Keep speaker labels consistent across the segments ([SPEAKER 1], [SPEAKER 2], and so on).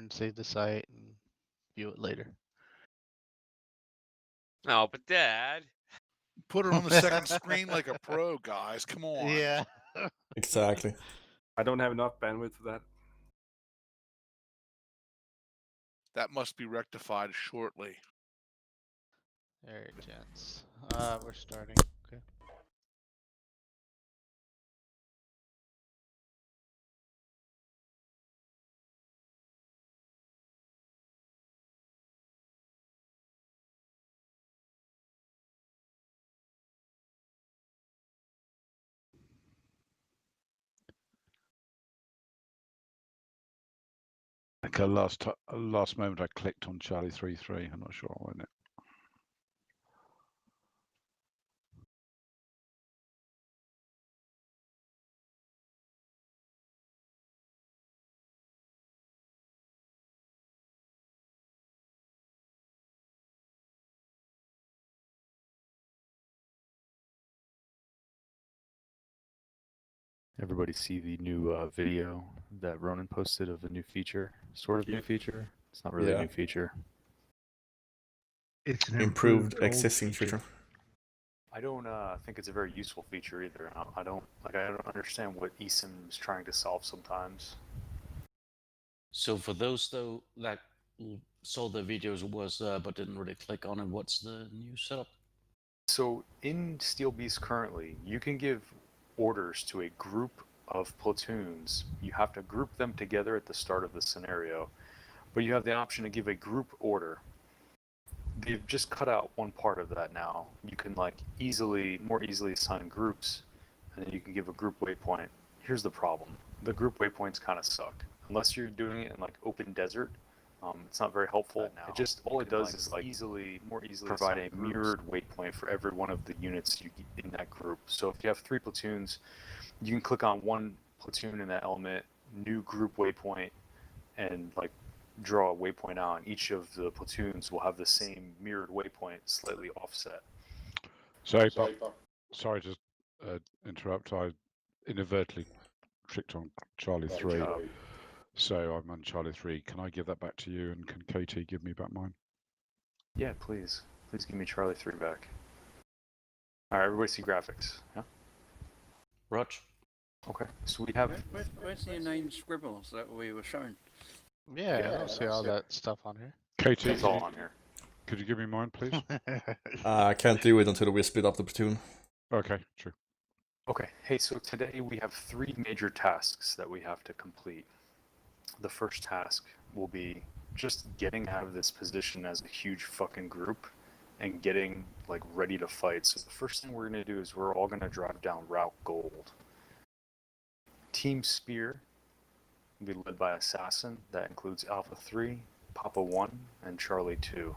[SPEAKER 1] and save the site and view it later.
[SPEAKER 2] No, but Dad.
[SPEAKER 3] Put it on the second screen like a pro, guys. Come on.
[SPEAKER 1] Yeah.
[SPEAKER 4] Exactly.
[SPEAKER 5] I don't have enough bandwidth for that.
[SPEAKER 3] That must be rectified shortly.
[SPEAKER 1] Alright, gents. We're starting. Okay.
[SPEAKER 6] Okay, last moment I clicked on Charlie 3-3. I'm not sure I went it.
[SPEAKER 7] Everybody see the new video that Ronan posted of a new feature? Sort of new feature? It's not really a new feature.
[SPEAKER 4] It's an improved existing feature.
[SPEAKER 7] I don't think it's a very useful feature either. I don't understand what eSIM is trying to solve sometimes.
[SPEAKER 8] So for those though that saw the videos but didn't really click on it, what's the new setup?
[SPEAKER 7] So in Steelbeasts currently, you can give orders to a group of platoons. You have to group them together at the start of the scenario, but you have the option to give a group order. They've just cut out one part of that now. You can more easily assign groups, and then you can give a group waypoint. Here's the problem: the group waypoints kind of suck. Unless you're doing it in like open desert, it's not very helpful. It just all it does is more easily provide a mirrored waypoint for every one of the units in that group. So if you have 3 platoons, you can click on one platoon in that element, new group waypoint, and like draw a waypoint out, and each of the platoons will have the same mirrored waypoint, slightly offset.
[SPEAKER 6] Sorry to interrupt. I inadvertently clicked on Charlie 3. So I'm on Charlie 3. Can I give that back to you, and can KT give me back mine?
[SPEAKER 7] Yeah, please. Please give me Charlie 3 back. Alright, everybody see graphics, yeah?
[SPEAKER 8] Rog?
[SPEAKER 7] Okay, so we have...
[SPEAKER 9] Where's the inane scribbles that we were shown?
[SPEAKER 1] Yeah, I don't see all that stuff on here.
[SPEAKER 6] KT,
[SPEAKER 7] It's all on here.
[SPEAKER 6] Could you give me mine, please?
[SPEAKER 4] I can't do it until we split up the platoon.
[SPEAKER 6] Okay, true.
[SPEAKER 7] Okay, hey, so today we have 3 major tasks that we have to complete. The first task will be just getting out of this position as a huge fucking group and getting like ready to fight. So the first thing we're going to do is we're all going to drive down Route Gold. Team Spear will be led by Assassin. That includes Alpha 3, Papa 1, and Charlie 2.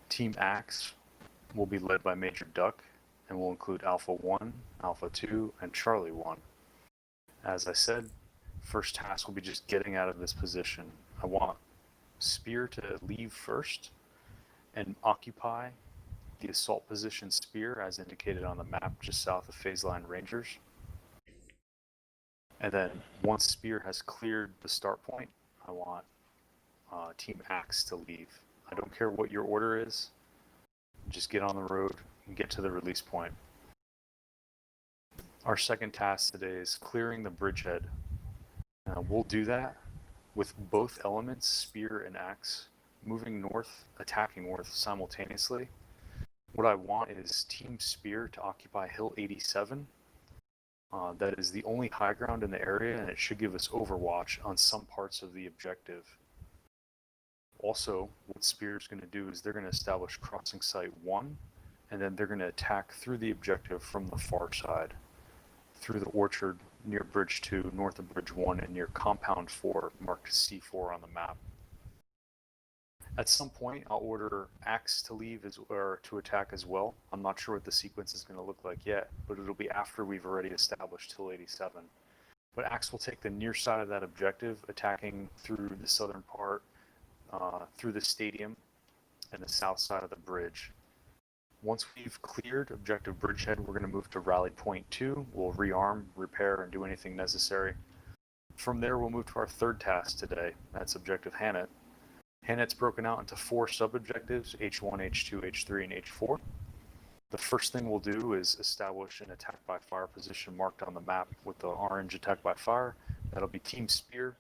[SPEAKER 7] Team Axe will be led by Major Duck and will include Alpha 1, Alpha 2, and Charlie 1. As I said, first task will be just getting out of this position. I want Spear to leave first and occupy the assault position Spear as indicated on the map just south of Phase Line Rangers. And then once Spear has cleared the start point, I want Team Axe to leave. I don't care what your order is, just get on the road and get to the release point. Our second task today is clearing the bridgehead. We'll do that with both elements, Spear and Axe, moving north, attacking north simultaneously. What I want is Team Spear to occupy Hill 87. That is the only high ground in the area, and it should give us overwatch on some parts of the objective. Also, what Spear is going to do is they're going to establish crossing site 1, and then they're going to attack through the objective from the far side, through the orchard, near Bridge 2, north of Bridge 1, and near Compound 4, marked C4 on the map. At some point, I'll order Axe to leave or to attack as well. I'm not sure what the sequence is going to look like yet, but it'll be after we've already established Hill 87. But Axe will take the near side of that objective, attacking through the southern part, through the stadium, and the south side of the bridge. Once we've cleared objective bridgehead, we're going to move to Rally Point 2. We'll rearm, repair, and do anything necessary. From there, we'll move to our third task today. That's objective Hannut. Hannut's broken out into 4 sub-objectives, H1, H2, H3, and H4. The first thing we'll do is establish an attack by fire position marked on the map with the orange attack by fire. That'll be Team Spear.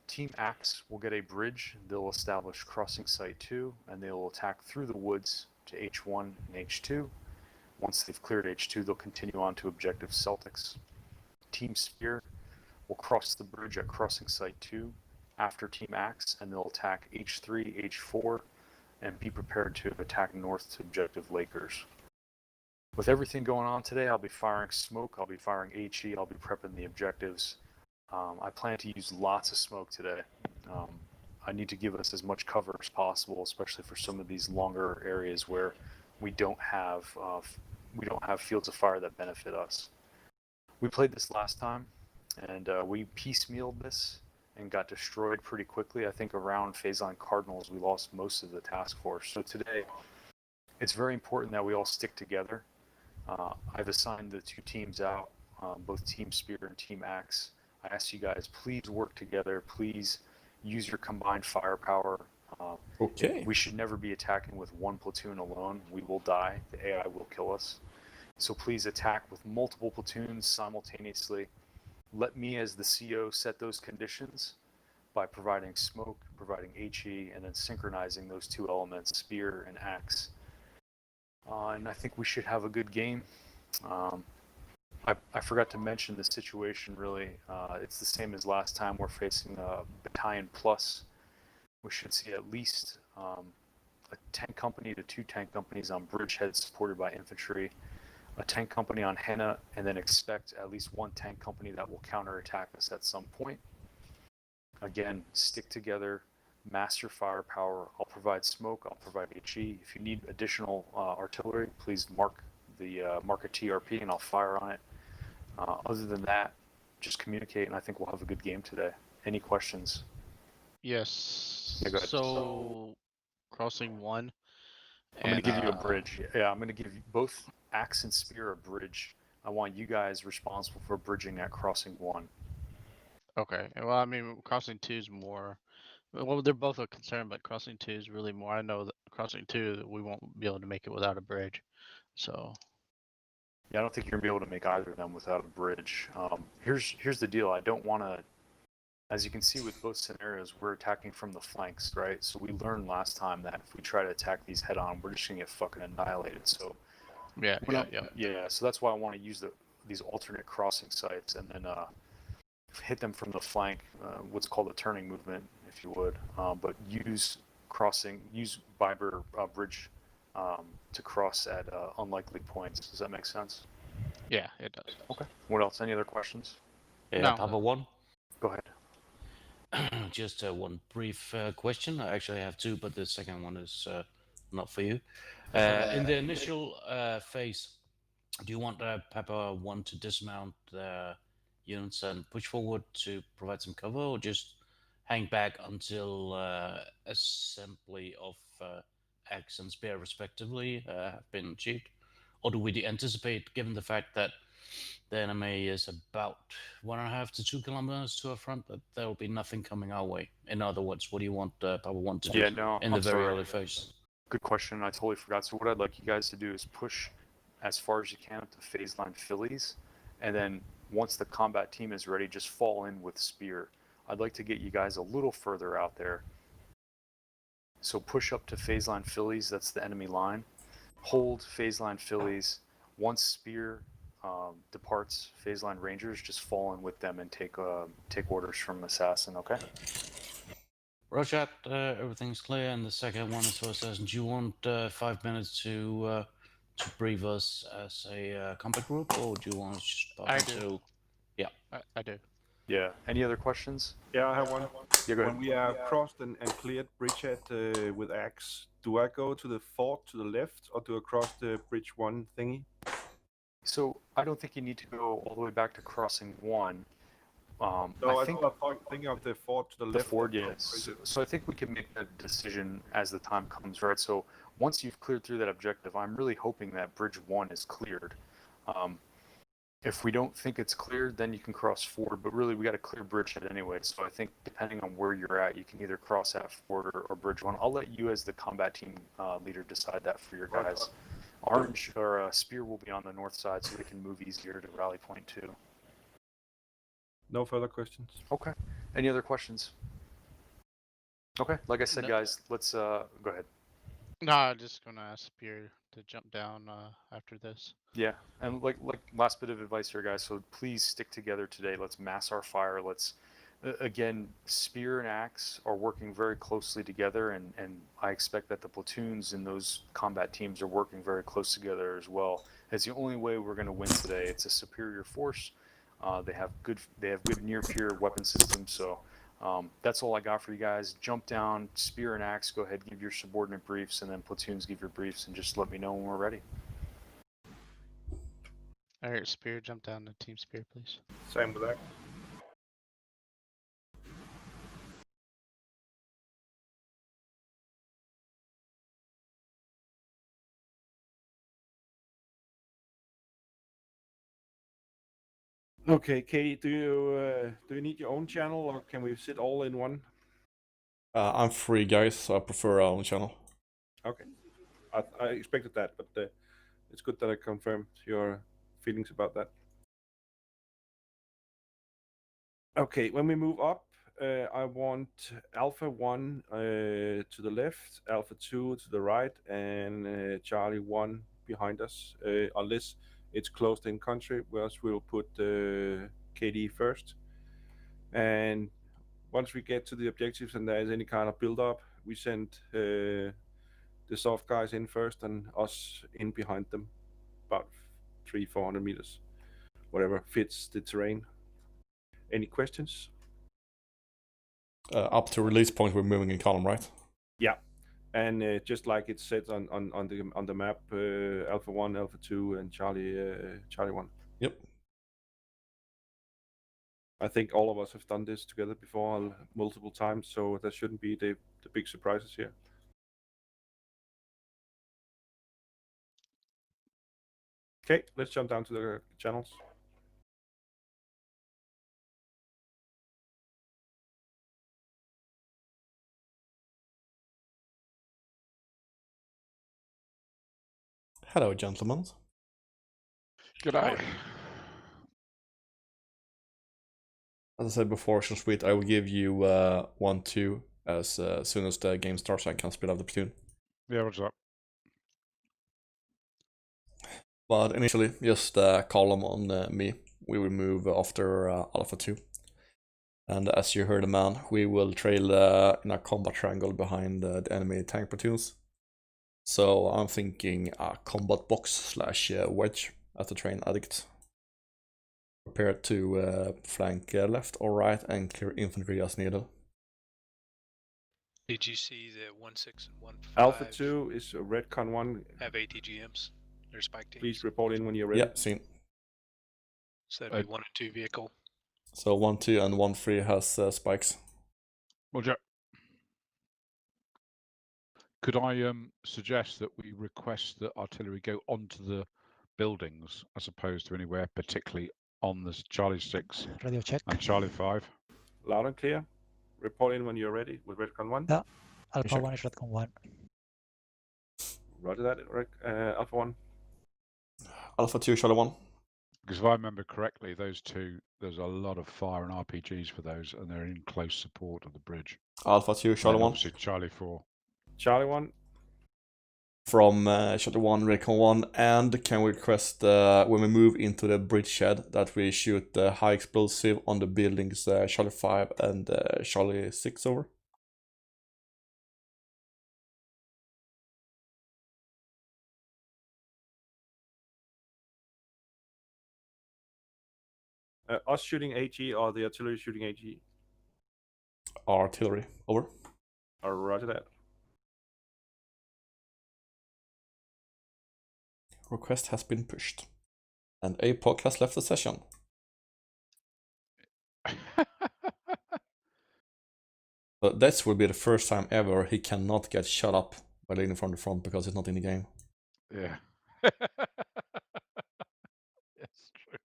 [SPEAKER 7] Team Axe will get a bridge. They'll establish crossing site 2, and they will attack through the woods to H1 and H2. Once they've cleared H2, they'll continue on to objective Celtics. Team Spear will cross the bridge at crossing site 2 after Team Axe, and they'll attack H3, H4, and be prepared to attack north to objective Lakers. With everything going on today, I'll be firing smoke, I'll be firing HE, I'll be prepping the objectives. I plan to use lots of smoke today. I need to give us as much cover as possible, especially for some of these longer areas where we don't have fields of fire that benefit us. We played this last time, and we piecemealed this and got destroyed pretty quickly. I think around phase line Cardinals, we lost most of the task force. So today, it's very important that we all stick together. I've assigned the 2 teams out, both Team Spear and Team Axe. I ask you guys, please work together. Please use your combined firepower.
[SPEAKER 4] Okay.
[SPEAKER 7] We should never be attacking with 1 platoon alone. We will die. The AI will kill us. So please attack with multiple platoons simultaneously. Let me, as the CO, set those conditions by providing smoke, providing HE, and then synchronizing those 2 elements, Spear and Axe. And I think we should have a good game. I forgot to mention the situation, really. It's the same as last time. We're facing a battalion plus. We should see at least a 10 company to 2 tank companies on bridgehead supported by infantry, a tank company on Hannut, and then expect at least 1 tank company that will counterattack us at some point. Again, stick together, master firepower. I'll provide smoke, I'll provide HE. If you need additional artillery, please mark a TRP and I'll fire on it. Other than that, just communicate, and I think we'll have a good game today. Any questions?
[SPEAKER 1] Yes.
[SPEAKER 7] Yeah, go ahead.
[SPEAKER 1] So crossing 1.
[SPEAKER 7] I'm going to give you a bridge. Yeah, I'm going to give you both Axe and Spear a bridge. I want you guys responsible for bridging at crossing 1.
[SPEAKER 1] Okay. Well, I mean, crossing 2 is more. Well, they're both a concern, but crossing 2 is really more. I know that crossing 2, we won't be able to make it without a bridge. So.
[SPEAKER 7] Yeah, I don't think you're going to be able to make either of them without a bridge. Here's the deal. I don't want to. As you can see with both scenarios, we're attacking from the flanks, right? So we learned last time that if we try to attack these head on, we're just going to get fucking annihilated. So
[SPEAKER 1] Yeah.
[SPEAKER 7] So that's why I want to use these alternate crossing sites and then hit them from the flank, what's called a turning movement, if you would. But use Viber bridge to cross at unlikely points. Does that make sense?
[SPEAKER 1] Yeah, it does.
[SPEAKER 7] Okay. What else? Any other questions?
[SPEAKER 8] Yeah,
[SPEAKER 1] No.
[SPEAKER 8] Papa 1.
[SPEAKER 7] Go ahead.
[SPEAKER 8] Just one brief question. I actually have 2, but the second one is not for you. In the initial phase, do you want Papa 1 to dismount units and push forward to provide some cover, or just hang back until assembly of Axe and Spear respectively have been achieved? Or do we anticipate, given the fact that the enemy is about 1.5 to 2 kilometers to our front, that there will be nothing coming our way? In other words, what do you want Papa 1 to do in the very early phase?
[SPEAKER 7] Good question. I totally forgot. So what I'd like you guys to do is push as far as you can up to phase line Phillies, and then once the combat team is ready, just fall in with Spear. I'd like to get you guys a little further out there. So push up to phase line Phillies, that's the enemy line. Hold phase line Phillies. Once Spear departs phase line Rangers, just fall in with them and take orders from Assassin, okay?
[SPEAKER 8] Roger, everything's clear. And the second one is for Assassin. Do you want 5 minutes to brief us as a combat group, or do you want us just pop
[SPEAKER 1] I
[SPEAKER 8] into?
[SPEAKER 1] do.
[SPEAKER 8] Yeah.
[SPEAKER 1] I do.
[SPEAKER 7] Yeah. Any other questions?
[SPEAKER 5] Yeah, I have one.
[SPEAKER 7] Yeah, go
[SPEAKER 5] When
[SPEAKER 7] ahead.
[SPEAKER 5] we are crossed and cleared bridgehead with Axe, do I go to the fort to the left, or do I cross the bridge 1 thingy?
[SPEAKER 7] So I don't think you need to go all the way back to crossing 1.
[SPEAKER 5] No,
[SPEAKER 7] I think
[SPEAKER 5] I'm thinking of the fort to the
[SPEAKER 7] the
[SPEAKER 5] left.
[SPEAKER 7] Ford, yes. So I think we can make that decision as the time comes, right? So once you've cleared through that objective, I'm really hoping that bridge 1 is cleared. If we don't think it's cleared, then you can cross forward. But really, we got a clear bridgehead anyway. So I think depending on where you're at, you can either cross at forward or bridge one. I'll let you, as the combat team leader, decide that for your guys. Orange or Spear will be on the north side, so they can move easier to rally point too.
[SPEAKER 5] No further questions.
[SPEAKER 7] Okay. Any other questions? Okay. Like I said,
[SPEAKER 1] No.
[SPEAKER 7] guys, let's go ahead.
[SPEAKER 1] No, I'm just gonna ask Spear to jump down after this.
[SPEAKER 7] Yeah, and like last bit of advice here, guys. So please stick together today. Let's mass our fire. Let's again, Spear and Axe are working very closely together, and I expect that the platoons in those combat teams are working very close together as well. It's the only way we're going to win today. It's a superior force. They have good near peer weapon systems. So that's all I got for you guys. Jump down, Spear and Axe. Go ahead, give your subordinate briefs, and then platoons give your briefs, and just let me know when we're ready.
[SPEAKER 1] All right, Spear, jump down to Team Spear, please.
[SPEAKER 5] Same with that. Okay, Katie, do you need your own channel, or can we sit all in one?
[SPEAKER 4] I'm free, guys, so I prefer our own channel.
[SPEAKER 5] Okay, I expected that, but it's good that I confirmed your feelings about that. Okay, when we move up, I want Alpha 1 to the left, Alpha 2 to the right, and Charlie 1 behind us, unless it's closed in country, whereas we'll put KD first. And once we get to the objectives and there's any kind of build-up, we send the soft guys in first and us in behind them, about 300-400 meters, whatever fits the terrain. Any questions?
[SPEAKER 4] Up to release point, we're moving in column, right?
[SPEAKER 5] Yeah, and just like it said on the map, Alpha 1, Alpha 2, and Charlie 1.
[SPEAKER 4] Yep.
[SPEAKER 5] I think all of us have done this together before multiple times, so there shouldn't be the big surprises here. Okay, let's jump down to the channels.
[SPEAKER 4] Hello, gentlemen.
[SPEAKER 6] Good day.
[SPEAKER 4] As I said before, short sweet, I will give you 1-2 as soon as the game starts. I can split up the platoon.
[SPEAKER 6] Yeah, what's up?
[SPEAKER 4] But initially, just column on me. We will move after Alpha 2. And as you heard, man, we will trail in a combat triangle behind the enemy tank platoons. So I'm thinking a combat box / wedge as a train addict. Prepare to flank left or right and clear infantry as needed.
[SPEAKER 2] Did you see the 1-6 and 1-5
[SPEAKER 5] Alpha 2 is Redcon 1.
[SPEAKER 2] have ATGMs? They're spike teams.
[SPEAKER 5] Please report in when you're ready.
[SPEAKER 4] Yeah, seen.
[SPEAKER 2] So that'd be 1 and 2 vehicle.
[SPEAKER 4] So 1-2 and 1-3 has spikes.
[SPEAKER 6] Roger. Could I suggest that we request that artillery go onto the buildings as opposed to anywhere, particularly on the Charlie 6
[SPEAKER 10] Radio check.
[SPEAKER 6] and Charlie 5?
[SPEAKER 5] Loud and clear. Report in when you're ready with Redcon 1.
[SPEAKER 10] Yeah. Alpha
[SPEAKER 4] Check.
[SPEAKER 10] 1 is Redcon 1.
[SPEAKER 5] Roger that, Alpha 1.
[SPEAKER 4] Alpha 2, Charlie 1.
[SPEAKER 6] Because if I remember correctly, those two, there's a lot of fire and RPGs for those, and they're in close support of the bridge.
[SPEAKER 4] Alpha 2, Charlie
[SPEAKER 6] And
[SPEAKER 4] 1.
[SPEAKER 6] obviously Charlie 4.
[SPEAKER 5] Charlie 1.
[SPEAKER 4] From Charlie 1, Recon 1, and can we request when we move into the bridgehead that we shoot the high explosive on the buildings Charlie 5 and Charlie 6 over?
[SPEAKER 5] Us shooting AG or the artillery shooting AG?
[SPEAKER 4] Artillery, over.
[SPEAKER 5] Roger that.
[SPEAKER 4] Request has been pushed. And APOC has left the session. But this will be the first time ever he cannot get shut up by leading from the front because it's not in the game.
[SPEAKER 6] Yeah. Yes, true.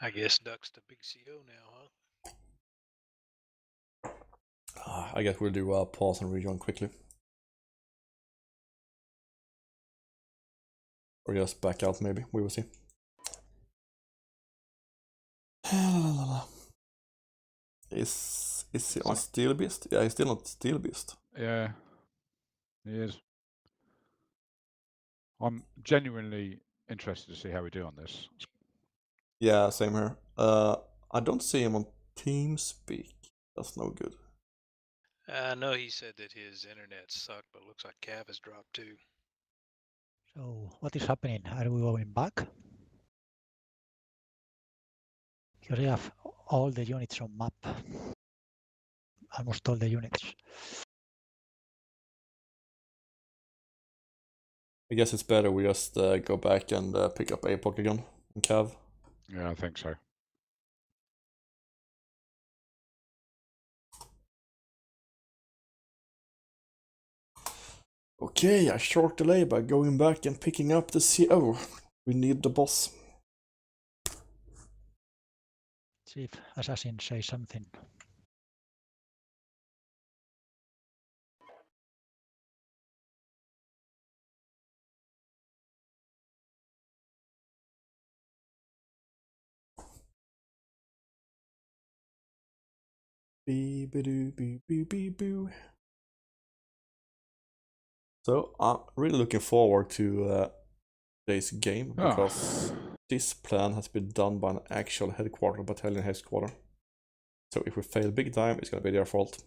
[SPEAKER 2] I guess Duck's the big CO now, huh?
[SPEAKER 4] I guess we'll do a pause and rejoin quickly. Or just back out maybe, we will see. Is he on Steelbeast? Yeah, he's still on Steelbeast.
[SPEAKER 6] Yeah, he is. I'm genuinely interested to see how we do on this.
[SPEAKER 4] Yeah, same here. I don't see him on TeamSpeak. That's no good.
[SPEAKER 2] I know he said that his internet sucked, but looks like Cav has dropped too.
[SPEAKER 10] So what is happening? Are we going back? Here we have all the units on map. Almost all the units.
[SPEAKER 4] I guess it's better we just go back and pick up APOC again and Cav.
[SPEAKER 6] Yeah, I think so.
[SPEAKER 4] Okay, a short delay by going back and picking up the CO. We need the boss.
[SPEAKER 10] See if Assassin says something.
[SPEAKER 4] Bee-ba-doo-boo-boo-boo-boo. So I'm really looking forward to today's game because this plan has been done by an actual headquarter, battalion headquarter. So if we fail big time, it's gonna be their fault.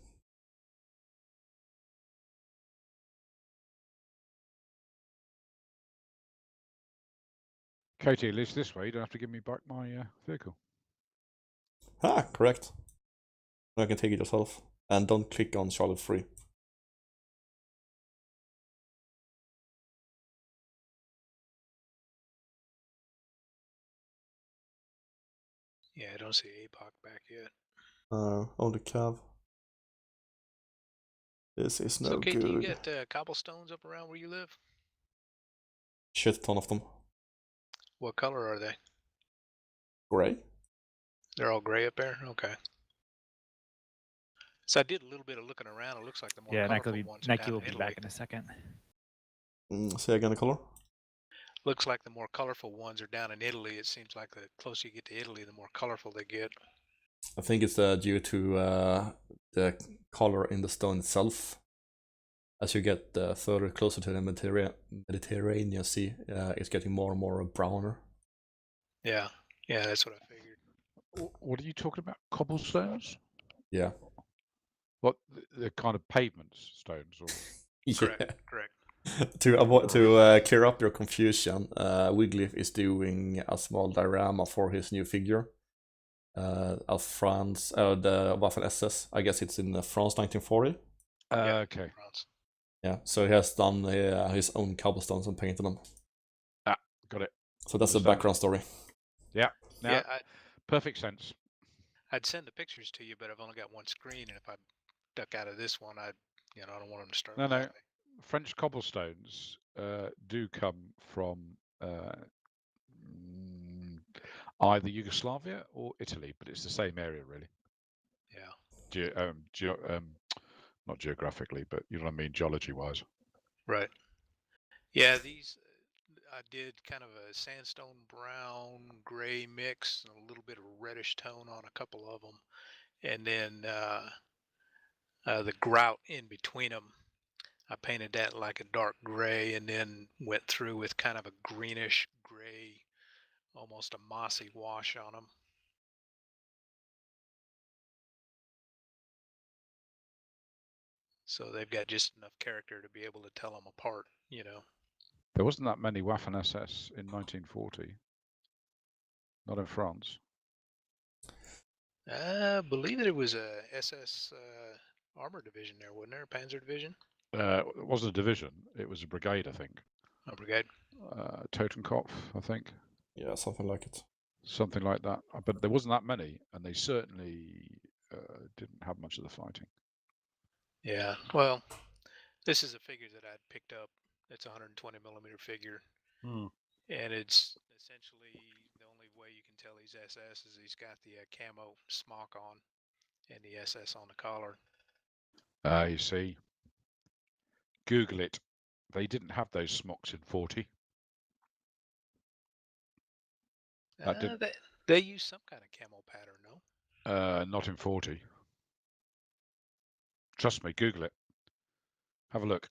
[SPEAKER 6] Katie, at least this way, you don't have to give me back my vehicle.
[SPEAKER 4] Ah, correct. Now you can take it yourself. And don't click on Charlotte Free.
[SPEAKER 2] Yeah, I don't see APOC back yet.
[SPEAKER 4] On the Cav. This is no
[SPEAKER 2] So, KT,
[SPEAKER 4] good.
[SPEAKER 2] you got cobblestones up around where you live?
[SPEAKER 4] Shit ton of them.
[SPEAKER 2] What color are they?
[SPEAKER 4] Gray?
[SPEAKER 2] They're all gray up there? Okay. So I did a little bit of looking around. It looks like the more colorful ones are down
[SPEAKER 11] will
[SPEAKER 2] in
[SPEAKER 11] be
[SPEAKER 2] Italy.
[SPEAKER 11] back in a second.
[SPEAKER 4] Say again the color?
[SPEAKER 2] Looks like the more colorful ones are down in Italy. It seems like the closer you get to Italy, the more colorful they get.
[SPEAKER 4] I think it's due to the color in the stone itself. As you get further closer to the Mediterranean Sea, it's getting more and more browner.
[SPEAKER 2] Yeah, that's what I figured.
[SPEAKER 6] What are you talking about? Cobblestones?
[SPEAKER 4] Yeah.
[SPEAKER 6] What, the kind of pavement stones? Or...
[SPEAKER 2] Correct.
[SPEAKER 4] to clear up your confusion, Wiglif is doing a small diorama for his new figure. Of France, the Waffen SS. I guess it's in France 1940.
[SPEAKER 6] Okay.
[SPEAKER 2] France.
[SPEAKER 4] Yeah, so he has done his own cobblestones and painted them.
[SPEAKER 6] Ah, got it.
[SPEAKER 4] So that's the background story.
[SPEAKER 6] Yeah. Now,
[SPEAKER 2] Yeah,
[SPEAKER 6] perfect sense.
[SPEAKER 2] I'd send the pictures to you, but I've only got one screen, and if I duck out of this one, I don't want them to start.
[SPEAKER 6] No. French cobblestones do come from either Yugoslavia or Italy, but it's the same area, really.
[SPEAKER 2] Yeah.
[SPEAKER 6] Not geographically, but you know what I mean, geology-wise.
[SPEAKER 2] Right. Yeah, these I did kind of a sandstone brown gray mix and a little bit of reddish tone on a couple of them, and then the grout in between them, I painted that like a dark gray, and then went through with kind of a greenish gray, almost a mossy wash on them. So they've got just enough character to be able to tell them apart,
[SPEAKER 6] There wasn't that many Waffen SS in 1940. Not in France.
[SPEAKER 2] I believe that it was a SS armor division there, wasn't there? A Panzer division?
[SPEAKER 6] It wasn't a division. It was a brigade, I think.
[SPEAKER 2] A brigade?
[SPEAKER 6] Totenkopf, I think.
[SPEAKER 4] Yeah, something like it.
[SPEAKER 6] Something like that. But there wasn't that many, and they certainly didn't have much of the fighting.
[SPEAKER 2] Yeah, well, this is a figure that I'd picked up. It's a 120 millimeter figure. And it's essentially the only way way you can tell he's SS is he's got the camo smock on and the SS on the collar.
[SPEAKER 6] You see. Google it. They didn't have those smocks in 40.
[SPEAKER 2] They use some kind of camo pattern, no?
[SPEAKER 6] Not in 40. Trust me, Google it. Have a look.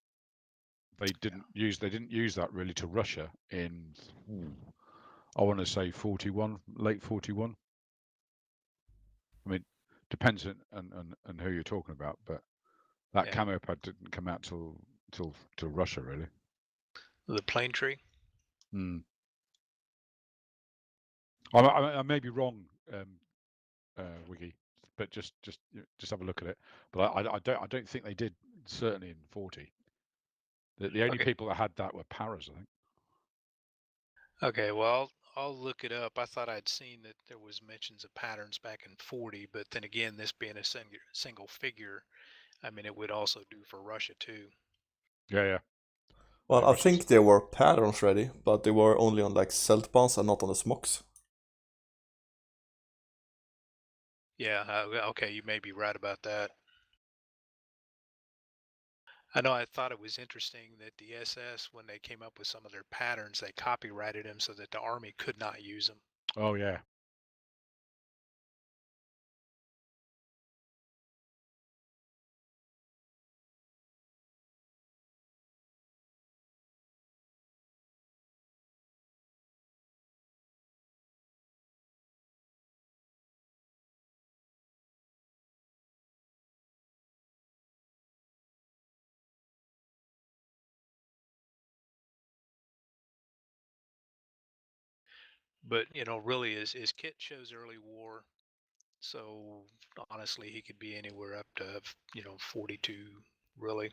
[SPEAKER 6] They didn't use that really to Russia in I want to say 41, late 41. I mean, depends on who you're talking about, but that camo pad didn't come out till Russia really.
[SPEAKER 2] The plane tree.
[SPEAKER 6] I may be wrong, Wiggy, but just have a look at it. But I don't think they did, certainly in 40. The only people that had that were paras, I think.
[SPEAKER 2] Okay, well, I'll look it up. I thought I'd seen that there was mentions of patterns back in 40, but then again, this being a single figure, I mean, it would also do for Russia too.
[SPEAKER 6] Yeah.
[SPEAKER 4] Well, I think there were patterns ready, but they were only on like Celtbans and not on the smocks.
[SPEAKER 2] Yeah, okay, you may be right about that. I know I thought it was interesting that the SS, when they came up with some of their patterns, they copyrighted them so that the Army could not use them.
[SPEAKER 6] Oh, yeah.
[SPEAKER 2] But, really his kit shows early war. So honestly, he could be anywhere up to, 42, really.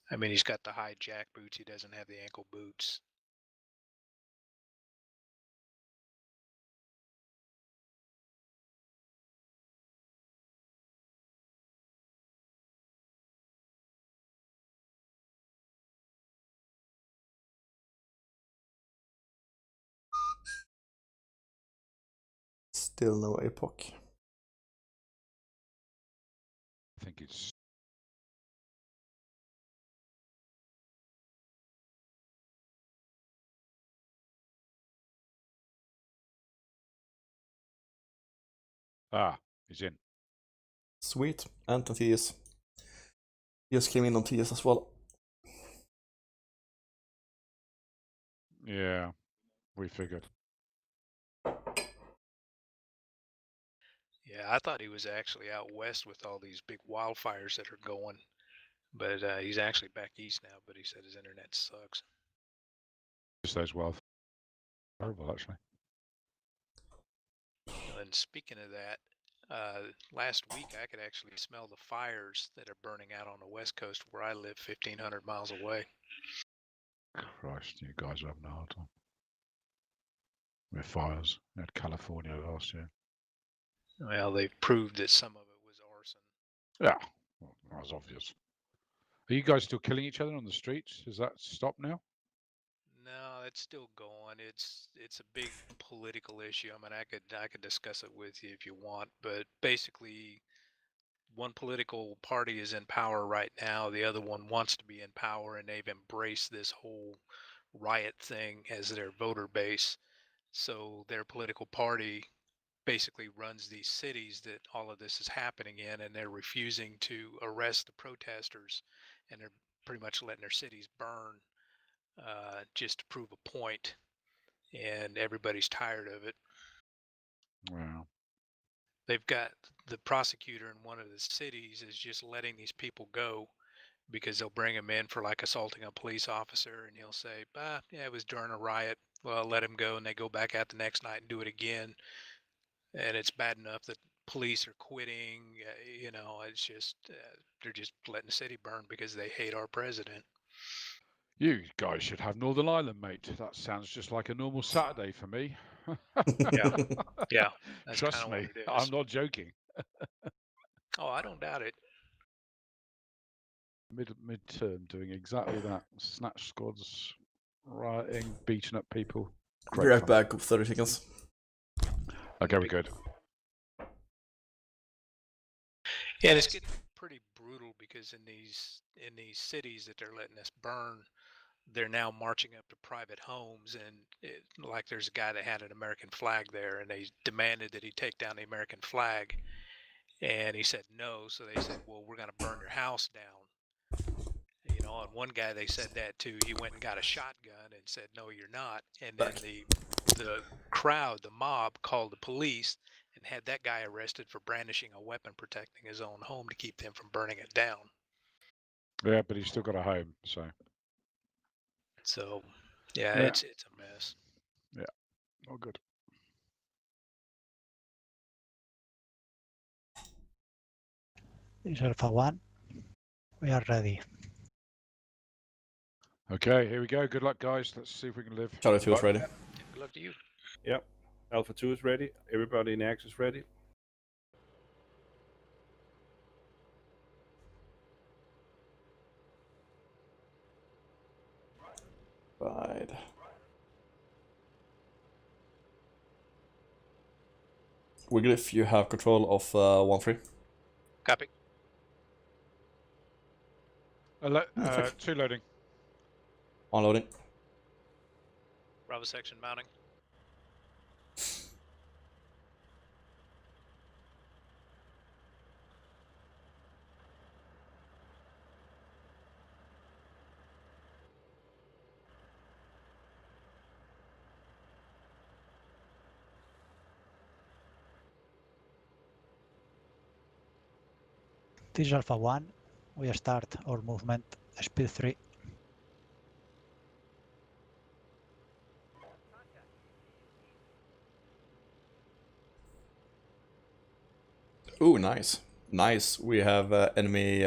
[SPEAKER 2] I mean, he's got the high jack boots. He doesn't have the ankle boots.
[SPEAKER 4] Still no epoch.
[SPEAKER 6] I think it's... he's in.
[SPEAKER 4] Sweet. And on TS. Just came in on TS as well.
[SPEAKER 6] Yeah, we figured.
[SPEAKER 2] Yeah, I thought he was actually out west with all these big wildfires that are going. But he's actually back east now, but he said his internet sucks.
[SPEAKER 6] Just those wildfires. Horrible, actually.
[SPEAKER 2] And speaking of that, last week I could actually smell the fires that are burning out on the west coast where I live 1,500 miles away.
[SPEAKER 6] Christ, you guys are having a hard time. With fires. We had California last year.
[SPEAKER 2] Well, they've proved that some of it was arson.
[SPEAKER 6] Yeah, well, that was obvious. Are you guys still killing each other on the streets? Has that stopped now?
[SPEAKER 2] No, it's still going. It's a big political issue. I mean, I could discuss it with you if you want, but basically, one political party is in power right now. The other one wants to be in power, and they've embraced this whole riot thing as their voter base. So their political party basically runs these cities that all of this is happening in, and they're refusing to arrest the protesters, and they're pretty much letting their cities burn just to prove a point, and everybody's tired of it.
[SPEAKER 6] Wow.
[SPEAKER 2] They've got the prosecutor in one of the cities is just letting these people go because they'll bring him in for like assaulting a police officer, and he'll say, yeah, it was during a riot. Well, let him go, and they go back out the next night and do it again. And it's bad enough that police are quitting. It's just they're just letting the city burn because they hate our president.
[SPEAKER 6] You guys should have Northern Ireland, mate. That sounds just like a normal Saturday for me.
[SPEAKER 2] Yeah. That's
[SPEAKER 6] Trust me,
[SPEAKER 2] what it is.
[SPEAKER 6] I'm not joking.
[SPEAKER 2] Oh, I don't doubt it.
[SPEAKER 6] Midterm doing exactly that. Snatch squads, Rioting, beating up people.
[SPEAKER 4] Be
[SPEAKER 6] Great
[SPEAKER 4] right
[SPEAKER 6] fun.
[SPEAKER 4] back, 30 seconds.
[SPEAKER 6] Okay, we're good.
[SPEAKER 2] Yeah, and it's getting pretty brutal because in these cities that they're letting us burn, they're now marching up to private homes, and like there's a guy that had an American flag there, and they demanded that he take down the American flag, and he said no. So they said, well, we're going to burn your house down. You know, and one guy they said that to, he went and got a shotgun and said, no, you're not. And then the crowd, the mob, called the police and had that guy arrested for brandishing a weapon protecting his own home to keep them from burning it down.
[SPEAKER 6] Yeah, but he's still got a home, so.
[SPEAKER 2] So, yeah,
[SPEAKER 6] Yeah.
[SPEAKER 2] it's a mess.
[SPEAKER 6] Yeah, all good.
[SPEAKER 10] This is Alpha 1. We are ready.
[SPEAKER 6] Okay, here we go. Good luck, guys. Let's see if we can live.
[SPEAKER 4] Charlie 2 is ready.
[SPEAKER 2] Good luck to you.
[SPEAKER 5] Yep. Alpha 2 is ready. Everybody in Axe is ready.
[SPEAKER 4] Right. Wigglyf, you have control of 1-3.
[SPEAKER 2] Copy.
[SPEAKER 6] 2 loading.
[SPEAKER 4] Unloading.
[SPEAKER 2] Bravo section mounting.
[SPEAKER 10] This is Alpha 1. We start our movement speed 3.
[SPEAKER 4] Ooh, nice. Nice. We have enemy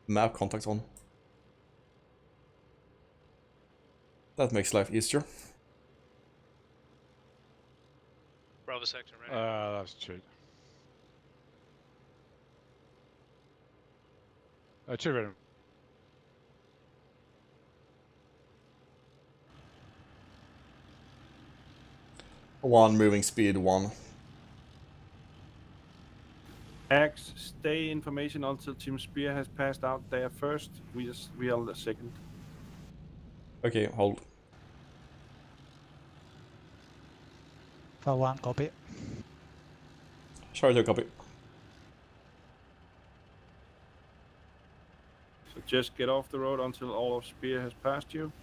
[SPEAKER 4] map contact on. That makes life easier.
[SPEAKER 2] Bravo section ready.
[SPEAKER 6] That's cheap. 2 ready.
[SPEAKER 4] One moving speed 1.
[SPEAKER 5] Axe, stay information until Team Spear has passed out there first. We are the second.
[SPEAKER 4] Okay, hold.
[SPEAKER 10] Alpha 1, copy.
[SPEAKER 4] Charlie 2, copy.
[SPEAKER 5] So just get off the road until all of Spear has passed you.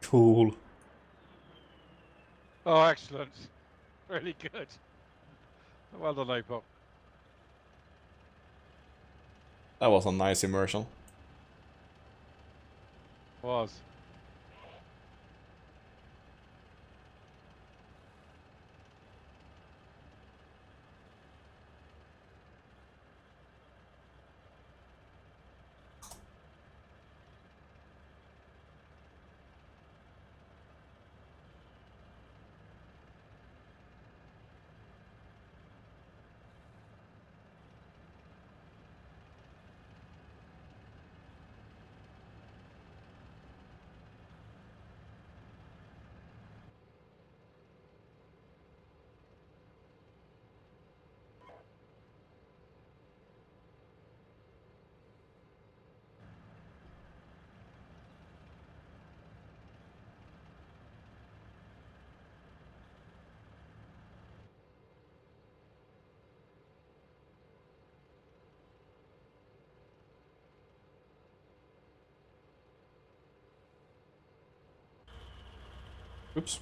[SPEAKER 4] Cool.
[SPEAKER 6] Oh, excellent. Really good. Well done, Apop.
[SPEAKER 4] That was a nice immersion.
[SPEAKER 6] Was.
[SPEAKER 4] Oops.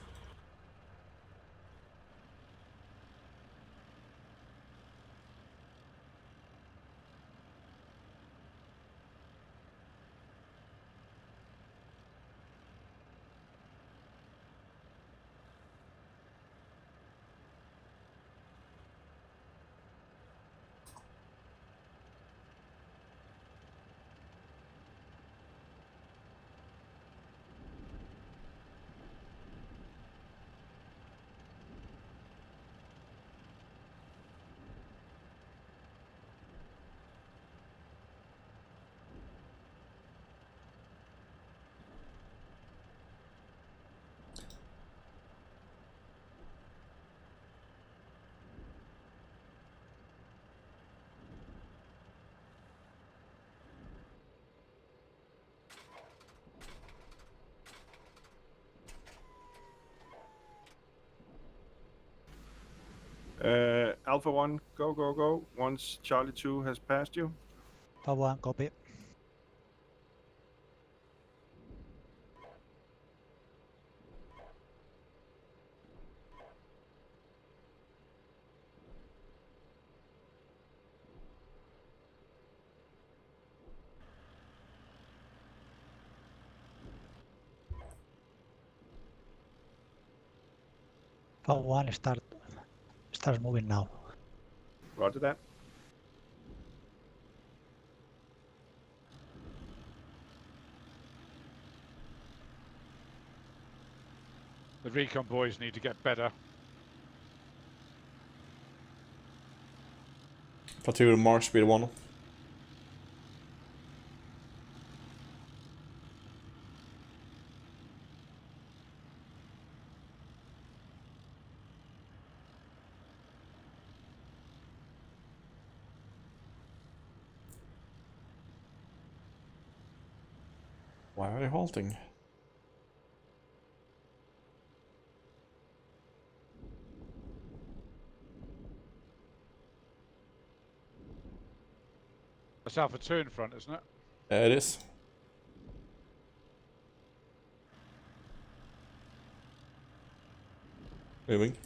[SPEAKER 5] Alpha 1, go. Once Charlie 2 has passed you.
[SPEAKER 10] Alpha 1, copy. Alpha 1 starts moving now.
[SPEAKER 5] Roger that.
[SPEAKER 6] The recon boys need to get better.
[SPEAKER 4] Platoon march speed 1. Why are they halting?
[SPEAKER 6] That's Alpha 2 in front, isn't it?
[SPEAKER 4] It is. Moving.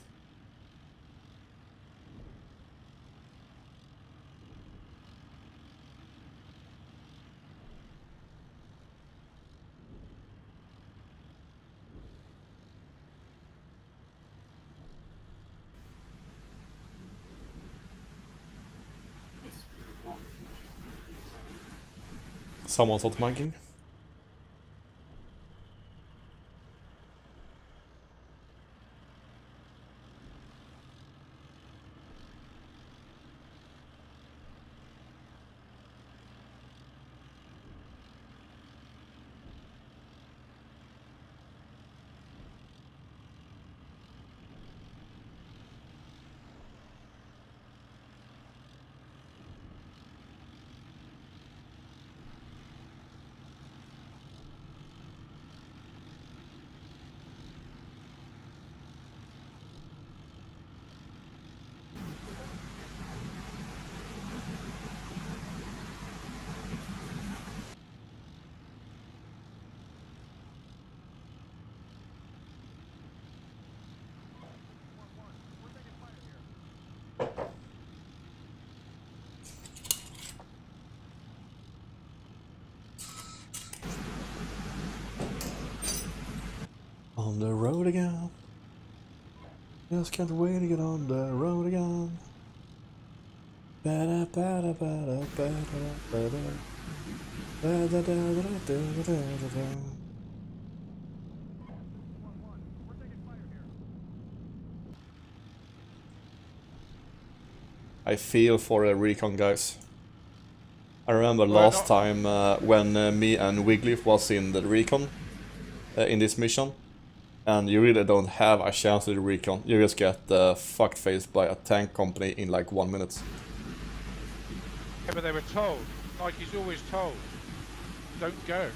[SPEAKER 4] Someone's out manking. On the road again. Just can't wait to get on the road again. Ba-da, ba-da, ba-da, ba-da, ba-da. Ba-da-da-da-da-da-da-da-da. I feel for the recon guys. I remember last time when me and Wiggly was in the recon in this mission, and you really don't have a chance to the recon. You just get fucked faced by a tank company in like 1 minute.
[SPEAKER 6] Yeah, but they were told, like he's always told, don't go.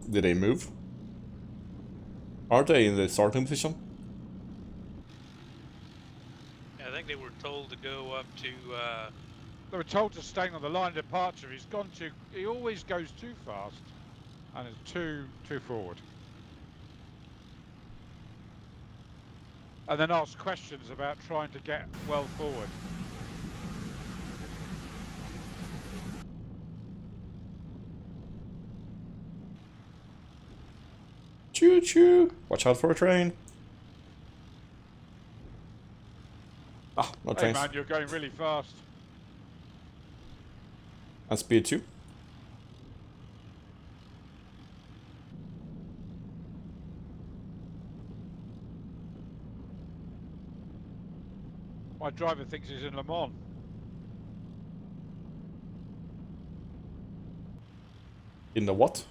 [SPEAKER 4] Did they move? Are they in the starting position?
[SPEAKER 2] I think they were told to go up to.
[SPEAKER 6] They were told to stay on the line of departure. He always goes too fast, and it's too forward. And then ask questions about trying to get well forward.
[SPEAKER 4] Choo choo! Watch out for a train. Ah, no
[SPEAKER 6] Hey
[SPEAKER 4] trains.
[SPEAKER 6] man, you're going really fast.
[SPEAKER 4] And speed 2.
[SPEAKER 6] My driver thinks he's in Le Mans.
[SPEAKER 4] In the what?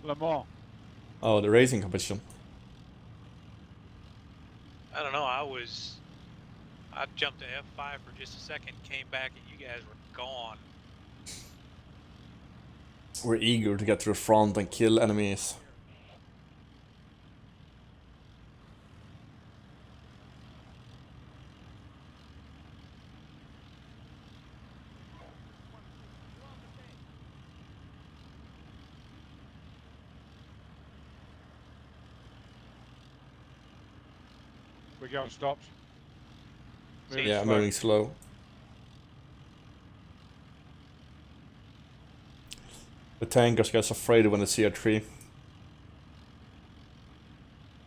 [SPEAKER 6] Le Mans.
[SPEAKER 4] Oh, the racing competition.
[SPEAKER 2] I don't know. I jumped to F5 for just a second, came back, and you guys were gone.
[SPEAKER 4] We're eager to get to the front and kill enemies.
[SPEAKER 6] We're going stopped. Moving
[SPEAKER 4] Yeah,
[SPEAKER 6] slow.
[SPEAKER 4] moving slow. The tankers gets afraid when they see a tree.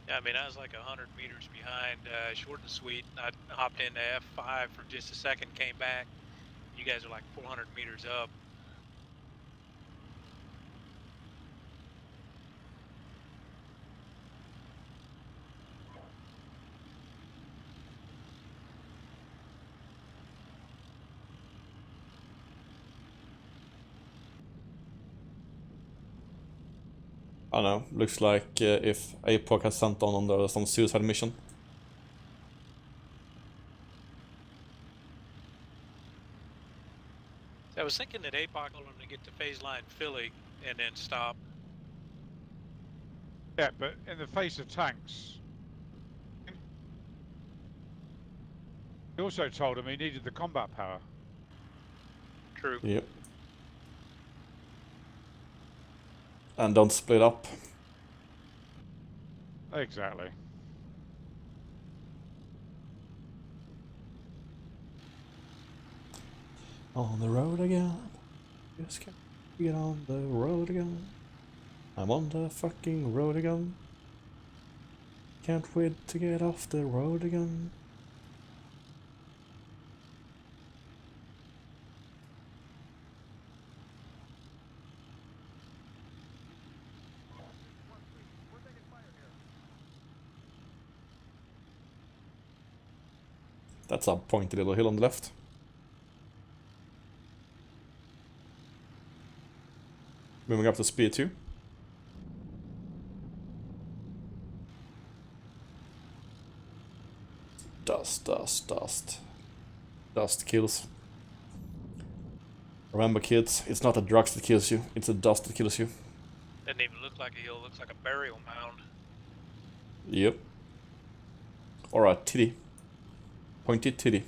[SPEAKER 2] Yeah, I mean, I was like 100 meters behind, short and sweet. I hopped into F5 for just a second, came back. You guys are like 400 meters up.
[SPEAKER 4] I don't know, looks like if APOC has sent on some suicide mission.
[SPEAKER 2] I was thinking that APOC told them to get to phase line Philly and then stop.
[SPEAKER 6] Yeah, but in the face of tanks, he also told him he needed the combat power.
[SPEAKER 2] True.
[SPEAKER 4] Yep. And don't split up.
[SPEAKER 6] Exactly.
[SPEAKER 4] On the road again. Just can't get on the road again. I'm on the fucking road again. Can't wait to get off the road again. That's a pointy little hill on the left. Moving up to speed 2. Dust, dust, dust. Dust kills. Remember kids, it's not the drugs that kills you, it's the dust that kills you.
[SPEAKER 2] Doesn't even look like a hill, looks like a burial mound.
[SPEAKER 4] Yep. Or a titty. Pointy titty.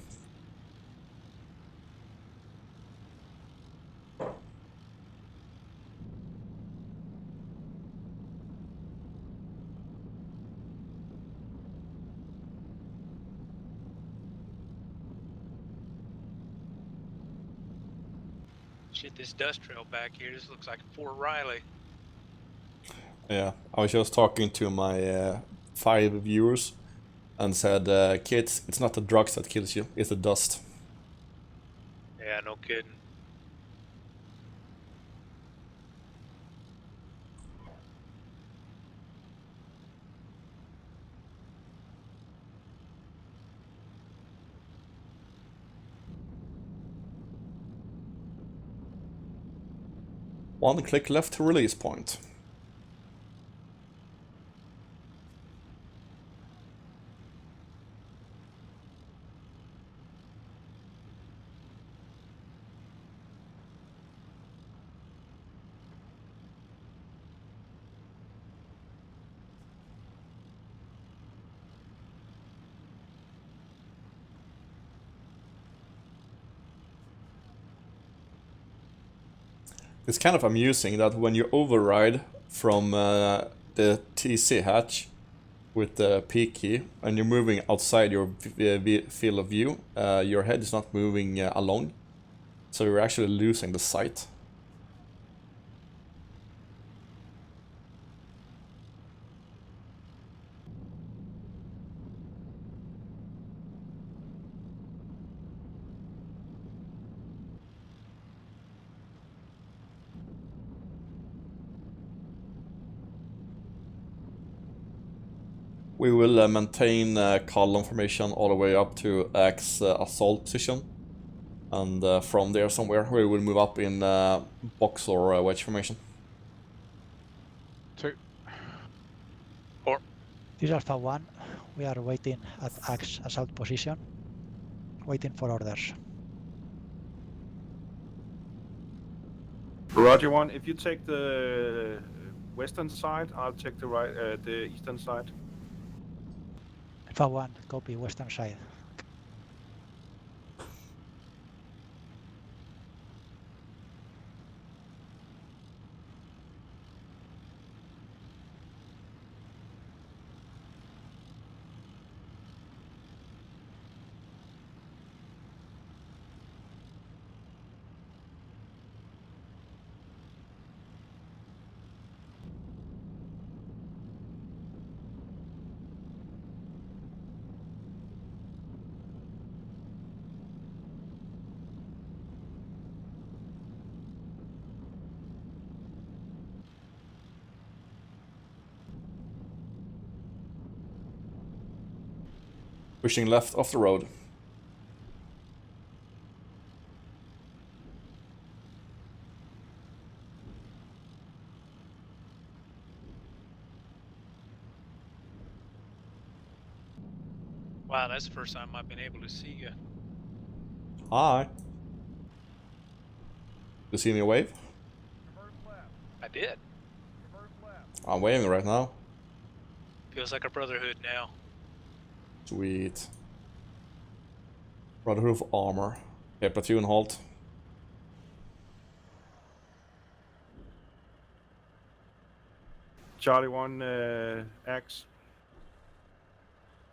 [SPEAKER 2] Shit, this dust trail back here, this looks like Fort Riley.
[SPEAKER 4] Yeah, I was just talking to my 5 viewers and said, kids, it's not the drugs that kills you, it's the dust.
[SPEAKER 2] Yeah, no kidding.
[SPEAKER 4] One click left to release point. It's kind of amusing that when you override from the TC hatch with the P key and you're moving outside your field of view, your head is not moving along, so you're actually losing the sight. We will maintain column formation all the way up to X assault position, and from there somewhere we will move up in box or wedge formation.
[SPEAKER 6] 2.
[SPEAKER 10] This is Alpha 1. We are waiting at X assault position, waiting for orders.
[SPEAKER 5] Roger 1. If you take the western side, I'll take the right, the eastern side.
[SPEAKER 10] Alpha 1, copy western side.
[SPEAKER 4] Pushing left off the road.
[SPEAKER 2] Wow, that's the first time I've been able to see you.
[SPEAKER 4] Hi. You see me wave?
[SPEAKER 2] I did.
[SPEAKER 4] I'm waving right now.
[SPEAKER 2] Feels like a brotherhood now.
[SPEAKER 4] Sweet. Brotherhood of Armor. Okay, platoon halt.
[SPEAKER 5] Charlie 1, X.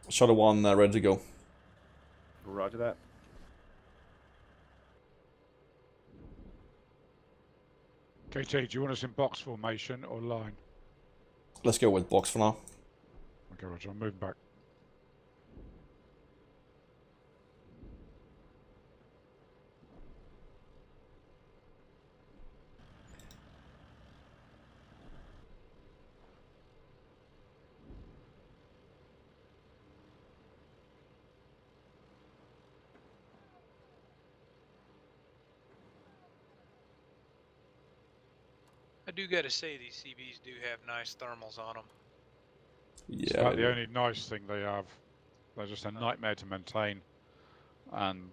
[SPEAKER 4] Charlie 1 ready to go.
[SPEAKER 5] Roger that.
[SPEAKER 6] KT, do you want us in box formation or line?
[SPEAKER 4] Let's go with box for now.
[SPEAKER 6] Okay, Roger, I'm moving back.
[SPEAKER 2] I do gotta say, these CBs do have nice thermals on them.
[SPEAKER 6] It's
[SPEAKER 4] Yeah.
[SPEAKER 6] about the only nice thing they have. They're just a nightmare to maintain, and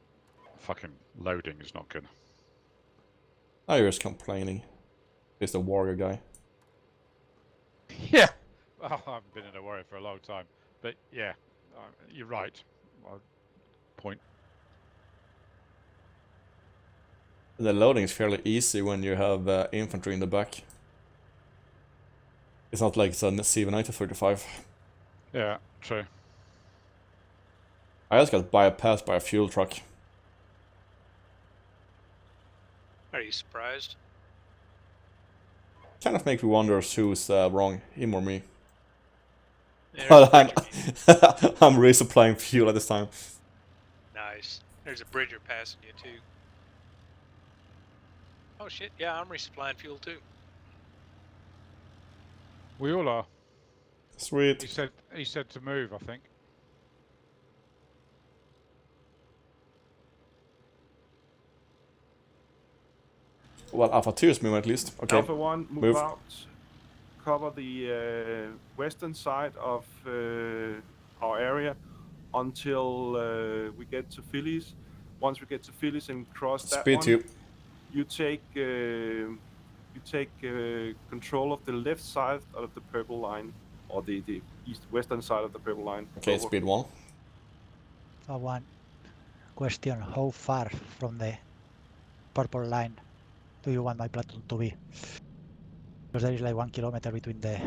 [SPEAKER 6] fucking loading is not good.
[SPEAKER 4] Oh, you're just complaining. He's the warrior guy.
[SPEAKER 6] Yeah. Well, I haven't been in a warrior for a long time, but yeah, you're right. Point.
[SPEAKER 4] The loading is fairly easy when you have infantry in the back. It's not like it's a CV-90-35.
[SPEAKER 6] Yeah, true.
[SPEAKER 4] I just got bypassed by a fuel truck.
[SPEAKER 2] Are you surprised?
[SPEAKER 4] Kind of makes me wonder who's wrong, him or me.
[SPEAKER 2] There's
[SPEAKER 4] Well,
[SPEAKER 2] a bridger.
[SPEAKER 4] I'm resupplying fuel at this time.
[SPEAKER 2] Nice. There's a bridger passing you too. Oh shit, yeah, I'm resupplying fuel too.
[SPEAKER 6] We all are.
[SPEAKER 4] Sweet.
[SPEAKER 6] He said to move, I think.
[SPEAKER 4] Well, Alpha 2 is moving at least. Okay.
[SPEAKER 5] Alpha 1, move,
[SPEAKER 4] Move.
[SPEAKER 5] out. Cover the western side of our area until we get to Phillies. Once we get to Phillies and cross that
[SPEAKER 4] Speed
[SPEAKER 5] one,
[SPEAKER 4] 2.
[SPEAKER 5] you take control of the left side of the purple line, or the western side of the purple line.
[SPEAKER 4] Okay,
[SPEAKER 5] Over.
[SPEAKER 4] speed 1.
[SPEAKER 10] Alpha 1, question, how far from the purple line do you want my platoon to be? Because there is like 1 kilometer between the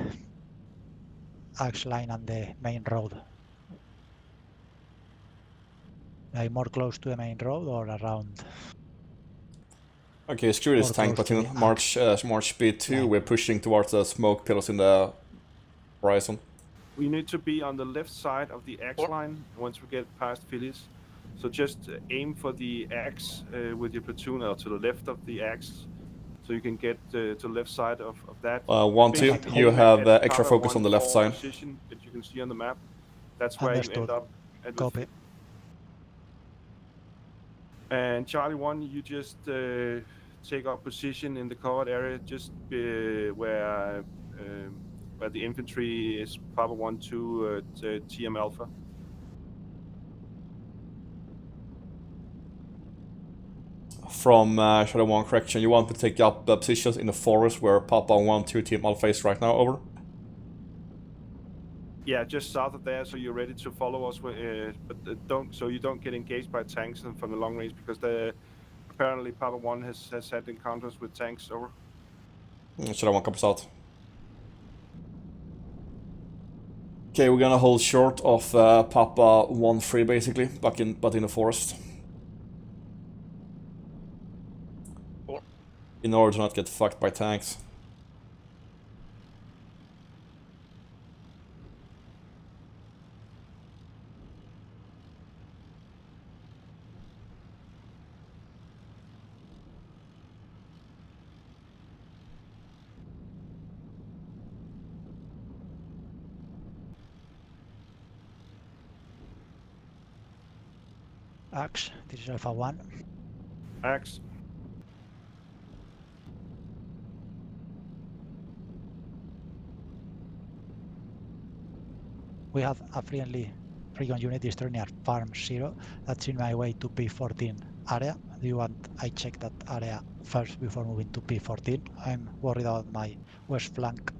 [SPEAKER 10] axe line and the main road. Like more close to the main road or around?
[SPEAKER 4] Okay, screw this
[SPEAKER 10] More
[SPEAKER 4] tank
[SPEAKER 10] close to
[SPEAKER 4] platoon.
[SPEAKER 10] the
[SPEAKER 4] March speed 2.
[SPEAKER 10] line.
[SPEAKER 4] We're pushing towards the smoke pillars in the horizon.
[SPEAKER 5] We need to be on the left side of the axe line once we get past Phillies. So just aim for the axe with your platoon, or to the left of the axe, so you can get to the left side of that.
[SPEAKER 4] 1, 2.
[SPEAKER 5] Basically
[SPEAKER 4] You
[SPEAKER 5] aim
[SPEAKER 4] have
[SPEAKER 5] at
[SPEAKER 4] extra
[SPEAKER 5] cover
[SPEAKER 4] focus on the left
[SPEAKER 5] 1-4
[SPEAKER 4] side.
[SPEAKER 5] position that you can see on the map. That's where
[SPEAKER 10] Understood.
[SPEAKER 5] you end up. At
[SPEAKER 10] Copy.
[SPEAKER 5] And Charlie 1, you just take up position in the covered area, just where the infantry is Papa 1-2 TM Alpha.
[SPEAKER 4] from Shadow 1 correction, you want to take up positions in the forest where Papa 1, 2 Team Alpha is right now, over?
[SPEAKER 5] Yeah, just south of there, so you're ready to follow us. But you don't get engaged by tanks from the long range, because apparently Papa 1 has had encounters with tanks. Over.
[SPEAKER 4] Shadow 1 comes out. Okay, we're gonna hold short of Papa 1-3 basically, but in the forest. In order to not get fucked by tanks.
[SPEAKER 10] Axe, this is Alpha 1.
[SPEAKER 5] Axe.
[SPEAKER 10] We have a friendly recon unit destroyed near Farm 0. That's in my way to P14 area. Do you want I check that area first before moving to P14? I'm worried about my west flank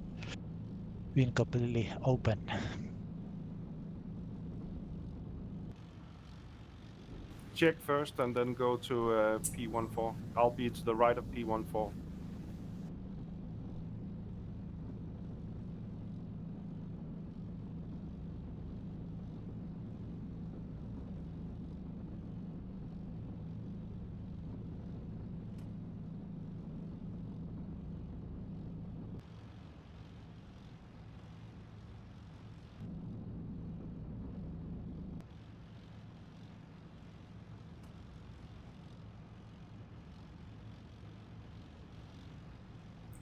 [SPEAKER 10] being completely open.
[SPEAKER 5] Check first and then go to P14. I'll be to the right of P14.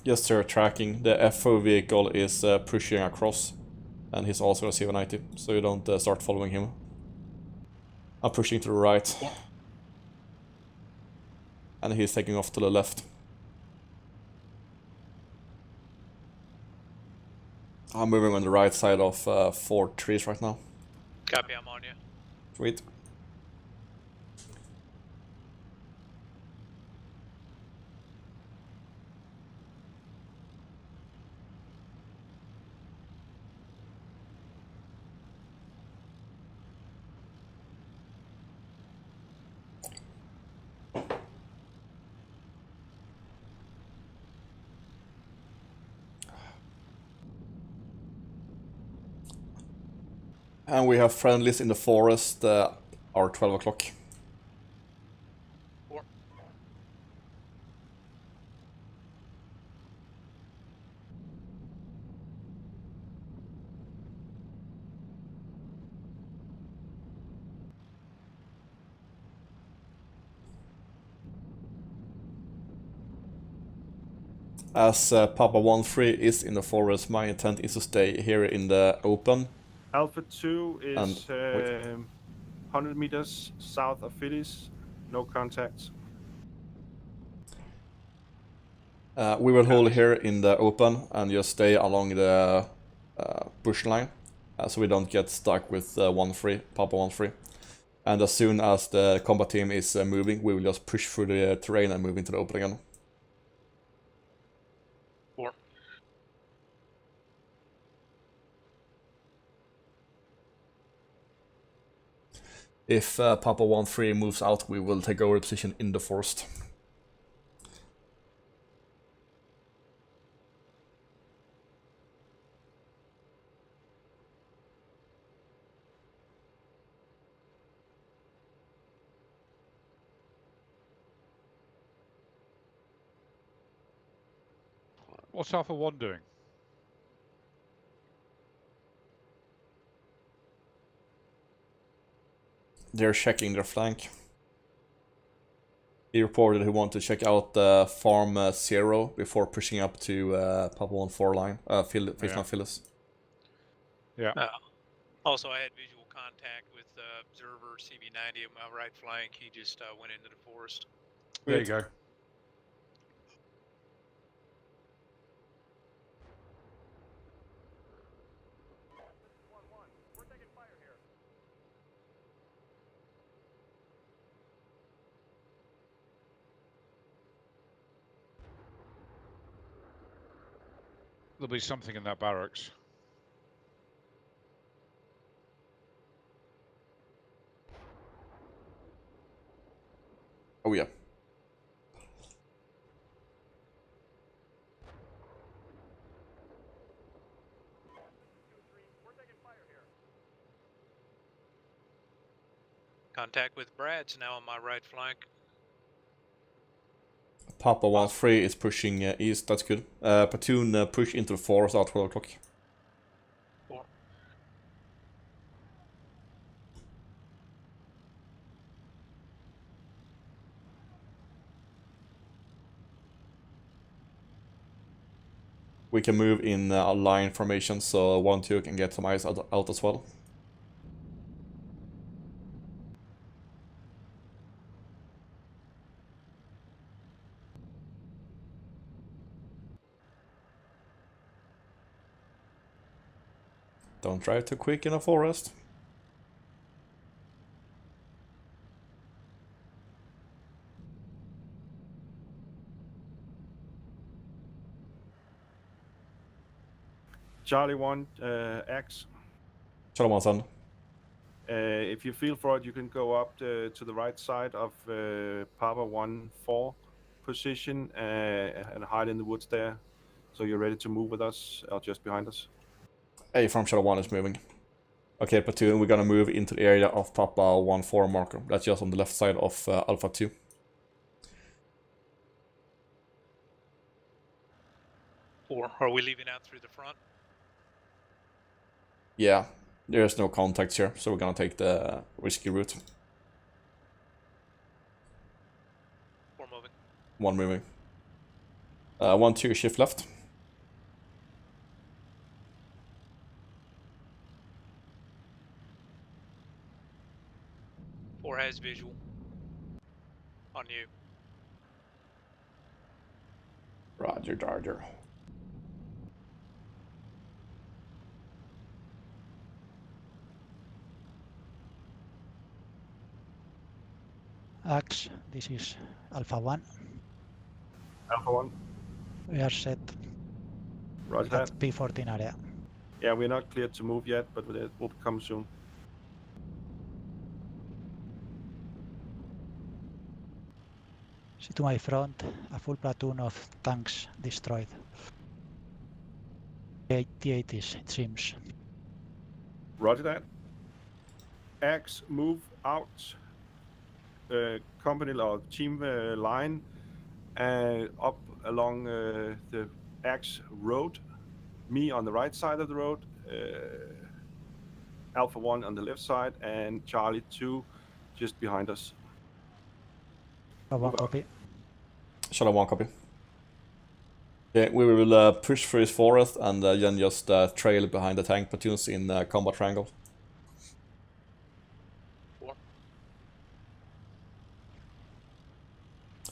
[SPEAKER 4] Yes, they're tracking. The FO vehicle is pushing across, and he's also a CV90, so you don't start following him. I'm pushing to the right, and he's taking off to the left. I'm moving on the right side of 4 trees right now.
[SPEAKER 2] Copy, I'm on you.
[SPEAKER 4] Sweet. And we have friendlies in the forest, are 12 o'clock. As Papa 1-3 is in the forest, my intent is to stay here in the open.
[SPEAKER 5] Alpha 2 is
[SPEAKER 4] And
[SPEAKER 5] 100 meters south of Phillies. No contacts.
[SPEAKER 4] We will hold here in the open and just stay along the bush line, so we don't get stuck with 1-3, Papa 1-3. And as soon as the combat team is moving, we will just push through the terrain and move into the open again. If Papa 1-3 moves out, we will take over the position in the forest.
[SPEAKER 6] What's Alpha 1 doing?
[SPEAKER 4] They're checking their flank. He reported he wanted to check out Farm 0 before pushing up to Papa 1-4 line, Phyllis.
[SPEAKER 6] Yeah.
[SPEAKER 2] Also, I had visual contact with Observer CV90 on my right flank. He just went into the forest.
[SPEAKER 6] There you go. There'll be something in that barracks.
[SPEAKER 4] Oh yeah.
[SPEAKER 2] Contact with Brad's now on my right flank.
[SPEAKER 4] Papa 1-3 is pushing east, that's good. Platoon push into the forest at 12 o'clock. We can move in a line formation so 1-2 can get some eyes out as well. Don't drive too quick in a forest.
[SPEAKER 5] Charlie 1, X.
[SPEAKER 4] Charlie 1, son.
[SPEAKER 5] If you feel for it, you can go up to the right side of Papa 1-4 position and hide in the woods there. So you're ready to move with us, or just behind us.
[SPEAKER 4] A from Charlie 1 is moving. Okay, platoon, we're gonna move into the area of Papa 1-4 marker. That's just on the left side of Alpha 2.
[SPEAKER 2] Or are we leaving out through the front?
[SPEAKER 4] Yeah, there's no contacts here, so we're gonna take the risky route.
[SPEAKER 2] 4 moving.
[SPEAKER 4] 1 moving. 1-2 shift left.
[SPEAKER 2] Four has visual. On you.
[SPEAKER 4] Roger, Roger.
[SPEAKER 10] Axe, this is Alpha 1.
[SPEAKER 5] Alpha 1.
[SPEAKER 10] We are set
[SPEAKER 5] Roger that.
[SPEAKER 10] at P14 area.
[SPEAKER 5] Yeah, we're not cleared to move yet, but it will come soon.
[SPEAKER 10] See to my front, a full platoon of tanks destroyed. 80s, it seems.
[SPEAKER 5] Roger that. X, move out. Company or team line up along the X road. Me on the right side of the road. Alpha 1 on the left side, and Charlie 2 just behind us.
[SPEAKER 10] One copy.
[SPEAKER 4] Charlie 1 copy. Okay, we will push through his forest and then just trail behind the tank platoons in combat triangle.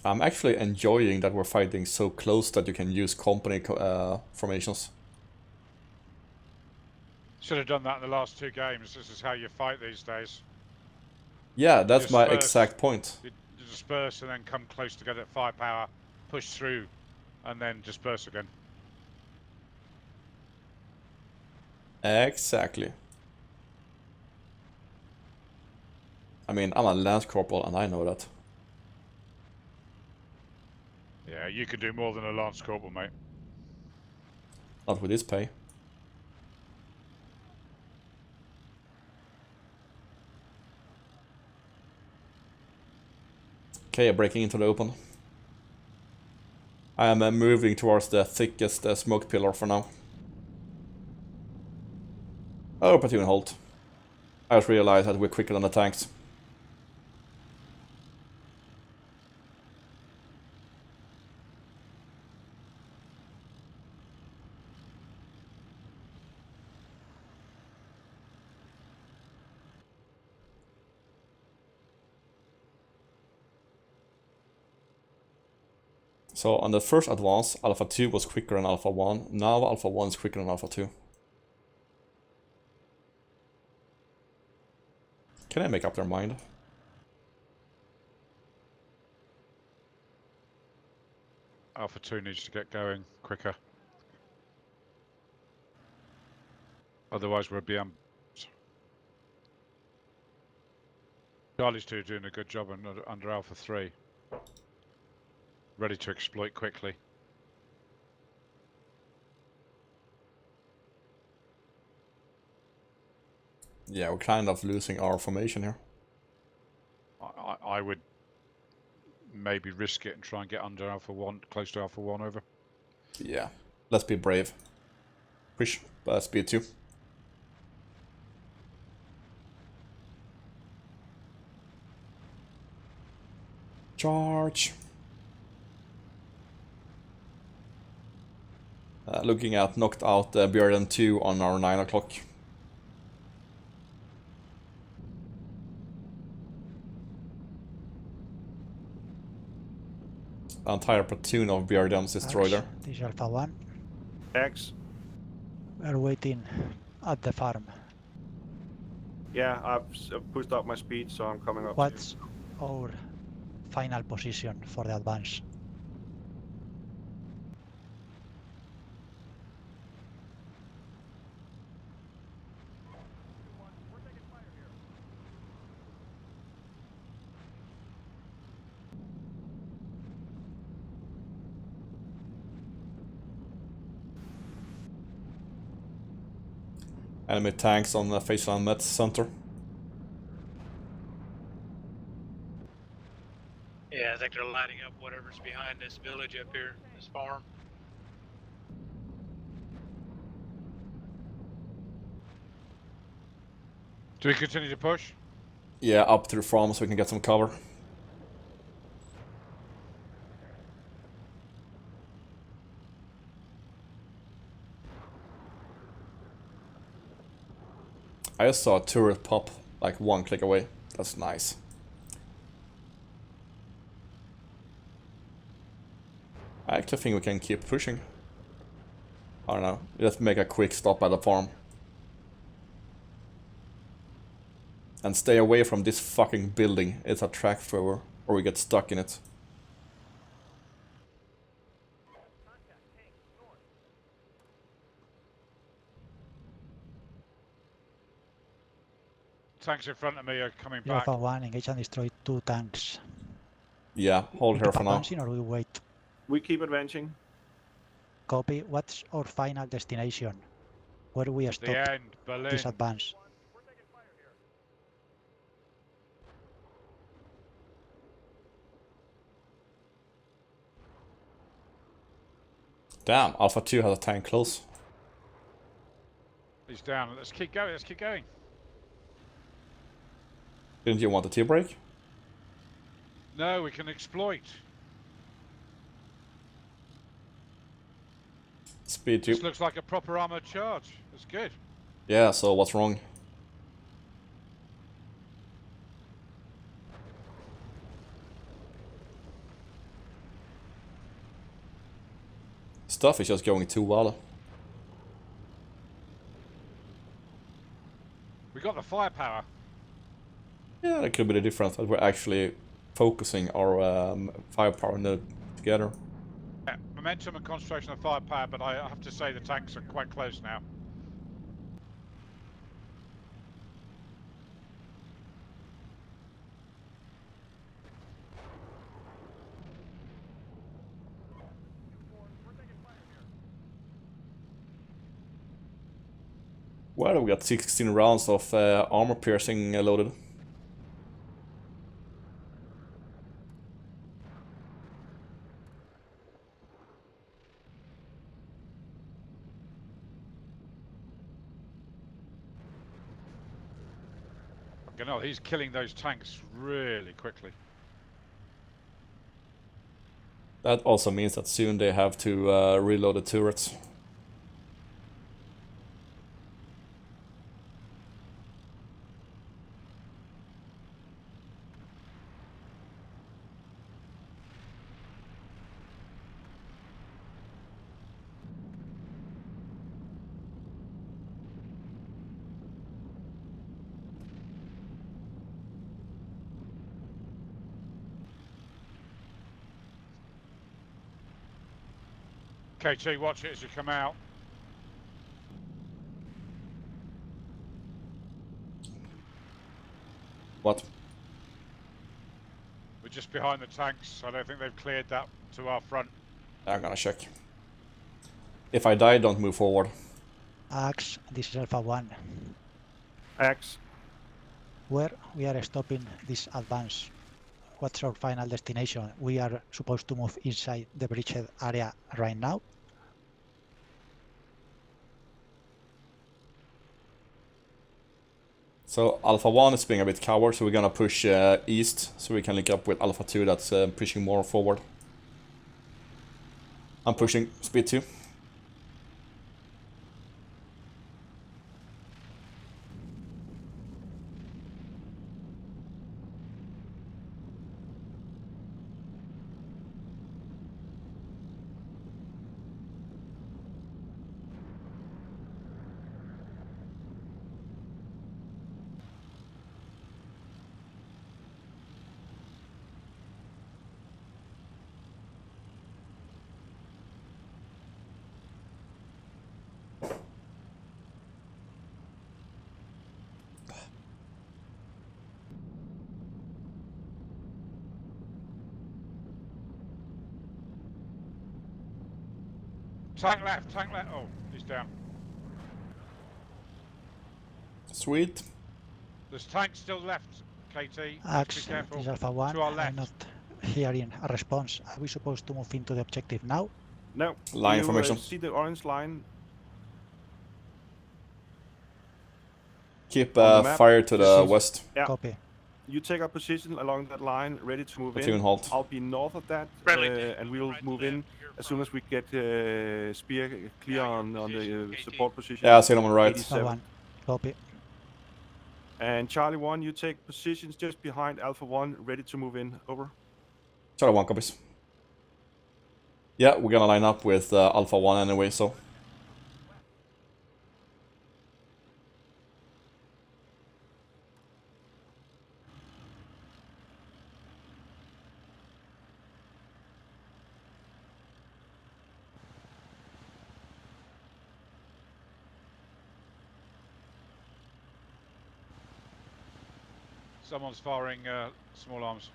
[SPEAKER 4] I'm actually enjoying that we're fighting so close that you can use company formations.
[SPEAKER 6] Should have done that in the last 2 games. This is how you fight these days.
[SPEAKER 4] Yeah, that's my
[SPEAKER 6] Disperse.
[SPEAKER 4] exact point.
[SPEAKER 6] You disperse and then come close together at firepower, push through, and then disperse again.
[SPEAKER 4] Exactly. I mean, I'm a lance corporal and I know that.
[SPEAKER 6] Yeah, you can do more than a lance corporal, mate.
[SPEAKER 4] Not with this pay. Okay, breaking into the open. I am moving towards the thickest smoke pillar for now. Oh, platoon halt. I just realized that we're quicker than the tanks. So on the first advance, Alpha 2 was quicker than Alpha 1. Now Alpha 1 is quicker than Alpha 2. Can I make up their mind?
[SPEAKER 6] Alpha 2 needs to get going quicker. Otherwise, we'll be Charlie's 2 doing a good job under Alpha 3. Ready to exploit quickly.
[SPEAKER 4] Yeah, we're kind of losing our formation here.
[SPEAKER 6] I would maybe risk it and try and get under Alpha 1, close to Alpha 1 over.
[SPEAKER 4] Yeah, let's be brave. Push, speed 2. Charge. Looking at knocked out Björn 2 on our 9 o'clock. Entire platoon of Björns destroyed there.
[SPEAKER 10] This is Alpha 1.
[SPEAKER 5] X.
[SPEAKER 10] We're waiting at the farm.
[SPEAKER 5] Yeah, I've pushed up my speed, so I'm coming up.
[SPEAKER 10] What's our final position for the advance?
[SPEAKER 4] Enemy tanks on the Faceland Met Center.
[SPEAKER 2] Yeah, I think they're lighting up whatever's behind this village up here, this farm.
[SPEAKER 6] Do we continue to push?
[SPEAKER 4] Yeah, up to the farm so we can get some cover. I just saw a turret pop like 1 click away. That's nice. I actually think we can keep pushing. I don't know. Let's make a quick stop at the farm. And stay away from this fucking building. It's a track thrower, or we get stuck in it.
[SPEAKER 6] Tanks in front of me are coming
[SPEAKER 10] You're
[SPEAKER 6] back.
[SPEAKER 10] Alpha 1, engage and destroy 2 tanks.
[SPEAKER 4] Yeah, hold
[SPEAKER 10] We
[SPEAKER 4] here
[SPEAKER 10] keep
[SPEAKER 4] for now.
[SPEAKER 10] advancing or we wait?
[SPEAKER 5] We keep advancing.
[SPEAKER 10] Copy. What's our final destination? Where do we stop
[SPEAKER 6] The end, Berlin.
[SPEAKER 10] this advance?
[SPEAKER 4] Damn, Alpha 2 has a tank close.
[SPEAKER 6] He's down. Let's keep going. Let's keep going.
[SPEAKER 4] Didn't you want a tea break?
[SPEAKER 6] No, we can exploit.
[SPEAKER 4] Speed 2.
[SPEAKER 6] This looks like a proper armored charge. That's good.
[SPEAKER 4] Yeah, so what's wrong? Stuff is just going too well.
[SPEAKER 6] We got the firepower.
[SPEAKER 4] Yeah, that could be the difference, that we're actually focusing our firepower together.
[SPEAKER 6] Yeah, momentum and concentration of firepower, but I have to say the tanks are quite close now.
[SPEAKER 4] Well, we got 16 rounds of armor piercing loaded.
[SPEAKER 6] You know, he's killing those tanks really quickly.
[SPEAKER 4] That also means that soon they have to reload the turrets.
[SPEAKER 6] KT, watch it as you come out. just behind the tanks. I don't think they've cleared that to our front.
[SPEAKER 4] I'm gonna check. If I die, don't move forward.
[SPEAKER 10] Axe, this is Alpha 1.
[SPEAKER 5] Axe.
[SPEAKER 10] Where we are stopping this advance? What's our final destination? We are supposed to move inside the bridgehead area right now.
[SPEAKER 4] So Alpha 1 is being a bit coward, so we're gonna push east, so we can link up with Alpha 2 that's pushing more forward. I'm pushing speed 2.
[SPEAKER 6] Tank left, tank left. Oh, he's down.
[SPEAKER 4] Sweet.
[SPEAKER 6] There's tanks still left, KT. Be
[SPEAKER 10] Axe,
[SPEAKER 6] careful.
[SPEAKER 10] this is Alpha 1.
[SPEAKER 6] To our
[SPEAKER 10] I'm
[SPEAKER 6] left.
[SPEAKER 10] not hearing a response. Are we supposed to move into the objective now?
[SPEAKER 5] No.
[SPEAKER 4] Line
[SPEAKER 5] you,
[SPEAKER 4] formation.
[SPEAKER 5] See the orange line?
[SPEAKER 4] Keep
[SPEAKER 5] On the map.
[SPEAKER 4] fire to the west.
[SPEAKER 5] Yeah.
[SPEAKER 10] Copy.
[SPEAKER 5] You take a position along that line, ready to move
[SPEAKER 4] Platoon
[SPEAKER 5] in.
[SPEAKER 4] halt.
[SPEAKER 5] I'll be north of that, and we'll move in as soon as we get spear clear on the support position.
[SPEAKER 4] Yeah, I see them on right.
[SPEAKER 5] 87.
[SPEAKER 10] Alpha 1. Copy.
[SPEAKER 5] And Charlie 1, you take positions just behind Alpha 1, ready to move in. Over.
[SPEAKER 4] Charlie 1 copies. Yeah, we're gonna line up with Alpha 1 anyway, so.
[SPEAKER 6] Someone's firing small arms.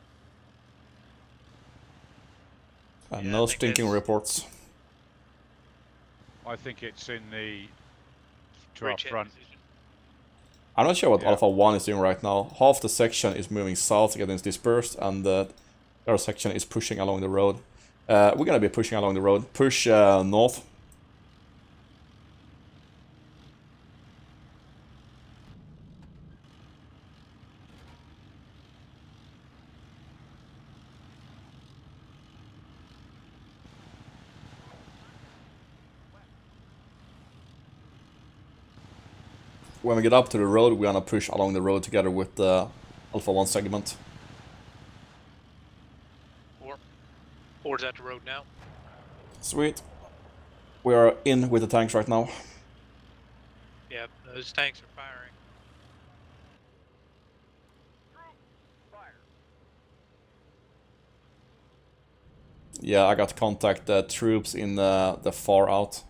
[SPEAKER 4] And
[SPEAKER 2] Yeah,
[SPEAKER 4] no
[SPEAKER 2] I think
[SPEAKER 4] stinking
[SPEAKER 2] it's-
[SPEAKER 4] reports.
[SPEAKER 6] I think it's in the to our
[SPEAKER 2] Bridgehead
[SPEAKER 6] front.
[SPEAKER 2] position.
[SPEAKER 4] I'm not sure what
[SPEAKER 6] Yeah.
[SPEAKER 4] Alpha 1 is doing right now. Half the section is moving south against dispersed, and the other section is pushing along the road. We're gonna be pushing along the road. Push north. When we get up to the road, we're gonna push along the road together with the Alpha 1 segment.
[SPEAKER 2] Or is that the road now?
[SPEAKER 4] Sweet. We are in with the tanks right now.
[SPEAKER 2] Yeah, those tanks are firing.
[SPEAKER 4] Yeah, I got to contact the troops in the far out.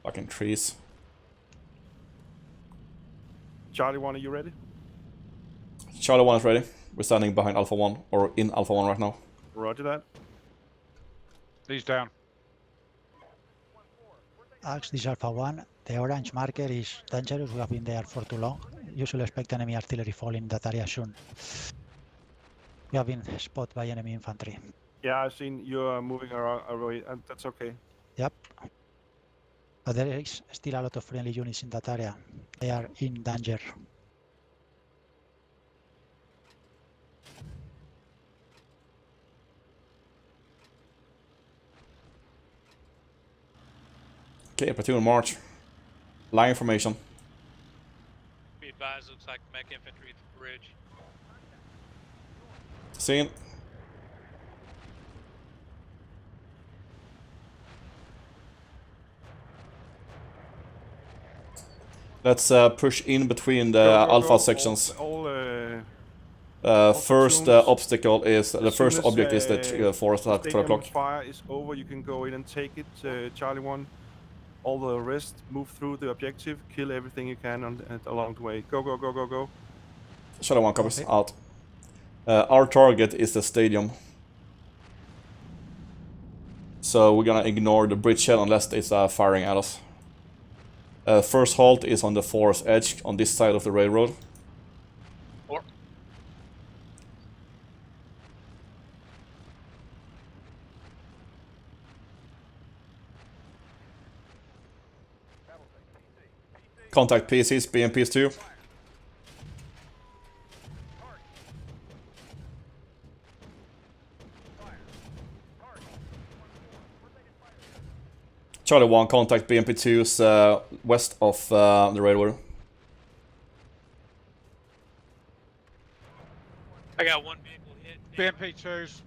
[SPEAKER 4] Fucking trees.
[SPEAKER 5] Charlie 1, are you ready?
[SPEAKER 4] Charlie 1 is ready. We're standing behind Alpha 1, or in Alpha 1 right now.
[SPEAKER 5] Roger that.
[SPEAKER 6] He's down.
[SPEAKER 10] Axe, this is Alpha 1. The orange marker is dangerous. We have been there for too long. You should expect enemy artillery falling in that area soon. We have been spotted by enemy infantry.
[SPEAKER 5] Yeah, I've seen you moving around away, and that's okay.
[SPEAKER 10] Yep. But there is still a lot of friendly units in that area. They are in danger.
[SPEAKER 4] Okay, platoon march. Line formation.
[SPEAKER 2] Be advised, looks like mech infantry at the bridge.
[SPEAKER 4] Seen. Let's push in between the
[SPEAKER 5] Go, go,
[SPEAKER 4] Alpha
[SPEAKER 5] go.
[SPEAKER 4] sections. First
[SPEAKER 5] platoons,
[SPEAKER 4] obstacle is the
[SPEAKER 5] as soon
[SPEAKER 4] first
[SPEAKER 5] as,
[SPEAKER 4] object is the forest
[SPEAKER 5] the
[SPEAKER 4] at 12
[SPEAKER 5] stadium
[SPEAKER 4] o'clock.
[SPEAKER 5] fire is over, you can go in and take it, Charlie 1. All the rest, move through the objective, kill everything you can along the way. Go, go, go, go, go.
[SPEAKER 4] Shadow 1 copies,
[SPEAKER 10] Okay.
[SPEAKER 4] out. Our target is the stadium. So we're gonna ignore the bridgehead unless it's firing at us. First halt is on the forest edge on this side of the railroad. Contact PCs, BMPs too. Charlie 1, contact BMP2s west of the railroad.
[SPEAKER 2] I got one vehicle hit.
[SPEAKER 6] BMP2s.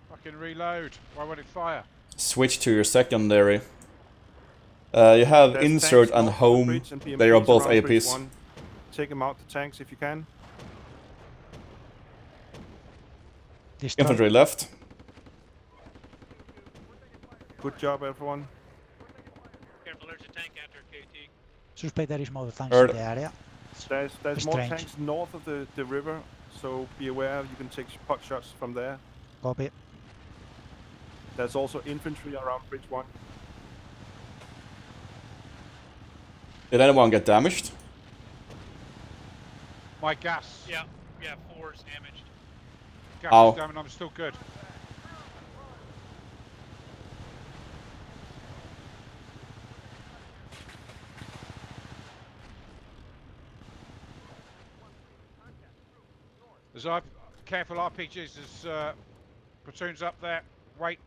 [SPEAKER 6] Fucking reload. Why won't it fire?
[SPEAKER 4] Switch to your secondary. You have
[SPEAKER 5] There's
[SPEAKER 4] insert
[SPEAKER 5] tanks
[SPEAKER 4] and
[SPEAKER 5] north of the
[SPEAKER 4] home.
[SPEAKER 5] bridge and
[SPEAKER 4] They are
[SPEAKER 5] BMPs
[SPEAKER 4] both
[SPEAKER 5] around Bridge
[SPEAKER 4] APs.
[SPEAKER 5] 1. Take them out, the tanks, if you can.
[SPEAKER 10] Destroy.
[SPEAKER 4] Infantry left.
[SPEAKER 5] Good job, everyone.
[SPEAKER 2] Careful, there's a tank after KT.
[SPEAKER 10] Suspect there is more tanks
[SPEAKER 4] Heard.
[SPEAKER 10] in the area.
[SPEAKER 5] There's more
[SPEAKER 10] Strange.
[SPEAKER 5] tanks north of the river, so be aware you can take pot shots from there.
[SPEAKER 10] Copy.
[SPEAKER 5] There's also infantry around Bridge 1.
[SPEAKER 4] Did anyone get damaged?
[SPEAKER 6] My gas.
[SPEAKER 2] Yeah, 4's damaged.
[SPEAKER 6] Gas
[SPEAKER 4] Ow.
[SPEAKER 6] is down and I'm still good. There's careful RPGs, there's platoons up there. Wait.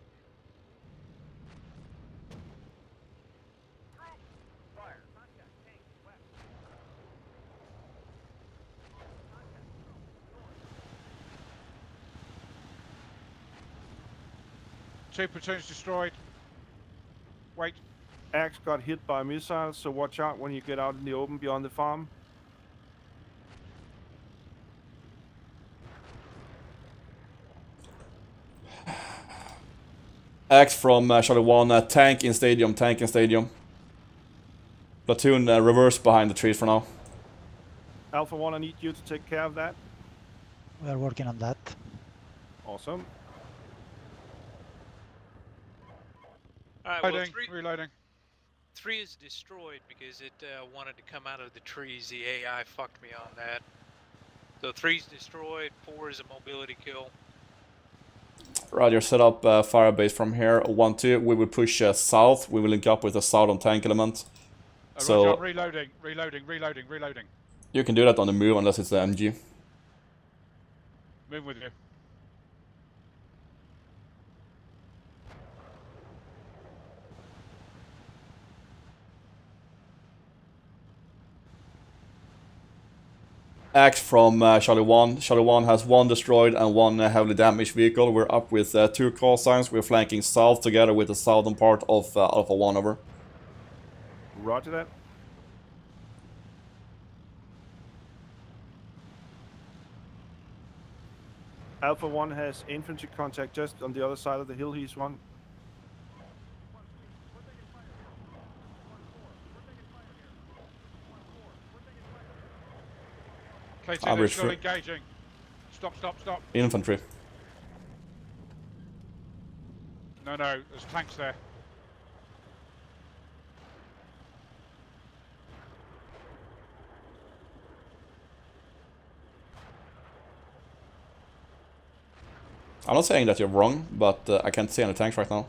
[SPEAKER 6] Two platoons destroyed. Wait.
[SPEAKER 5] Axe got hit by missiles, so watch out when you get out in the open beyond the farm.
[SPEAKER 4] Axe from Charlie 1, tank in stadium, tank in stadium. Platoon reverse behind the trees for now.
[SPEAKER 5] Alpha 1, I need you to take care of that.
[SPEAKER 10] We are working on that.
[SPEAKER 5] Awesome.
[SPEAKER 2] Alright, well,
[SPEAKER 6] Reloading, reloading.
[SPEAKER 2] 3 is destroyed because it wanted to come out of the trees. The AI fucked me on that. So 3's destroyed, 4 is a mobility kill.
[SPEAKER 4] Roger, set up fire base from here. 1-2, we will push south. We will link up with the southern tank element. So
[SPEAKER 6] Roger, I'm reloading.
[SPEAKER 4] you can do that on the move unless it's the MG.
[SPEAKER 6] Move with you.
[SPEAKER 4] Axe from Charlie 1. Charlie 1 has 1 destroyed and 1 heavily damaged vehicle. We're up with 2 call signs. We're flanking south together with the southern part of Alpha 1 over.
[SPEAKER 5] Roger that. Alpha 1 has infantry contact just on the other side of the hill he's on.
[SPEAKER 6] KT,
[SPEAKER 4] I'm
[SPEAKER 6] they're still
[SPEAKER 4] refer-
[SPEAKER 6] engaging. Stop.
[SPEAKER 4] Infantry.
[SPEAKER 6] No, there's tanks there.
[SPEAKER 4] I'm not saying that you're wrong, but I can't see any tanks right now.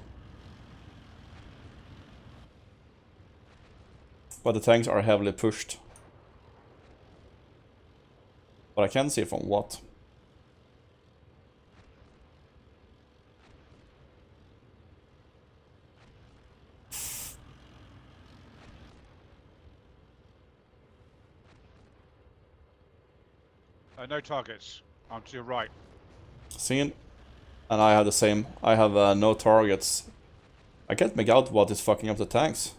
[SPEAKER 4] But the tanks are heavily pushed. But I can see from what.
[SPEAKER 6] No targets. I'm to your right.
[SPEAKER 4] Seen. And I have the same. I have no targets. I can't make out what is fucking up the tanks.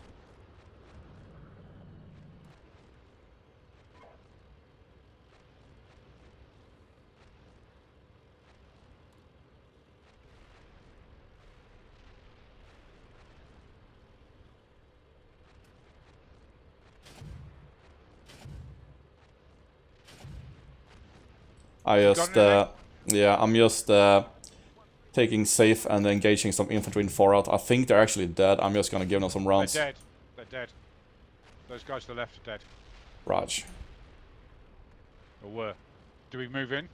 [SPEAKER 4] I
[SPEAKER 6] You
[SPEAKER 4] just,
[SPEAKER 6] got
[SPEAKER 4] yeah, I'm just taking safe and engaging some infantry in far out. I think they're actually dead. I'm just gonna give them some
[SPEAKER 6] They're
[SPEAKER 4] rounds.
[SPEAKER 6] dead. They're dead. Those guys to the left are dead.
[SPEAKER 4] Raj.
[SPEAKER 6] Or were. Do we move in?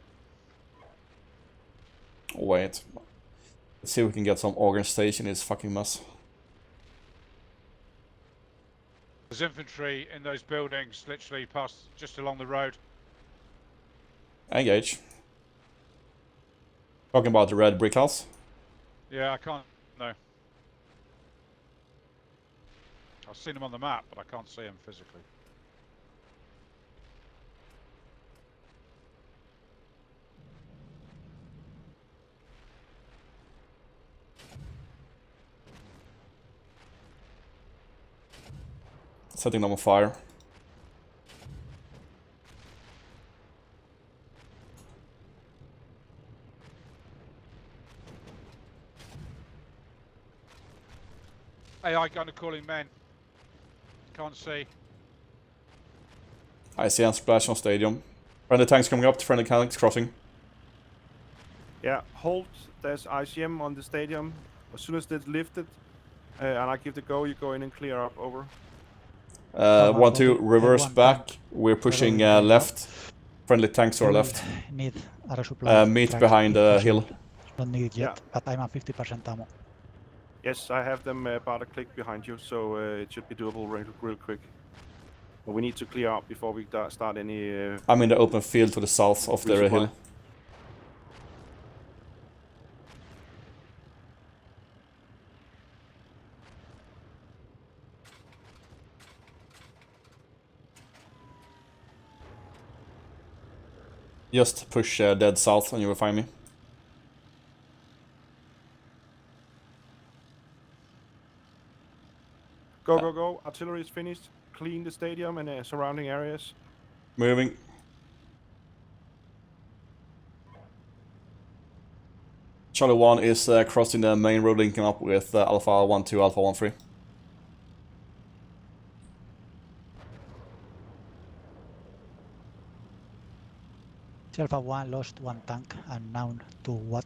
[SPEAKER 4] Wait. Let's see if we can get some organization in this fucking mess.
[SPEAKER 6] There's infantry in those buildings, literally past, just along the road.
[SPEAKER 4] Engage. Talking about the red brick house.
[SPEAKER 6] Yeah, I can't. No. I've seen them on the map, but I can't see them physically.
[SPEAKER 4] Setting them on fire.
[SPEAKER 6] AI gunner calling men. Can't see.
[SPEAKER 4] I see and splash on stadium. Friendly tanks coming up, friendly tanks crossing.
[SPEAKER 5] Yeah, hold. There's ICM on the stadium. As soon as it's lifted, and I give the go, you go in and clear up. Over.
[SPEAKER 4] 1-2, reverse
[SPEAKER 10] one
[SPEAKER 4] back.
[SPEAKER 10] tank.
[SPEAKER 4] We're pushing
[SPEAKER 10] Reloading right now.
[SPEAKER 4] left. Friendly tanks to our
[SPEAKER 10] We will
[SPEAKER 4] left.
[SPEAKER 10] Need a resupply.
[SPEAKER 4] Meet
[SPEAKER 10] trucks
[SPEAKER 4] behind
[SPEAKER 10] if
[SPEAKER 4] the
[SPEAKER 10] possible.
[SPEAKER 4] hill.
[SPEAKER 10] Don't need it yet,
[SPEAKER 5] Yeah.
[SPEAKER 10] but I'm at 50% ammo.
[SPEAKER 5] Yes, I have them about a click behind you, so it should be doable real quick. But we need to clear out before we start any.
[SPEAKER 4] I'm in the open field to the south of the
[SPEAKER 5] Resupply.
[SPEAKER 4] hill. Just push dead south and you will find me.
[SPEAKER 5] Go, go, go. Artillery is finished. Clean the stadium and surrounding areas.
[SPEAKER 4] Moving. Charlie 1 is crossing the main road linking up with Alpha 1-2, Alpha 1-3.
[SPEAKER 10] Alpha 1 lost one tank and now to what?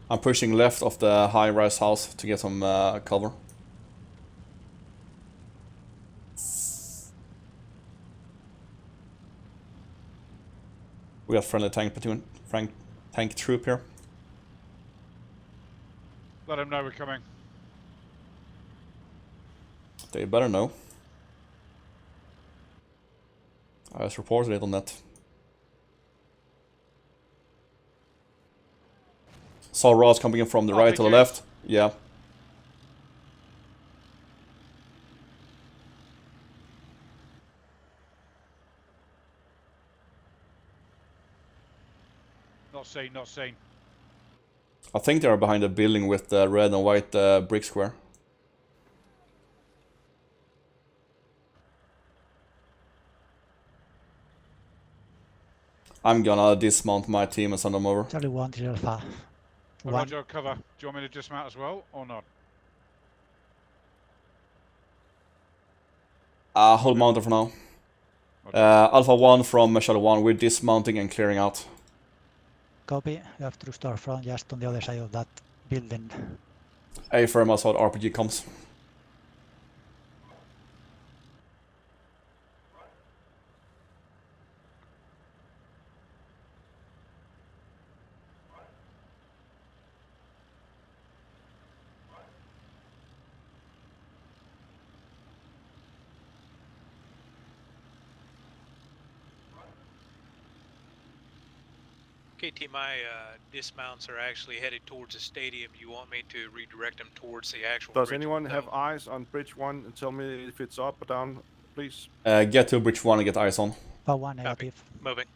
[SPEAKER 4] I'm pushing left of the high-rise house to get some cover. We got friendly tank platoon, tank troop here.
[SPEAKER 6] Let them know we're coming.
[SPEAKER 4] They better know. I just reported it on that. Saw Ross coming in from the right to the
[SPEAKER 6] RPGs.
[SPEAKER 4] left. Yeah.
[SPEAKER 6] Not seen, not seen.
[SPEAKER 4] I think they are behind the building with the red and white brick square. I'm gonna dismount my team and send them over.
[SPEAKER 10] Charlie 1 is Alpha
[SPEAKER 6] Oh,
[SPEAKER 10] 1.
[SPEAKER 6] Roger, cover. Do you want me to dismount as well, or not?
[SPEAKER 4] Hold mountain for now.
[SPEAKER 6] Roger.
[SPEAKER 4] Alpha 1 from Charlie 1, we're dismounting and clearing out.
[SPEAKER 10] Copy. You have to store front just on the other side of that building.
[SPEAKER 4] A firm as how the RPG comes.
[SPEAKER 2] KT, my dismounts are actually headed towards the stadium. You want me to redirect them towards the actual
[SPEAKER 5] Does
[SPEAKER 2] bridge
[SPEAKER 5] anyone have
[SPEAKER 2] itself?
[SPEAKER 5] eyes on bridge 1 and tell me if it's up or down, please?
[SPEAKER 4] Get to bridge 1 and get eyes on.
[SPEAKER 10] Alpha 1 negative.
[SPEAKER 2] Moving.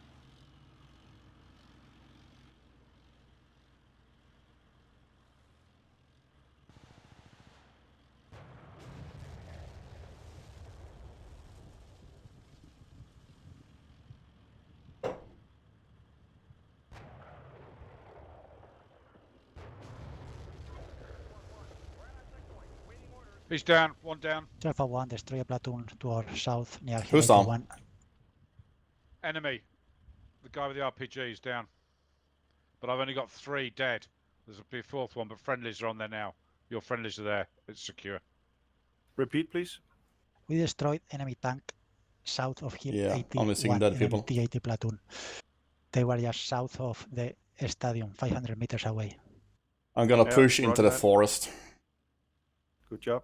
[SPEAKER 6] He's down. One down.
[SPEAKER 10] Alpha 1, destroy a platoon to our south near
[SPEAKER 4] Who's
[SPEAKER 10] Alpha
[SPEAKER 4] down?
[SPEAKER 10] 1.
[SPEAKER 6] Enemy. The guy with the RPG is down. But I've only got 3 dead. There's a 4th one, but friendlies are on there now. Your friendlies are there. It's secure.
[SPEAKER 5] Repeat, please.
[SPEAKER 10] We destroyed enemy tank south of Hill
[SPEAKER 4] Yeah,
[SPEAKER 10] 81,
[SPEAKER 4] only seeing dead
[SPEAKER 10] enemy
[SPEAKER 4] people.
[SPEAKER 10] T-80 platoon. They were just south of the stadium, 500 meters away.
[SPEAKER 4] I'm gonna
[SPEAKER 5] Yeah,
[SPEAKER 4] push into
[SPEAKER 5] roger
[SPEAKER 4] the
[SPEAKER 5] that.
[SPEAKER 4] forest.
[SPEAKER 5] Good job.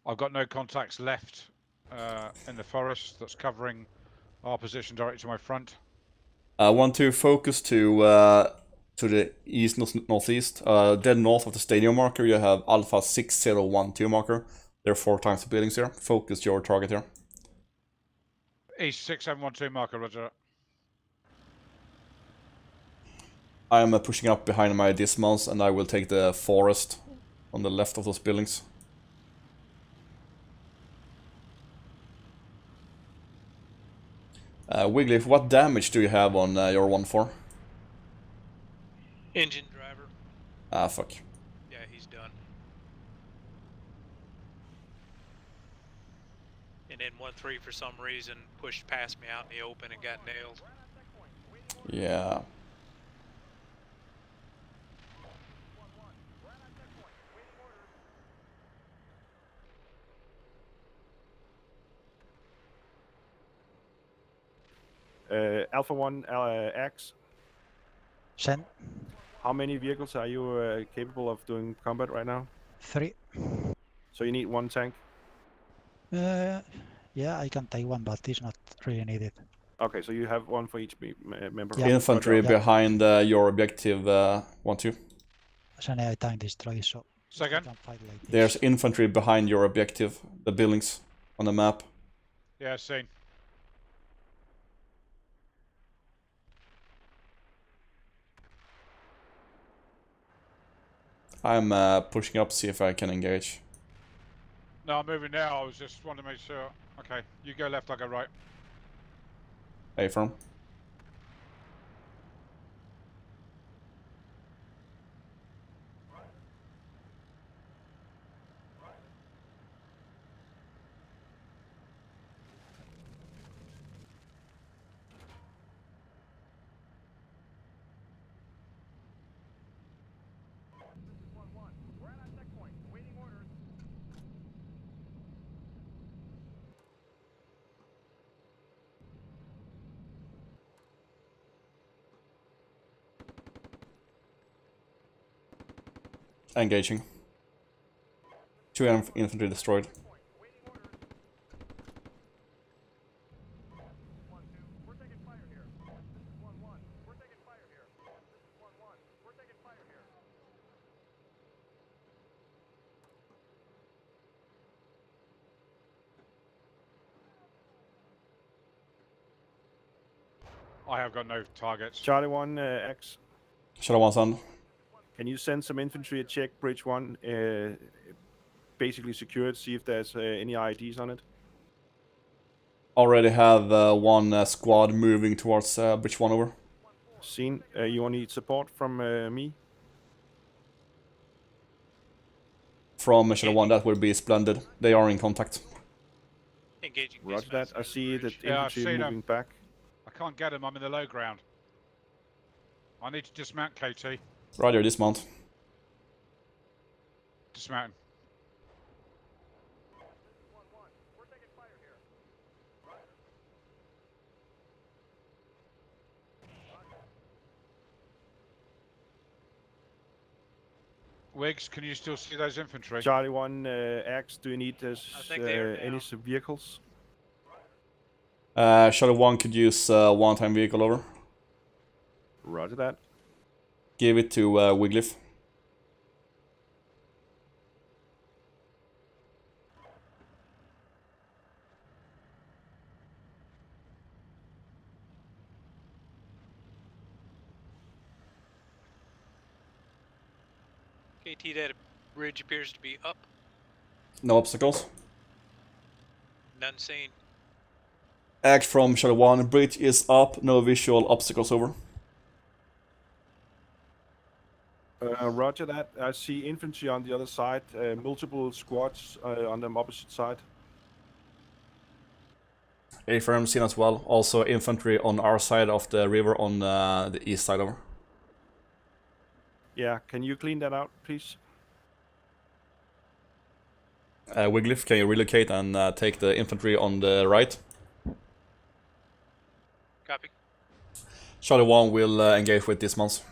[SPEAKER 6] I've got no contacts left in the forest that's covering our position directly to my front.
[SPEAKER 4] I want to focus to the east northeast. Dead north of the stadium marker, you have Alpha 6012 marker. There are 4 times the buildings here. Focus your target here.
[SPEAKER 6] East 6712 marker, roger.
[SPEAKER 4] I am pushing up behind my dismounts, and I will take the forest on the left of those buildings. Wiggly, what damage do you have on your 1-4?
[SPEAKER 2] Engine driver.
[SPEAKER 4] Ah, fuck.
[SPEAKER 2] Yeah, he's done. And then 1-3 for some reason pushed past me out in the open and got nailed.
[SPEAKER 4] Yeah.
[SPEAKER 5] Alpha 1 X.
[SPEAKER 10] Send
[SPEAKER 5] How many vehicles are you capable of doing combat right now?
[SPEAKER 10] 3.
[SPEAKER 5] So you need 1 tank?
[SPEAKER 10] Yeah, I can take one, but it's not really needed.
[SPEAKER 5] Okay, so you have 1 for each member.
[SPEAKER 10] Yeah.
[SPEAKER 4] Infantry
[SPEAKER 10] Yeah.
[SPEAKER 4] behind your objective 1-2.
[SPEAKER 10] It's an air tank destroy, so we
[SPEAKER 6] Second.
[SPEAKER 10] can fight like this.
[SPEAKER 4] There's infantry behind your objective, the buildings on the map.
[SPEAKER 6] Yeah, seen.
[SPEAKER 4] I'm pushing up, see if I can engage.
[SPEAKER 6] No, I'm moving now. I was just wanting to make sure. Okay, you go left, I'll go right.
[SPEAKER 4] A-firm. Engaging. 2 infantry destroyed.
[SPEAKER 6] I have got no targets.
[SPEAKER 5] Charlie 1 X.
[SPEAKER 4] Shadow 1 send.
[SPEAKER 5] Can you send some infantry to check Bridge 1? Basically secured, see if there's any IDs on it.
[SPEAKER 4] Already have 1 squad moving towards Bridge 1 over.
[SPEAKER 5] Seen. You want need support from me?
[SPEAKER 4] From Shadow 1, that would be splendid. They are in contact.
[SPEAKER 2] Engaging.
[SPEAKER 5] Roger that. I see that
[SPEAKER 6] Yeah, I've
[SPEAKER 5] infantry
[SPEAKER 6] seen 'em.
[SPEAKER 5] moving back.
[SPEAKER 6] I can't get him, I'm in the low ground. I need to dismount, KT.
[SPEAKER 4] Roger, dismount.
[SPEAKER 6] Dismounting. Wiggs, can you still see those infantry?
[SPEAKER 5] Charlie 1 X, do you need
[SPEAKER 2] I think they are
[SPEAKER 5] any
[SPEAKER 2] down.
[SPEAKER 5] vehicles?
[SPEAKER 4] Shadow 1 could use 1-time vehicle over.
[SPEAKER 5] Roger that.
[SPEAKER 4] Give it to Wigglyf.
[SPEAKER 2] KT, that bridge appears to be up.
[SPEAKER 4] No obstacles.
[SPEAKER 2] None seen.
[SPEAKER 4] Act from Charlie 1, bridge is up, no visual obstacles over.
[SPEAKER 5] Roger that. I see infantry on the other side, multiple squads on the opposite side.
[SPEAKER 4] A-firm seen as well. Also infantry on our side of the river on the east side over.
[SPEAKER 5] Yeah, can you clean that out, please?
[SPEAKER 4] Wiglif, can you relocate and take the infantry on the right?
[SPEAKER 2] Copy.
[SPEAKER 4] Charlie 1 will engage with dismounts.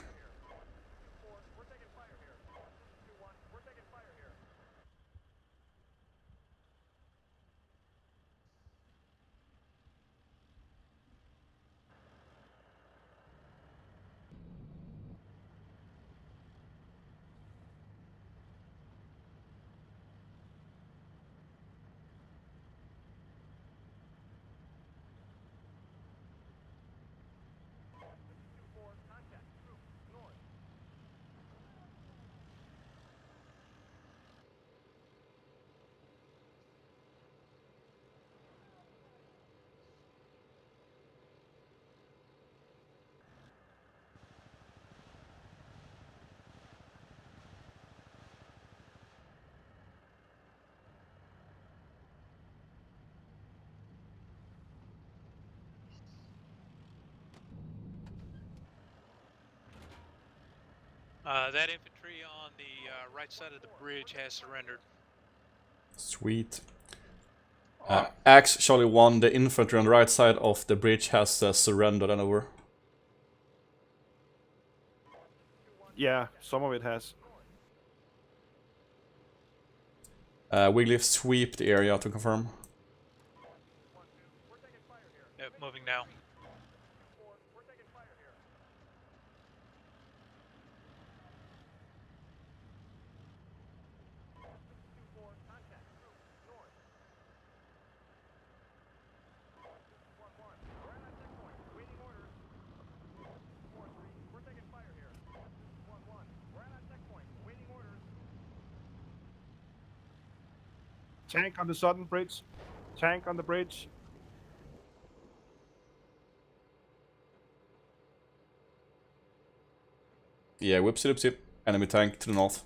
[SPEAKER 2] That infantry on the right side of the bridge has surrendered.
[SPEAKER 4] Sweet. Axe Charlie 1, the infantry on the right side of the bridge has surrendered and over.
[SPEAKER 5] Yeah, some of it has.
[SPEAKER 4] Wiglif, sweep the area to confirm.
[SPEAKER 2] Yep, moving now.
[SPEAKER 5] Tank on the southern bridge. Tank on the bridge.
[SPEAKER 4] Yeah, whipsy dipsy. Enemy tank to the north.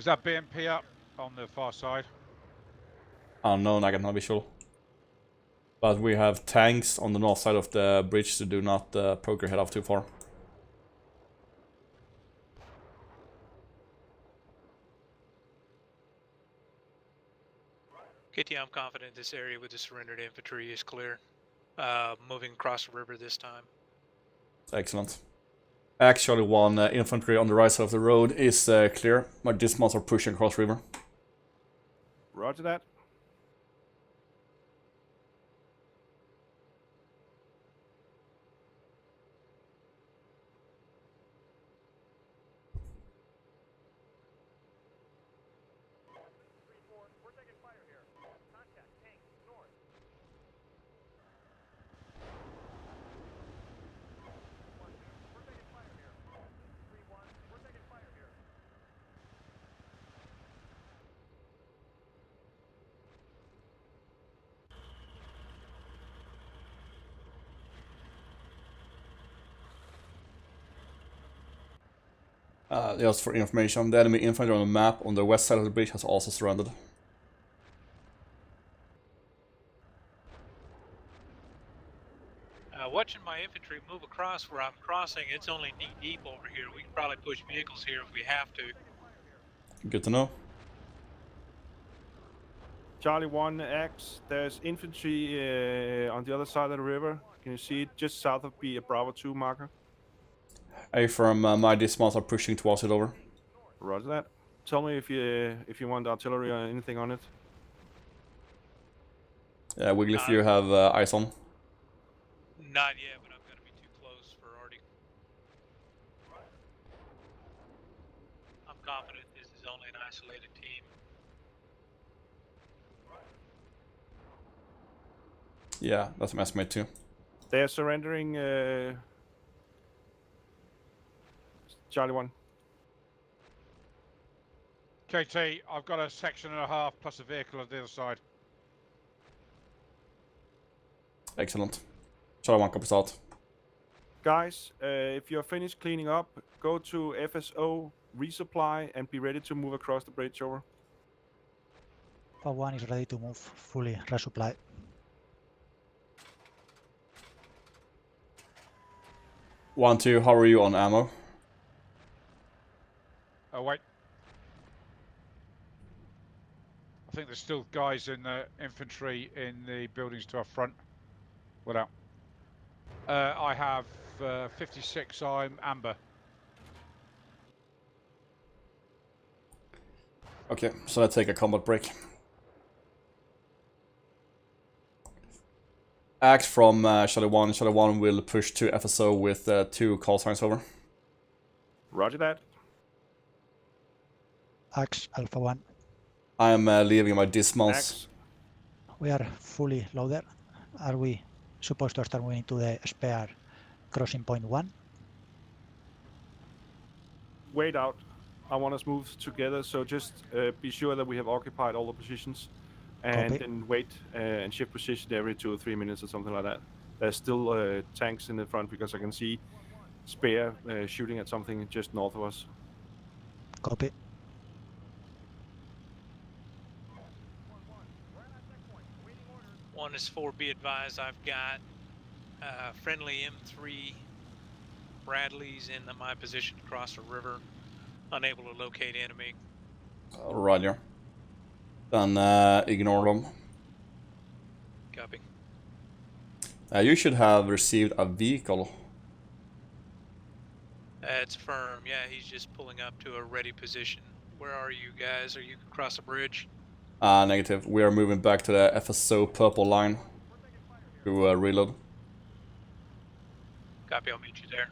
[SPEAKER 6] Is that BMP up on the far side?
[SPEAKER 4] Unknown, I cannot visual. But we have tanks on the north side of the bridge, so do not poke your head off too far.
[SPEAKER 2] KT, I'm confident this area with the surrendered infantry is clear. Moving across the river this time.
[SPEAKER 4] Excellent. Actually, 1 infantry on the right side of the road is clear. My dismounts are pushing across river.
[SPEAKER 5] Roger that.
[SPEAKER 4] Just for information, the enemy infantry on the map on the west side of the bridge has also surrendered.
[SPEAKER 2] Watching my infantry move across where I'm crossing, it's only knee deep over here. We can probably push vehicles here if we have to.
[SPEAKER 4] Good to know.
[SPEAKER 5] Charlie 1X, there's infantry on the other side of the river. Can you see it just south of Bravo 2 marker?
[SPEAKER 4] A-firm, my dismounts are pushing towards it over.
[SPEAKER 5] Roger that. Tell me if you want artillery or anything on it.
[SPEAKER 4] Yeah, Wiglif, you have eyes on.
[SPEAKER 2] Not yet, but I'm going to be too close for Artie. I'm confident this is only an isolated team.
[SPEAKER 4] Yeah, that's my estimate too.
[SPEAKER 5] They're surrendering Charlie 1.
[SPEAKER 6] KT, I've got a section and a half plus a vehicle on the other side.
[SPEAKER 4] Excellent. Charlie 1 copies out.
[SPEAKER 5] Guys, if you're finished cleaning up, go to FSO, resupply, and be ready to move across the bridge over.
[SPEAKER 10] Alpha 1 is ready to move, fully resupply.
[SPEAKER 4] One, two, how are you on ammo?
[SPEAKER 6] Oh, wait. I think there's still guys in the infantry in the buildings to our front. What out? I have 56, I'm amber.
[SPEAKER 4] Okay, so let's take a combat break. Axe from Charlie 1. Charlie 1 will push to FSO with 2 call signs over.
[SPEAKER 5] Roger that.
[SPEAKER 10] Axe, Alpha 1.
[SPEAKER 4] I am leaving my dismounts.
[SPEAKER 5] Axe.
[SPEAKER 10] We are fully loaded. Are we supposed to start moving to the spare crossing point 1?
[SPEAKER 5] Wait out. I want us move together, so just be sure that we have occupied all the positions. And
[SPEAKER 10] Copy.
[SPEAKER 5] then wait and shift position every 2 or 3 minutes or something like that. There's still tanks in the front because I can see Spear shooting at something just north of us.
[SPEAKER 10] Copy.
[SPEAKER 2] One is 4, be advised, I've got friendly M3 Bradleys in my position across the river, unable to locate enemy.
[SPEAKER 4] Roger. Then ignore them.
[SPEAKER 2] Copy.
[SPEAKER 4] You should have received a vehicle.
[SPEAKER 2] It's firm. Yeah, he's just pulling up to a ready position. Where are you guys? Are you across the bridge?
[SPEAKER 4] Negative. We are moving back to the FSO purple line to reload.
[SPEAKER 2] Copy, I'll meet you there.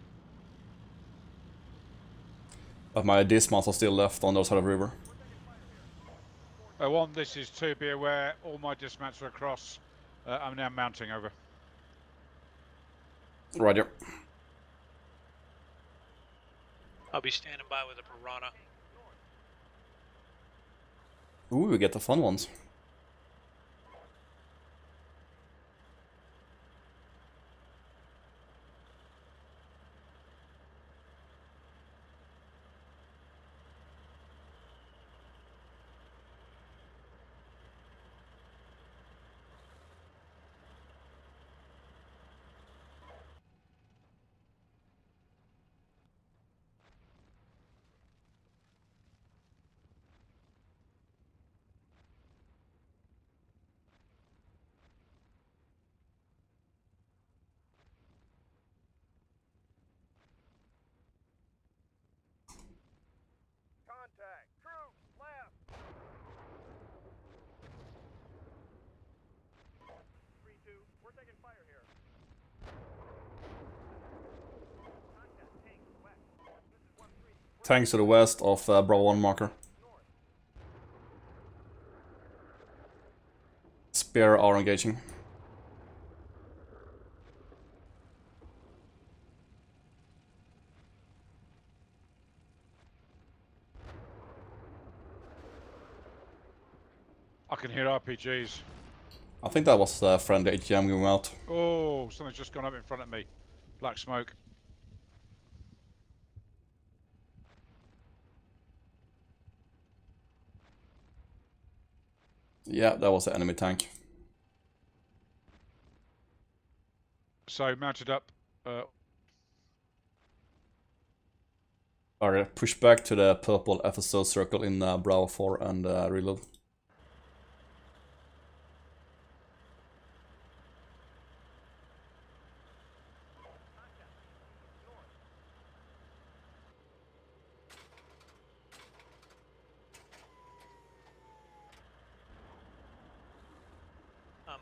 [SPEAKER 4] But my dismounts are still left on the other side of the river.
[SPEAKER 6] 1, this is 2, be aware, all my dismounts are across. I'm now mounting over.
[SPEAKER 4] Roger.
[SPEAKER 2] I'll be standing by with a Piranha.
[SPEAKER 4] Ooh, we get the fun ones. Tanks to the west of Bravo 1 marker. Spear are engaging.
[SPEAKER 6] I can hear RPGs.
[SPEAKER 4] I think that was friendly HGM going out.
[SPEAKER 6] Oh, something's just gone up in front of me. Black smoke.
[SPEAKER 4] Yeah, that was an enemy tank.
[SPEAKER 6] So, mounted up.
[SPEAKER 4] Alright, push back to the purple FSO circle in Bravo 4 and reload.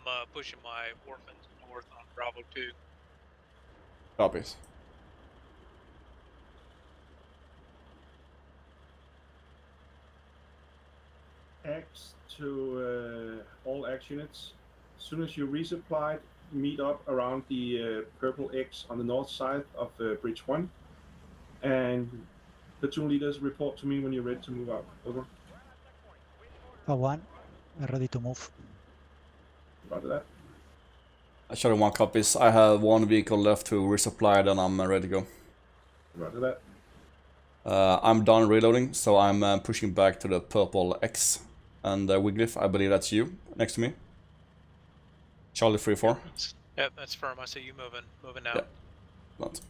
[SPEAKER 2] I'm pushing my orphans north on Bravo 2.
[SPEAKER 4] Copies.
[SPEAKER 5] X to all X units. As soon as you resupplied, meet up around the purple X on the north side of Bridge 1. And platoon leaders, report to me when you're ready to move out. Over.
[SPEAKER 10] Alpha 1, we're ready to move.
[SPEAKER 5] Roger that.
[SPEAKER 4] Charlie 1 copies. I have one vehicle left to resupply, then I'm ready to go.
[SPEAKER 5] Roger that.
[SPEAKER 4] I'm done reloading, so I'm pushing back to the purple X. And Wiglif, I believe that's you, next to me. Charlie 3-4.
[SPEAKER 2] Yep, that's firm. I see you moving now.
[SPEAKER 4] Yep. Not.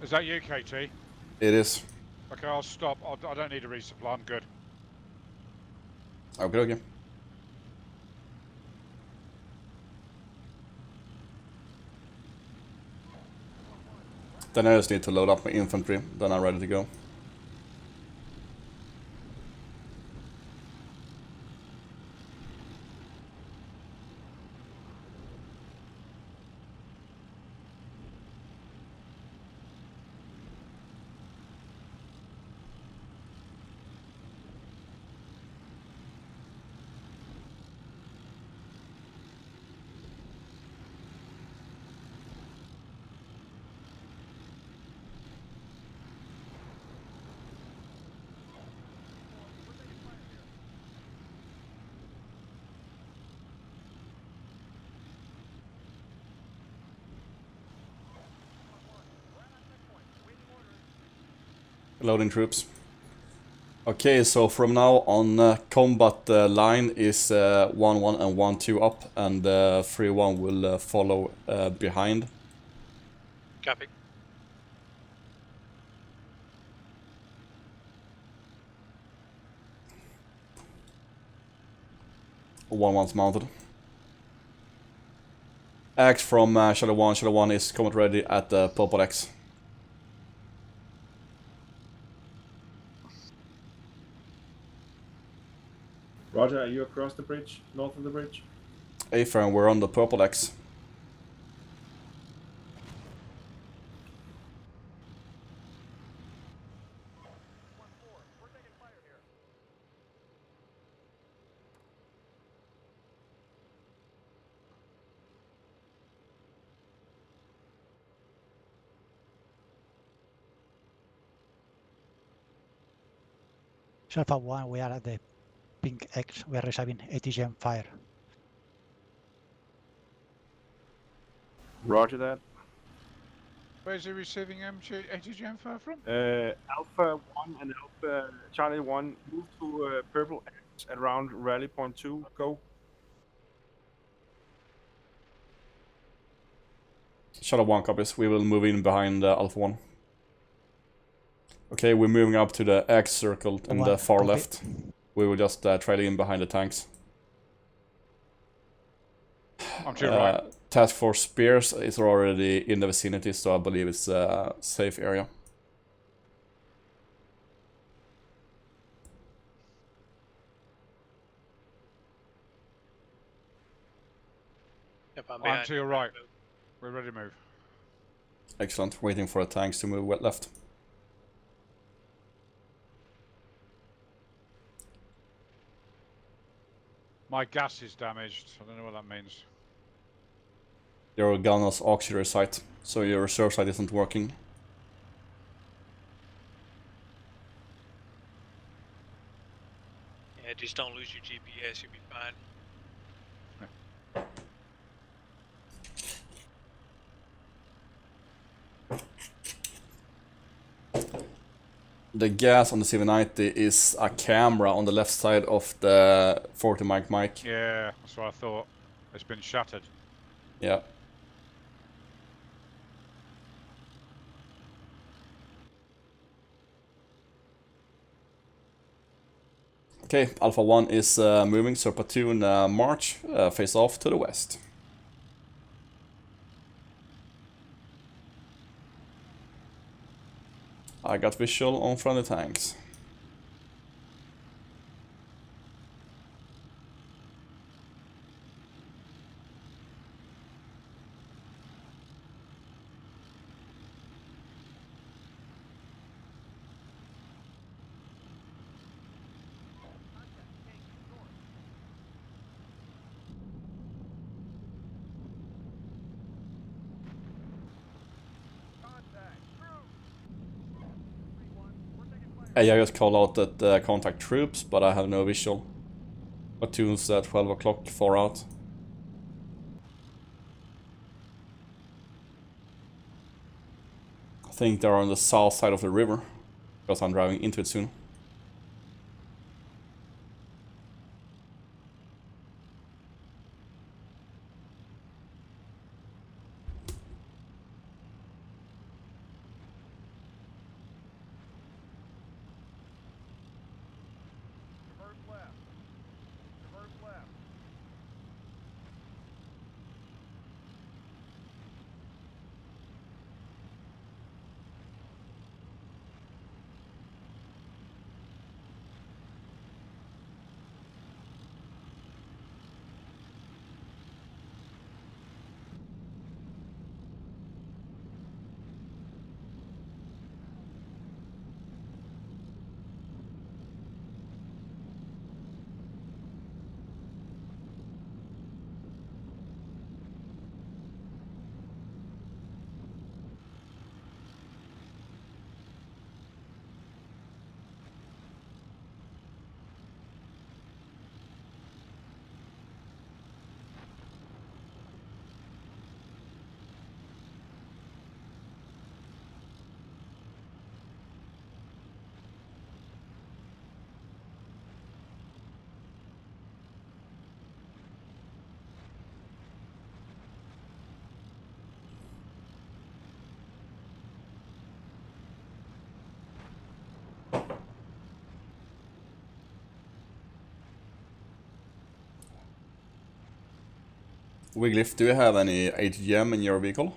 [SPEAKER 6] Is that you, KT?
[SPEAKER 4] It is.
[SPEAKER 6] Okay, I'll stop. I don't need a resupply. I'm good.
[SPEAKER 4] Okay, okay. Then I just need to load up my infantry, then I'm ready to go. Loading troops. Okay, so from now on, combat line is 1-1 and 1-2 up, and 3-1 will follow behind.
[SPEAKER 2] Copy.
[SPEAKER 4] One one's mounted. X from Shadow 1. Shadow 1 is combat ready at the purple X.
[SPEAKER 5] Roger, are you across the bridge, north of the bridge?
[SPEAKER 4] Afer, we're on the purple X.
[SPEAKER 10] Alpha 1, we are at the pink X. We are receiving ATGM fire.
[SPEAKER 5] Roger that.
[SPEAKER 6] Where's he receiving ATGM fire from?
[SPEAKER 5] Alpha 1 and Alpha Charlie 1 move to purple X at around rally point 2. Go.
[SPEAKER 4] Shadow 1 copies. We will move in behind Alpha 1. Okay, we're moving up to the X circle in the far left. We will just trail in behind the tanks.
[SPEAKER 6] I'm to your right.
[SPEAKER 4] Task Force Spears is already in the vicinity, so I believe it's a safe area.
[SPEAKER 2] Yep,
[SPEAKER 6] I'm to your right. We're ready to move.
[SPEAKER 4] Excellent. Waiting for the tanks to move left.
[SPEAKER 6] My gas is damaged. I don't know what that means.
[SPEAKER 4] Your gunner's auxiliary sight, so your reserve sight isn't working.
[SPEAKER 2] Yeah, just don't lose your GPS. You'll be fine.
[SPEAKER 4] The gas on the CV90 is a camera on the left side of the 40 mic.
[SPEAKER 6] Yeah, that's what I thought. It's been shattered.
[SPEAKER 4] Yeah. Okay, Alpha 1 is moving, so platoon march, face off to the west. I got visual on friendly tanks. I just called out that contact troops, but I have no visual. Platoons at 12 o'clock, 4 out. I think they're on the south side of the river, because I'm driving into it soon. Wiglif, do you have any ATGM in your vehicle?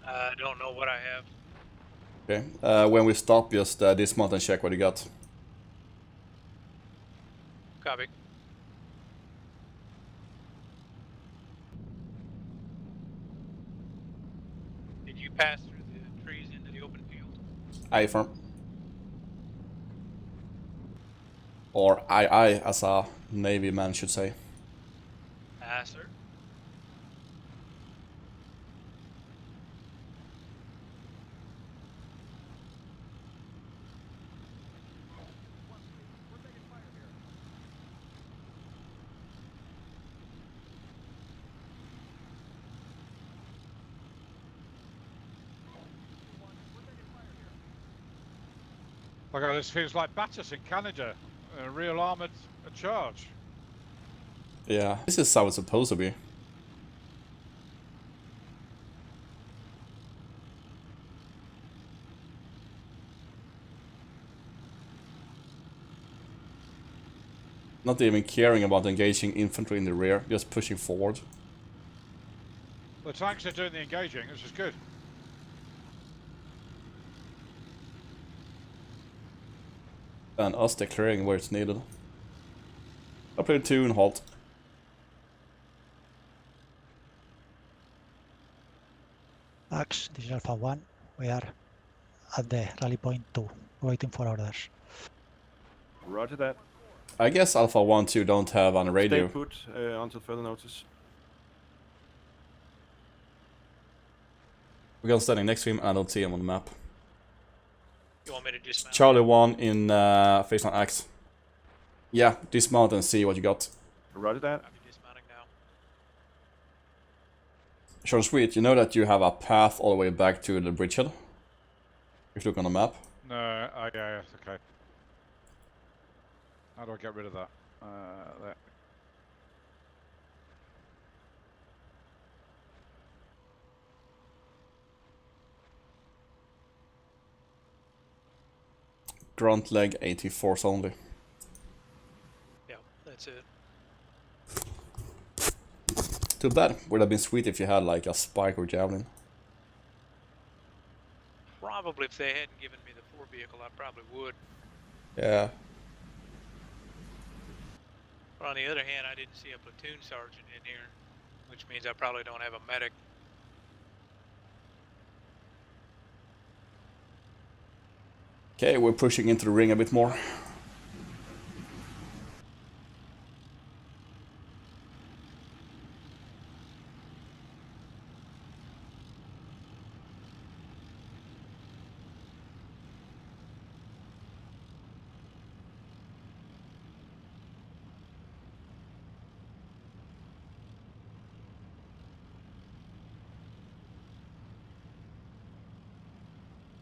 [SPEAKER 2] I don't know what I have.
[SPEAKER 4] Okay, when we stop, just dismount and check what you got.
[SPEAKER 2] Copy. Did you pass through the trees into the open field?
[SPEAKER 4] Aye, firm. Or aye, as a Navy man should say.
[SPEAKER 2] Aye, sir.
[SPEAKER 6] Look, this feels like Battus in Canada, a real armoured charge.
[SPEAKER 4] Yeah, this is how it's supposed to be. Not even caring about engaging infantry in the rear, just pushing forward.
[SPEAKER 6] The tanks are doing the engaging, which is good.
[SPEAKER 4] And us declaring where it's needed. A platoon halt.
[SPEAKER 10] Axe, this is Alpha 1. We are at the rally point 2, waiting for orders.
[SPEAKER 5] Roger that.
[SPEAKER 4] I guess Alpha 1 2 don't have on a radio.
[SPEAKER 5] Stay put until further notice.
[SPEAKER 4] We're standing next to him and I don't see him on the map.
[SPEAKER 2] You want me to dismount?
[SPEAKER 4] Charlie 1 in face on Axe. Yeah, dismount and see what you got.
[SPEAKER 5] Roger that.
[SPEAKER 2] I'm dismounting now.
[SPEAKER 4] Sean Sweet, you know that you have a path all the way back to the bridgehead? If you look on the map.
[SPEAKER 6] No, yeah, okay. How do I get rid of that? There.
[SPEAKER 4] Grunt leg 80 force only.
[SPEAKER 2] Yeah, that's it.
[SPEAKER 4] Too bad. Would have been sweet if you had like a spike or javelin.
[SPEAKER 2] Probably if they hadn't given me the 4 vehicle, I probably would.
[SPEAKER 4] Yeah.
[SPEAKER 2] But on the other hand, I didn't see a platoon sergeant in here, which means I probably don't have a medic.
[SPEAKER 4] Okay, we're pushing into the ring a bit more.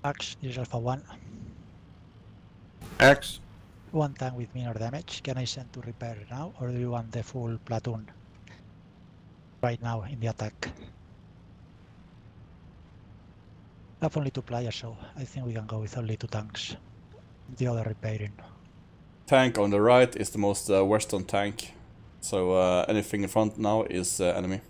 [SPEAKER 10] Axe, this is Alpha 1.
[SPEAKER 5] Axe.
[SPEAKER 10] One tank with minor damage. Can I send to repair now, or do you want the full platoon right now in the attack? I have only 2 players, so I think we can go with only 2 tanks. The other repairing.
[SPEAKER 4] Tank on the right is the most western tank. So anything in front now is enemy.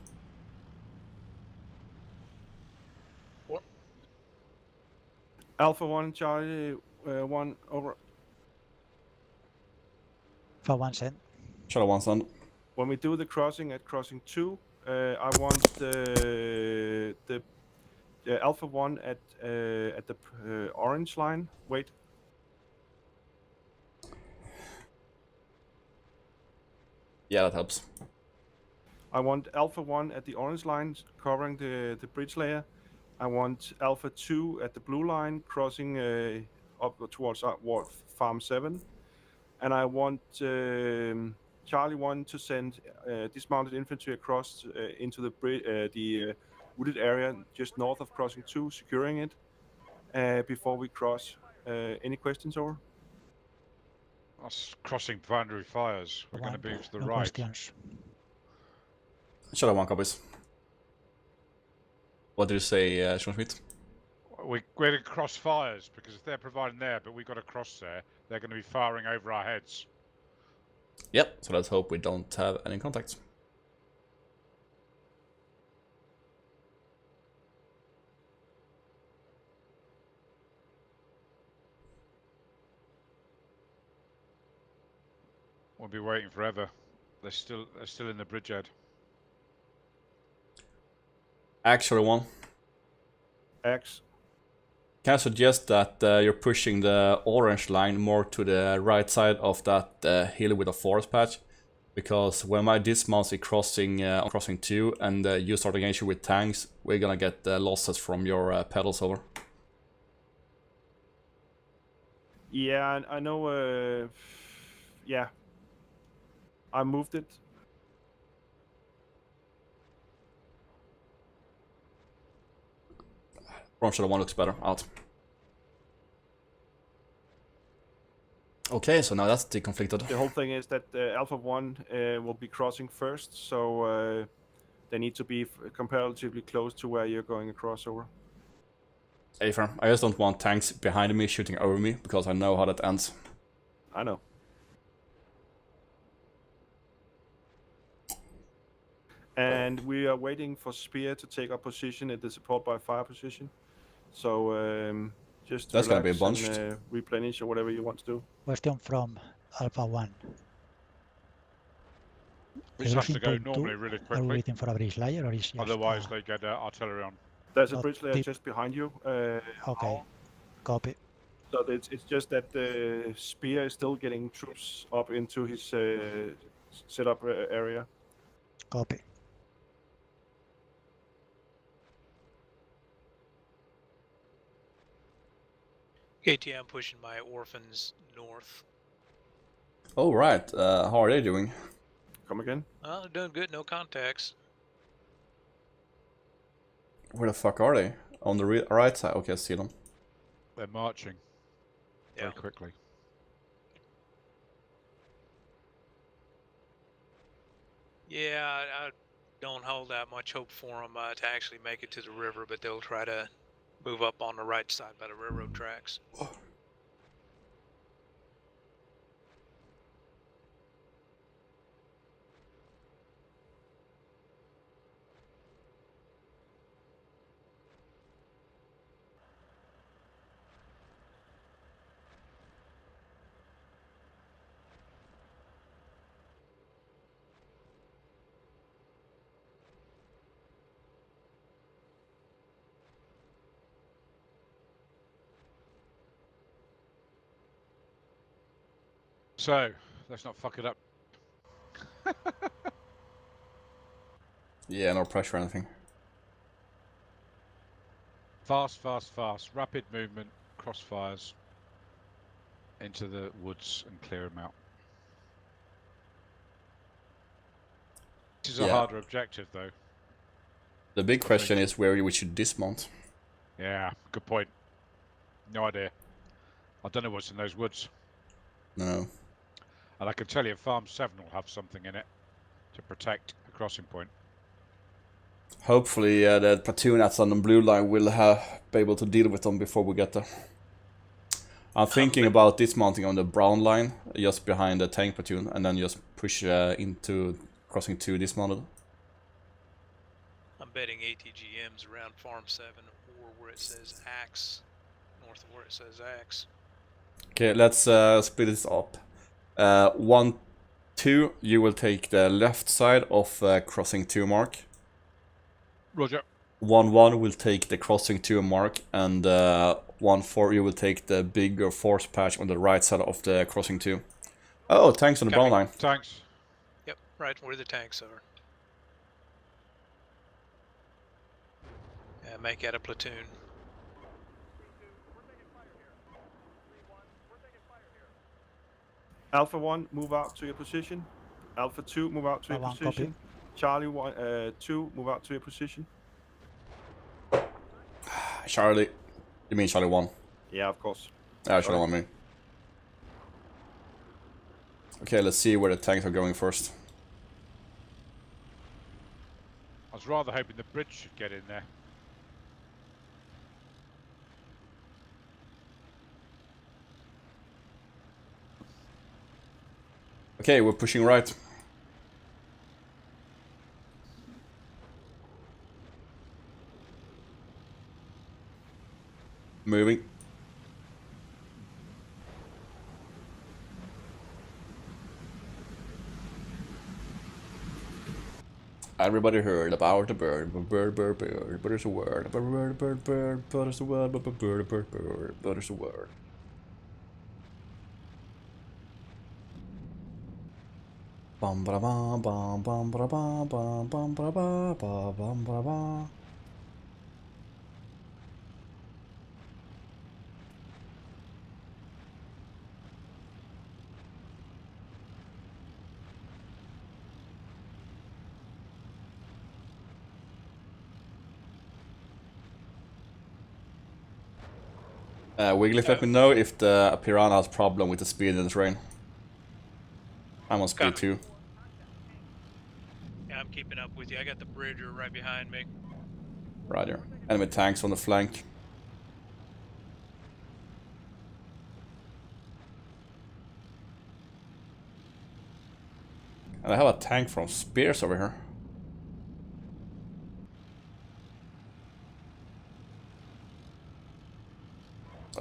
[SPEAKER 5] Alpha 1, Charlie 1, over.
[SPEAKER 10] For 1 send.
[SPEAKER 4] Shadow 1 send.
[SPEAKER 5] When we do the crossing at crossing 2, I want the Alpha 1 at the orange line. Wait.
[SPEAKER 4] Yeah, that helps.
[SPEAKER 5] I want Alpha 1 at the orange line, covering the bridge layer. I want Alpha 2 at the blue line, crossing up towards Farm 7. And I want Charlie 1 to send dismounted infantry across into the wooded area just north of crossing 2, securing it before we cross. Any questions, over?
[SPEAKER 6] Us crossing boundary fires. We're going to be to the
[SPEAKER 10] no
[SPEAKER 6] right.
[SPEAKER 10] questions.
[SPEAKER 4] Shadow 1 copies. What did you say, Sean Smith?
[SPEAKER 6] We're going to cross fires because if they're providing there, but we've got to cross there, they're going to be firing over our heads.
[SPEAKER 4] Yep, so let's hope we don't have any contacts.
[SPEAKER 6] We'll be waiting forever. They're still in the bridgehead.
[SPEAKER 4] Actually, 1.
[SPEAKER 5] Axe.
[SPEAKER 4] Can I suggest that you're pushing the orange line more to the right side of that hill with a forest patch? Because when my dismounts is crossing on crossing 2 and you start engaging with tanks, we're gonna get losses from your pedals over.
[SPEAKER 5] Yeah, I know. Yeah. I moved it.
[SPEAKER 4] From Shadow 1 looks better. Out. Okay, so now that's deconflicted.
[SPEAKER 5] The whole thing is that Alpha 1 will be crossing first, so they need to be comparatively close to where you're going across over.
[SPEAKER 4] Hey, firm. I just don't want tanks behind me shooting over me, because I know how that ends.
[SPEAKER 5] I know. And we are waiting for Spear to take up position at the support by fire position. So just
[SPEAKER 4] That's gonna be
[SPEAKER 5] relax
[SPEAKER 4] bunched.
[SPEAKER 5] and replenish or whatever you want to do.
[SPEAKER 10] Question from Alpha 1.
[SPEAKER 6] We just have to
[SPEAKER 10] Everything
[SPEAKER 6] go
[SPEAKER 10] point
[SPEAKER 6] normally
[SPEAKER 10] 2.
[SPEAKER 6] really
[SPEAKER 10] Are we
[SPEAKER 6] quickly.
[SPEAKER 10] waiting for a bridge layer, or is just
[SPEAKER 6] Otherwise, they get artillery on.
[SPEAKER 5] There's a
[SPEAKER 10] Not
[SPEAKER 5] bridge layer
[SPEAKER 10] deep.
[SPEAKER 5] just behind you.
[SPEAKER 10] Okay, copy.
[SPEAKER 5] So it's just that the Spear is still getting troops up into his setup area.
[SPEAKER 10] Copy.
[SPEAKER 2] KTM pushing my orphans north.
[SPEAKER 4] Oh, right. How are they doing?
[SPEAKER 5] Come again?
[SPEAKER 2] They're doing good, no contacts.
[SPEAKER 4] Where the fuck are they? On the right side? Okay, I see them.
[SPEAKER 6] They're marching very
[SPEAKER 2] Yeah.
[SPEAKER 6] quickly.
[SPEAKER 2] Yeah, I don't hold that much hope for them to actually make it to the river, but they'll try to move up on the right side by the railroad tracks.
[SPEAKER 6] So let's not fuck it up.
[SPEAKER 4] Yeah, no pressure or anything.
[SPEAKER 6] Fast, fast, fast. Rapid movement, crossfires into the woods and clear them out. This is a
[SPEAKER 4] Yeah.
[SPEAKER 6] harder objective, though.
[SPEAKER 4] The big
[SPEAKER 6] I
[SPEAKER 4] question
[SPEAKER 6] think.
[SPEAKER 4] is where we should dismount.
[SPEAKER 6] Yeah, good point. No idea. I don't know what's in those woods.
[SPEAKER 4] No.
[SPEAKER 6] And I can tell you Farm 7 will have something in it to protect a crossing point.
[SPEAKER 4] Hopefully the platoon that's on the blue line will be able to deal with them before we get there. I'm thinking about dismounting on the brown line, just behind the tank platoon, and then just push into crossing 2 dismounted.
[SPEAKER 2] I'm betting ATGM's around Farm 7 or where it says Axe, north of where it says Axe.
[SPEAKER 4] Okay, let's split this up. 1, 2, you will take the left side of crossing 2 mark.
[SPEAKER 6] Roger.
[SPEAKER 4] 1, 1 will take the crossing 2 mark, and 1, 4 you will take the bigger force patch on the right side of the crossing 2. Oh, tanks on the brown line.
[SPEAKER 6] Tanks.
[SPEAKER 2] Yep, right where the tanks are. Yeah, make out a platoon.
[SPEAKER 5] Alpha 1, move out to your position. Alpha 2, move out to your
[SPEAKER 10] Alpha 1,
[SPEAKER 5] position. Charlie 2, move out to your position.
[SPEAKER 4] Charlie. You mean Charlie 1?
[SPEAKER 5] Yeah, of course.
[SPEAKER 4] Yeah, Charlie 1 me. Okay, let's see where the tanks are going first.
[SPEAKER 6] I was rather hoping the bridge should get in there.
[SPEAKER 4] Okay, we're pushing right. Moving. Everybody heard about the bird, bird, bird, bird, but there's a word, bird, bird, bird, but there's a word, bird, bird, bird, bird, but there's a word. Bum ba bum bum bum ba bum bum bum ba ba ba bum ba ba. Wiggly, let me know if the Piranha has problem with the speed in the train. I'm on speed 2.
[SPEAKER 2] Yeah, I'm keeping up with you. I got the Bridger right behind me.
[SPEAKER 4] Roger. Enemy tanks on the flank. And I have a tank from Spears over here.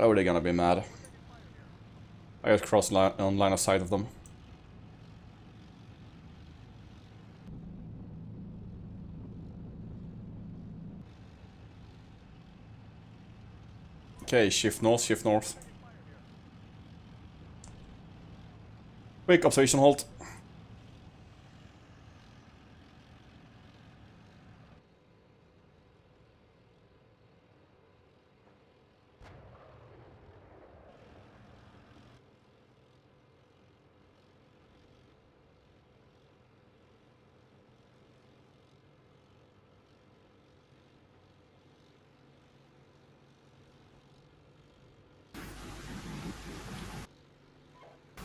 [SPEAKER 4] Oh, they're gonna be mad. I just crossed on line of sight of them. Okay, shift north, shift north. Quick observation halt.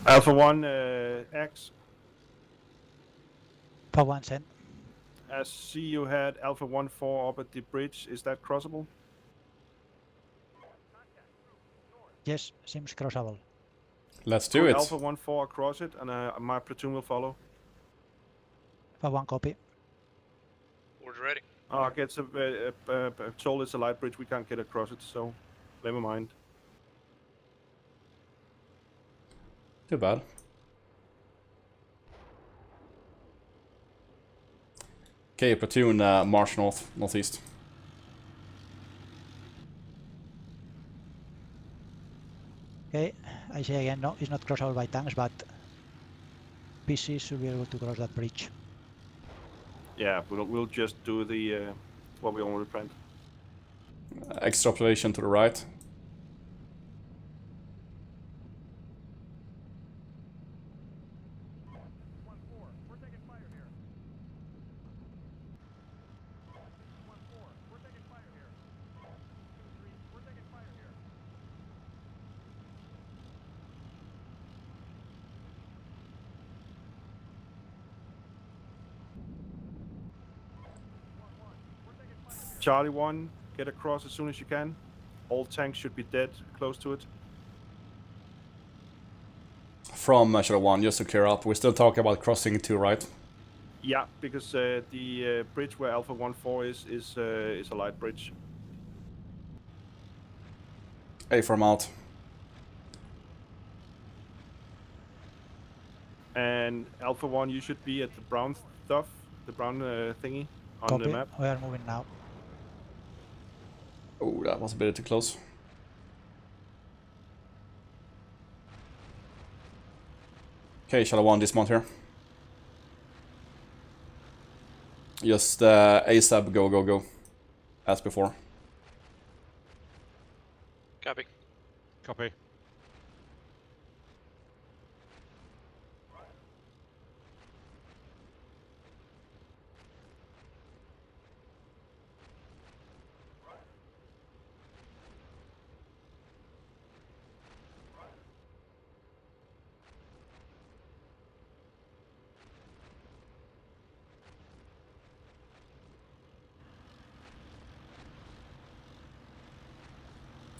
[SPEAKER 5] Alpha 1, X.
[SPEAKER 10] Alpha 1 sent.
[SPEAKER 5] I see you had Alpha 1-4 up at the bridge. Is that crossable?
[SPEAKER 10] Yes, seems crossable.
[SPEAKER 4] Let's do
[SPEAKER 5] Put
[SPEAKER 4] it.
[SPEAKER 5] Alpha 1-4 across it, and my platoon will follow.
[SPEAKER 10] Alpha 1 copy.
[SPEAKER 2] Board's ready.
[SPEAKER 5] Oh, I get told it's a light bridge. We can't get across it, so never mind.
[SPEAKER 4] Too bad. Okay, platoon march north, northeast.
[SPEAKER 10] Okay, I say again, no, it's not crossable by tanks, but PCs should be able to cross that bridge.
[SPEAKER 5] Yeah, we'll just do the what we already planned.
[SPEAKER 4] Extra observation to the right.
[SPEAKER 5] Charlie 1, get across as soon as you can. All tanks should be dead close to it.
[SPEAKER 4] From Shadow 1, just to clear up, we're still talking about crossing 2, right?
[SPEAKER 5] Yeah, because the bridge where Alpha 1-4 is a light bridge.
[SPEAKER 4] A from out.
[SPEAKER 5] And Alpha 1, you should be at the brown stuff, the brown thingy on
[SPEAKER 10] Copy.
[SPEAKER 5] the map.
[SPEAKER 10] We are moving now.
[SPEAKER 4] Oh, that was a bit too close. Okay, Shadow 1, dismount here. Just ASAP, go, go, go. As before.
[SPEAKER 2] Copy.
[SPEAKER 6] Copy.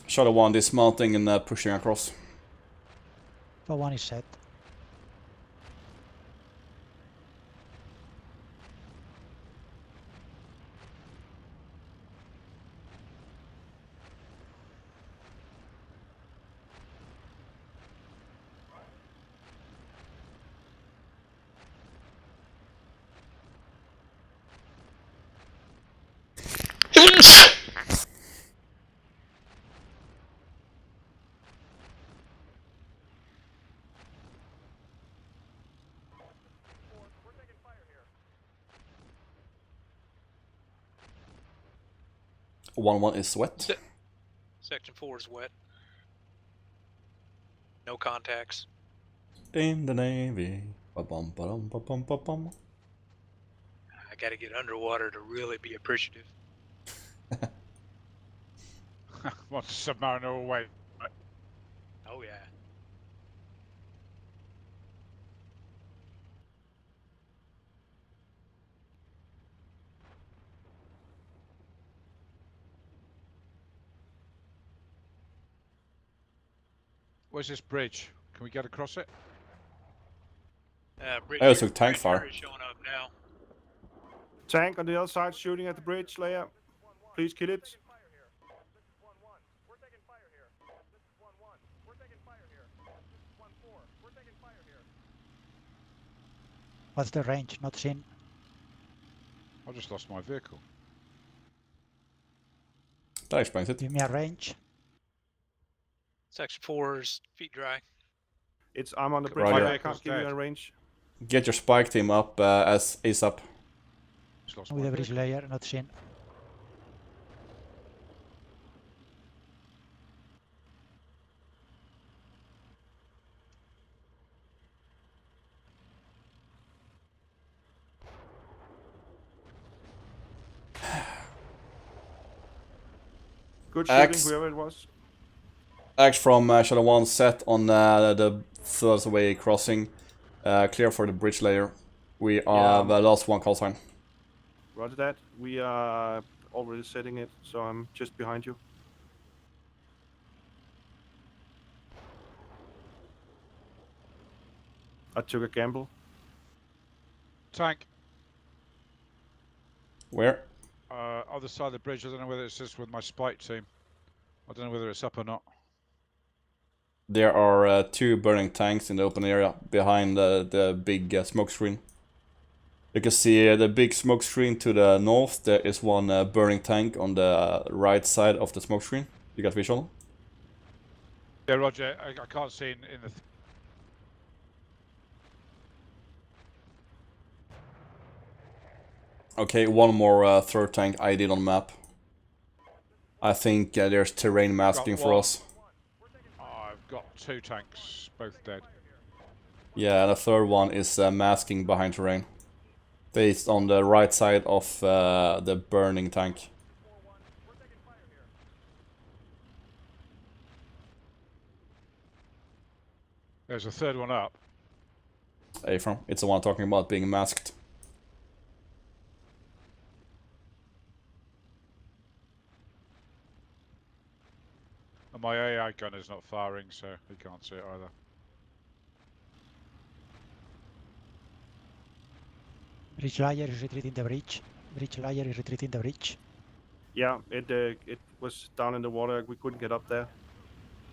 [SPEAKER 4] Shadow 1, dismounting and pushing across.
[SPEAKER 10] For one is set.
[SPEAKER 4] One is wet.
[SPEAKER 2] Section 4 is wet. No contacts.
[SPEAKER 4] In the Navy. Ba-bum, ba-dum, ba-bum, ba-bum.
[SPEAKER 2] I gotta get underwater to really be appreciative.
[SPEAKER 6] Want to submarine away.
[SPEAKER 2] Oh yeah.
[SPEAKER 6] Where's this bridge? Can we get across it?
[SPEAKER 2] Bridge,
[SPEAKER 4] I also took tank
[SPEAKER 2] bridge
[SPEAKER 4] fire.
[SPEAKER 2] area showing up now.
[SPEAKER 5] Tank on the other side shooting at the bridge, Leia. Please kill it.
[SPEAKER 10] What's the range? Not seen.
[SPEAKER 6] I just lost my vehicle.
[SPEAKER 4] That explains it.
[SPEAKER 10] Give me a range.
[SPEAKER 2] Section 4's feet dry.
[SPEAKER 5] I'm on the bridge.
[SPEAKER 4] Roger.
[SPEAKER 5] I can't give you a range.
[SPEAKER 4] Get your spike team up as ASAP.
[SPEAKER 6] Just lost
[SPEAKER 10] With
[SPEAKER 6] my
[SPEAKER 10] the bridge
[SPEAKER 6] vehicle.
[SPEAKER 10] layer, not seen.
[SPEAKER 5] Good shooting,
[SPEAKER 4] Axe.
[SPEAKER 5] whoever it was.
[SPEAKER 4] Axe from Shadow 1 set on the third way crossing. Clear for the bridge layer. We are the last one call sign.
[SPEAKER 5] Roger that. We are already setting it, so I'm just behind you. I took a gamble.
[SPEAKER 6] Tank.
[SPEAKER 4] Where?
[SPEAKER 6] Other side of the bridge. I don't know whether it's just with my spike team. I don't know whether it's up or not.
[SPEAKER 4] There are 2 burning tanks in the open area behind the big smoke screen. You can see the big smoke screen to the north. There is one burning tank on the right side of the smoke screen. You got visual?
[SPEAKER 6] Yeah, Roger. I can't see in the.
[SPEAKER 4] Okay, one more third tank I did on map. I think there's terrain masking for
[SPEAKER 6] one.
[SPEAKER 4] us.
[SPEAKER 6] I've got 2 tanks, both dead.
[SPEAKER 4] Yeah, and the third one is masking behind terrain. Based on the right side of the burning tank.
[SPEAKER 6] There's a third one up.
[SPEAKER 4] Afram, it's the one talking about being masked.
[SPEAKER 6] And my AI gun is not firing, so he can't see it either.
[SPEAKER 10] Bridge layer is retreating the bridge. Bridge layer is retreating the bridge.
[SPEAKER 5] Yeah, it was down in the water. We couldn't get up there,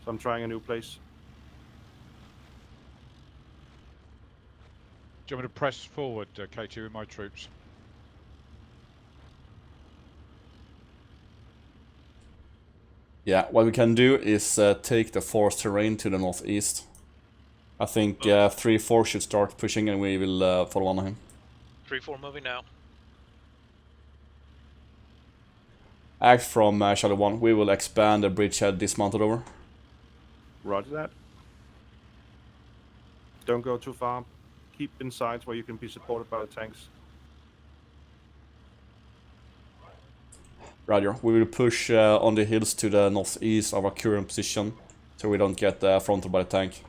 [SPEAKER 5] so I'm trying a new place.
[SPEAKER 6] Do you want me to press forward, K2, with my troops?
[SPEAKER 4] Yeah, what we can do is take the forest terrain to the northeast. I think 3-4 should start pushing and we will follow on him.
[SPEAKER 2] 3-4 moving now.
[SPEAKER 4] Act from Shadow 1, we will expand the bridgehead dismounted over.
[SPEAKER 5] Roger that. Don't go too far. Keep inside where you can be supported by the tanks.
[SPEAKER 4] Roger, we will push on the hills to the northeast of our current position, so we don't get fronted by the tank.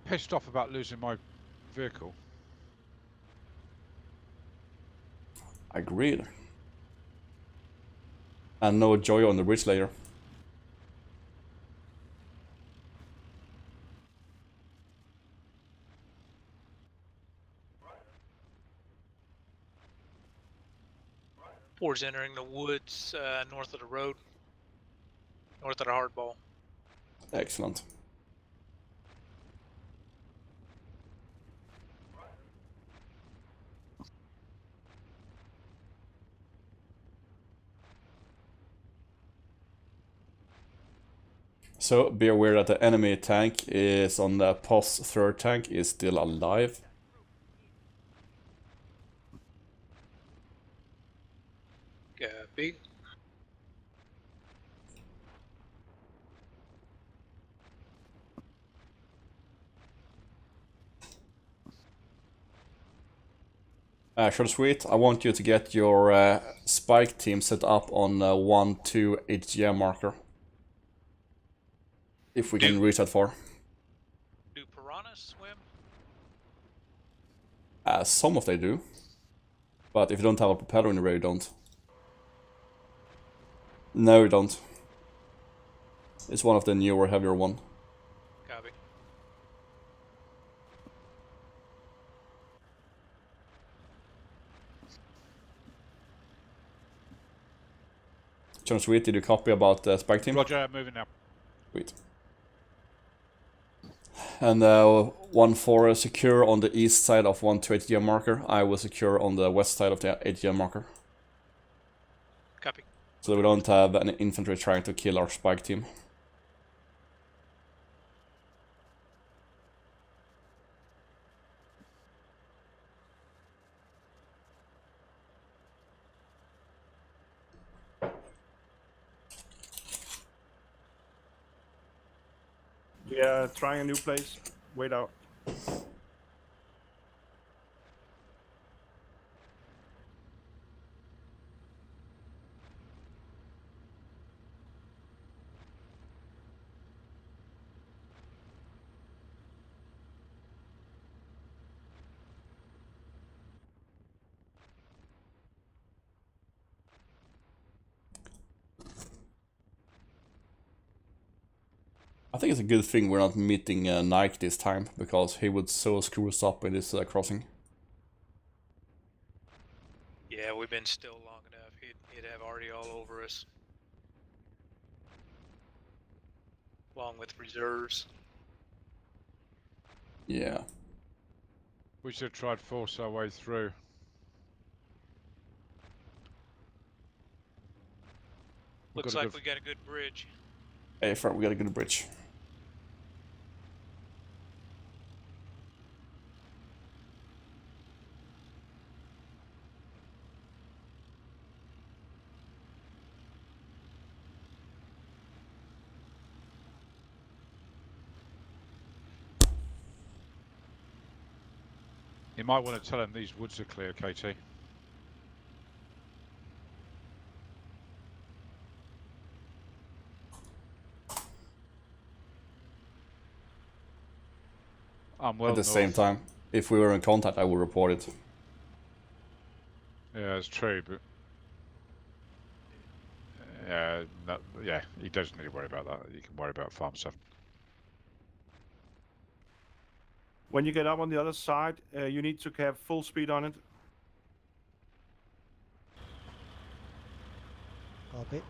[SPEAKER 6] Pissed off about losing my vehicle.
[SPEAKER 4] Agreed. And no joy on the bridge layer.
[SPEAKER 2] Four's entering the woods north of the road, north of the hardball.
[SPEAKER 4] Excellent. So be aware that the enemy tank is on the post third tank is still alive.
[SPEAKER 2] Copy.
[SPEAKER 4] Short sweet, I want you to get your spike team set up on 1-2 HGM marker. If we can reach that far.
[SPEAKER 2] Do piranhas swim?
[SPEAKER 4] Some of they do. But if you don't have a propeller in the rear, you don't. No, you don't. It's one of the newer, heavier one.
[SPEAKER 2] Copy.
[SPEAKER 4] John Sweet, did you copy about the spike team?
[SPEAKER 6] Roger, moving now.
[SPEAKER 4] Sweet. And 1-4 secure on the east side of 1-2 HGM marker. I will secure on the west side of the HGM marker.
[SPEAKER 2] Copy.
[SPEAKER 4] So that we don't have any infantry trying to kill our spike team.
[SPEAKER 5] Yeah, trying a new place. Wait out.
[SPEAKER 4] I think it's a good thing we're not meeting Nike this time, because he would so screw us up in this crossing.
[SPEAKER 2] Yeah, we've been still long enough. He'd have already all over us. Along with reserves.
[SPEAKER 4] Yeah.
[SPEAKER 6] We should have tried to force our way through.
[SPEAKER 2] Looks like we got a good bridge.
[SPEAKER 4] Hey, Fred, we got a good bridge.
[SPEAKER 6] You might want to tell him these woods are clear, KT. I'm well
[SPEAKER 4] At the
[SPEAKER 6] north.
[SPEAKER 4] same time, if we were in contact, I would report it.
[SPEAKER 6] Yeah, it's true, but yeah, he doesn't need to worry about that. You can worry about farm stuff.
[SPEAKER 5] When you get up on the other side, you need to have full speed on it.
[SPEAKER 10] Copy.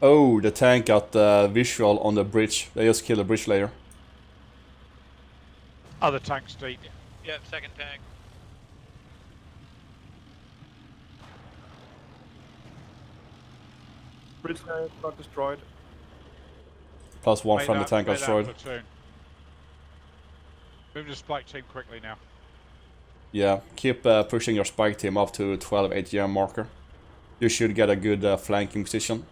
[SPEAKER 4] Oh, the tank got visual on the bridge. They just killed the bridge layer.
[SPEAKER 6] Other tanks deep.
[SPEAKER 2] Yep, second tank.
[SPEAKER 5] Bridge layer got destroyed.
[SPEAKER 4] Plus one
[SPEAKER 6] Made
[SPEAKER 4] friendly
[SPEAKER 6] that-
[SPEAKER 4] tank
[SPEAKER 6] made that
[SPEAKER 4] destroyed.
[SPEAKER 6] platoon. Move the spike team quickly now.
[SPEAKER 4] Yeah, keep pushing your spike team up to 12 ATM marker. You should get a good flanking position.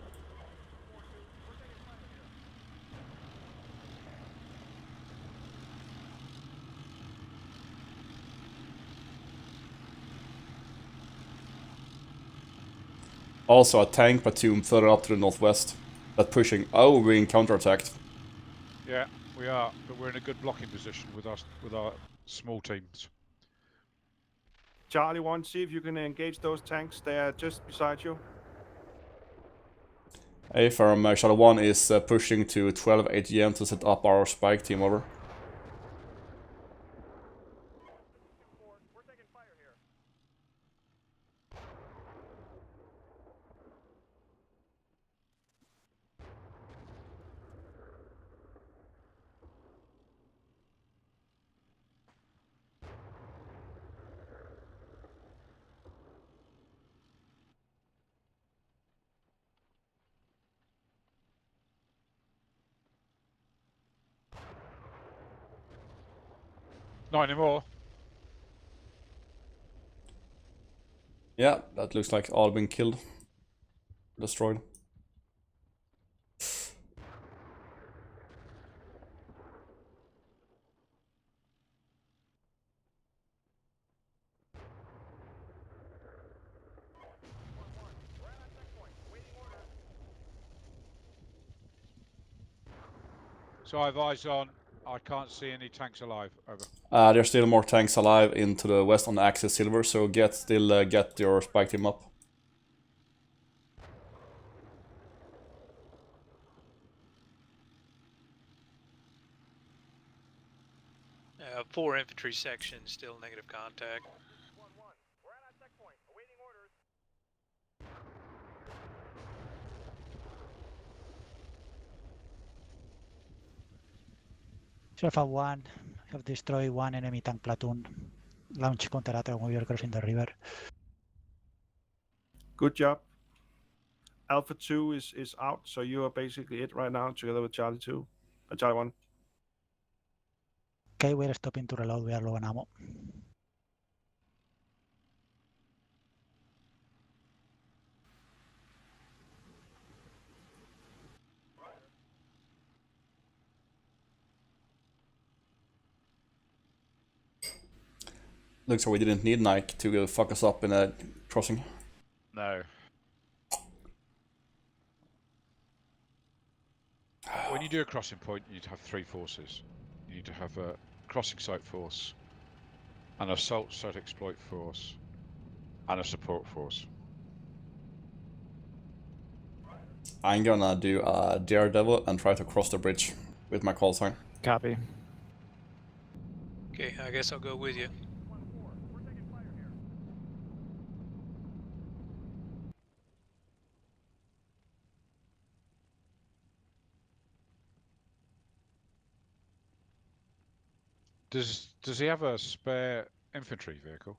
[SPEAKER 4] Also a tank platoon further up to the northwest. That pushing. Oh, we're being counterattacked.
[SPEAKER 6] Yeah, we are, but we're in a good blocking position with our small teams.
[SPEAKER 5] Charlie 1, see if you can engage those tanks. They are just beside you.
[SPEAKER 4] A from Shadow 1 is pushing to 12 ATM to set up our spike team over.
[SPEAKER 6] Not anymore.
[SPEAKER 4] Yeah, that looks like all been killed. Destroyed.
[SPEAKER 6] So I've eyes on. I can't see any tanks alive. Over.
[SPEAKER 4] There's still more tanks alive into the west on Axis Silver, so get your spike team up.
[SPEAKER 2] Four infantry sections, still negative contact.
[SPEAKER 10] Alpha 1 have destroyed one enemy tank platoon. Launch counterattack when we are crossing the river.
[SPEAKER 5] Good job. Alpha 2 is out, so you are basically it right now, together with Charlie 2. Charlie 1.
[SPEAKER 10] Okay, we're stopping to reload. We are low on ammo.
[SPEAKER 4] Looks like we didn't need Nike to fuck us up in a crossing.
[SPEAKER 6] No. When you do a crossing point, you need to have three forces. You need to have a crossing site force, an assault site exploit force, and a support force.
[SPEAKER 4] I'm gonna do a Daredevil and try to cross the bridge with my call sign.
[SPEAKER 11] Copy.
[SPEAKER 2] Okay, I guess I'll go with you.
[SPEAKER 6] Does he have a spare infantry vehicle?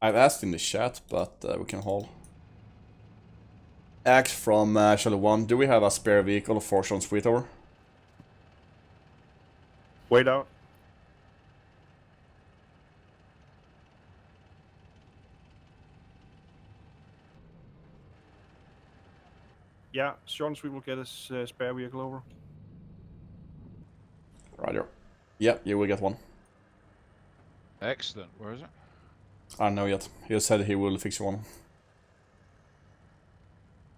[SPEAKER 4] I've asked in the chat, but we can hold. Axe from Charlie 1, do we have a spare vehicle for Sean Sweetover?
[SPEAKER 5] Wait out. Yeah, Sean Sweet will get his spare vehicle over.
[SPEAKER 4] Roger. Yeah, you will get one.
[SPEAKER 6] Excellent. Where is it?
[SPEAKER 4] I don't know yet. He said he will fix you one.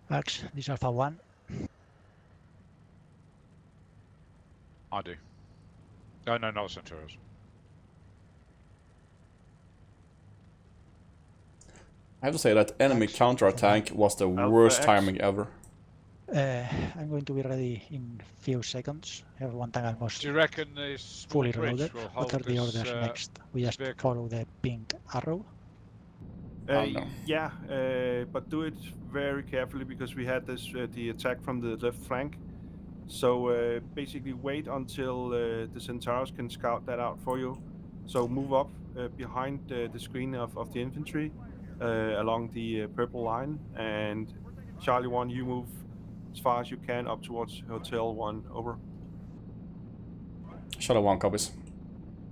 [SPEAKER 10] Axe, this is Alpha 1.
[SPEAKER 6] I do. Oh no, not Centurions.
[SPEAKER 4] I have to say that enemy
[SPEAKER 10] Axe,
[SPEAKER 4] counterattack was the
[SPEAKER 5] Alpha
[SPEAKER 4] worst
[SPEAKER 5] X.
[SPEAKER 4] timing ever.
[SPEAKER 10] I'm going to be ready in few seconds. I have one tank almost
[SPEAKER 6] Do you reckon this small
[SPEAKER 10] fully
[SPEAKER 6] bridge
[SPEAKER 10] reloaded.
[SPEAKER 6] will
[SPEAKER 10] What
[SPEAKER 6] hold
[SPEAKER 10] are the
[SPEAKER 6] this,
[SPEAKER 10] orders next? We just
[SPEAKER 6] vehicle?
[SPEAKER 10] follow the pink arrow.
[SPEAKER 4] No.
[SPEAKER 5] Yeah, but do it very carefully because we had this the attack from the left flank. So basically wait until the Centaurs can scout that out for you. So move up behind the screen of the infantry along the purple line, and Charlie 1, you move as far as you can up towards Hotel 1, over.
[SPEAKER 4] Shadow 1 copies.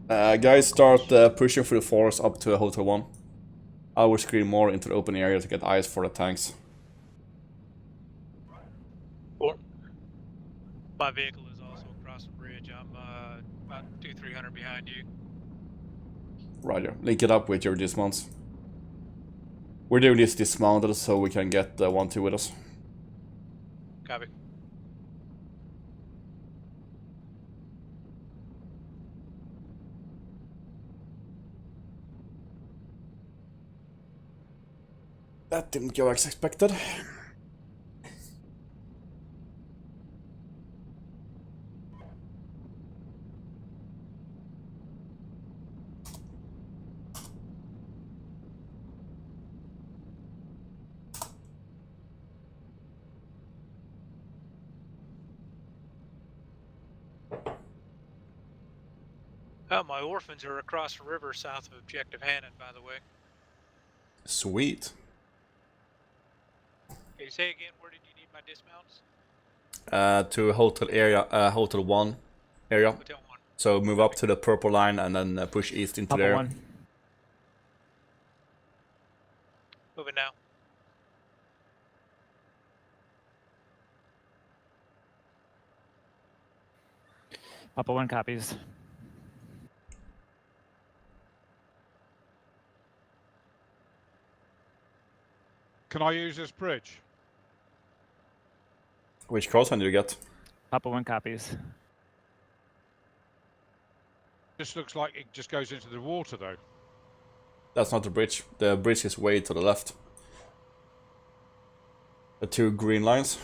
[SPEAKER 4] Guys, start pushing through the forest up to Hotel 1. I will screen more into the open area to get eyes for the tanks.
[SPEAKER 2] My vehicle is also across the bridge. I'm about 200-300 behind you.
[SPEAKER 4] Roger. Link it up with your dismounts. We're doing this dismounted so we can get 1-2 with us.
[SPEAKER 2] Copy.
[SPEAKER 4] That didn't go as expected.
[SPEAKER 2] Oh, my orphans are across the river south of Objective Hannut, by the way.
[SPEAKER 4] Sweet.
[SPEAKER 2] Can you say again, where did you need my dismounts?
[SPEAKER 4] To hotel area, Hotel 1 area.
[SPEAKER 2] Hotel 1.
[SPEAKER 4] So move up to the purple line and then push east into
[SPEAKER 11] Papa
[SPEAKER 4] there.
[SPEAKER 11] 1.
[SPEAKER 2] Moving now.
[SPEAKER 11] Papa 1 copies.
[SPEAKER 6] Can I use this bridge?
[SPEAKER 4] Which crossline do you get?
[SPEAKER 11] Papa 1 copies.
[SPEAKER 6] This looks like it just goes into the water, though.
[SPEAKER 4] That's not the bridge. The bridge is way to the left. The two green lines.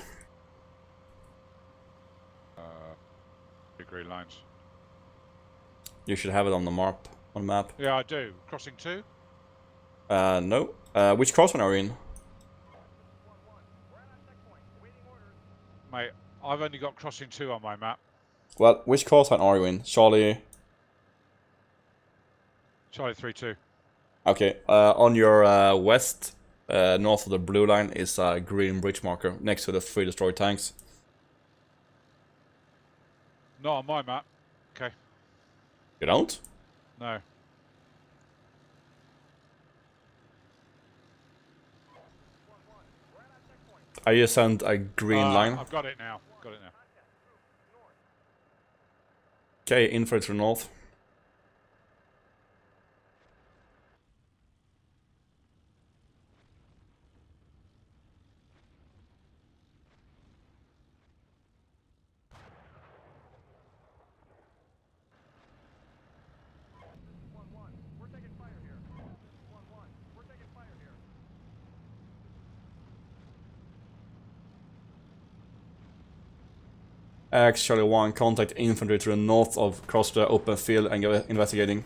[SPEAKER 6] The green lines.
[SPEAKER 4] You should have it on the map. On map.
[SPEAKER 6] Yeah, I do. Crossing 2?
[SPEAKER 4] No. Which crossline are you in?
[SPEAKER 6] Mate, I've only got crossing 2 on my map.
[SPEAKER 4] Well, which crossline are you in? Charlie.
[SPEAKER 6] Charlie 3-2.
[SPEAKER 4] Okay. On your west, north of the blue line is a green bridge marker next to the 3 destroyed tanks.
[SPEAKER 6] Not on my map. Okay.
[SPEAKER 4] You don't?
[SPEAKER 6] No.
[SPEAKER 4] I just sent a green line.
[SPEAKER 6] I've got it now. Got it now.
[SPEAKER 4] Okay, infantry north. X Charlie 1, contact infantry to the north of across the open field and go investigating.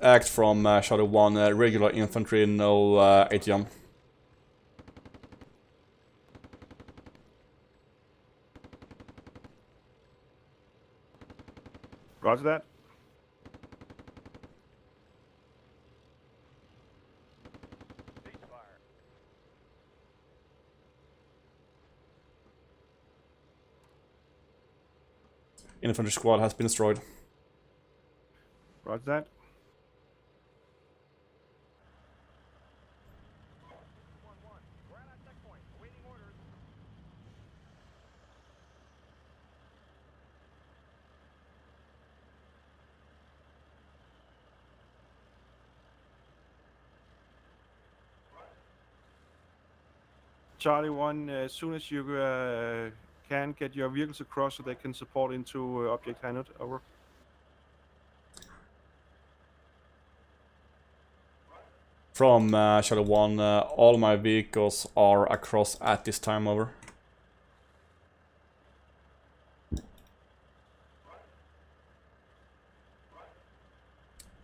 [SPEAKER 4] Act from Shadow 1, regular infantry, no ATM.
[SPEAKER 5] Roger that.
[SPEAKER 4] Infantry squad has been destroyed.
[SPEAKER 5] Roger that. Charlie 1, as soon as you can get your vehicles across so they can support into object Hannut, over.
[SPEAKER 4] From Shadow 1, all my vehicles are across at this time, over.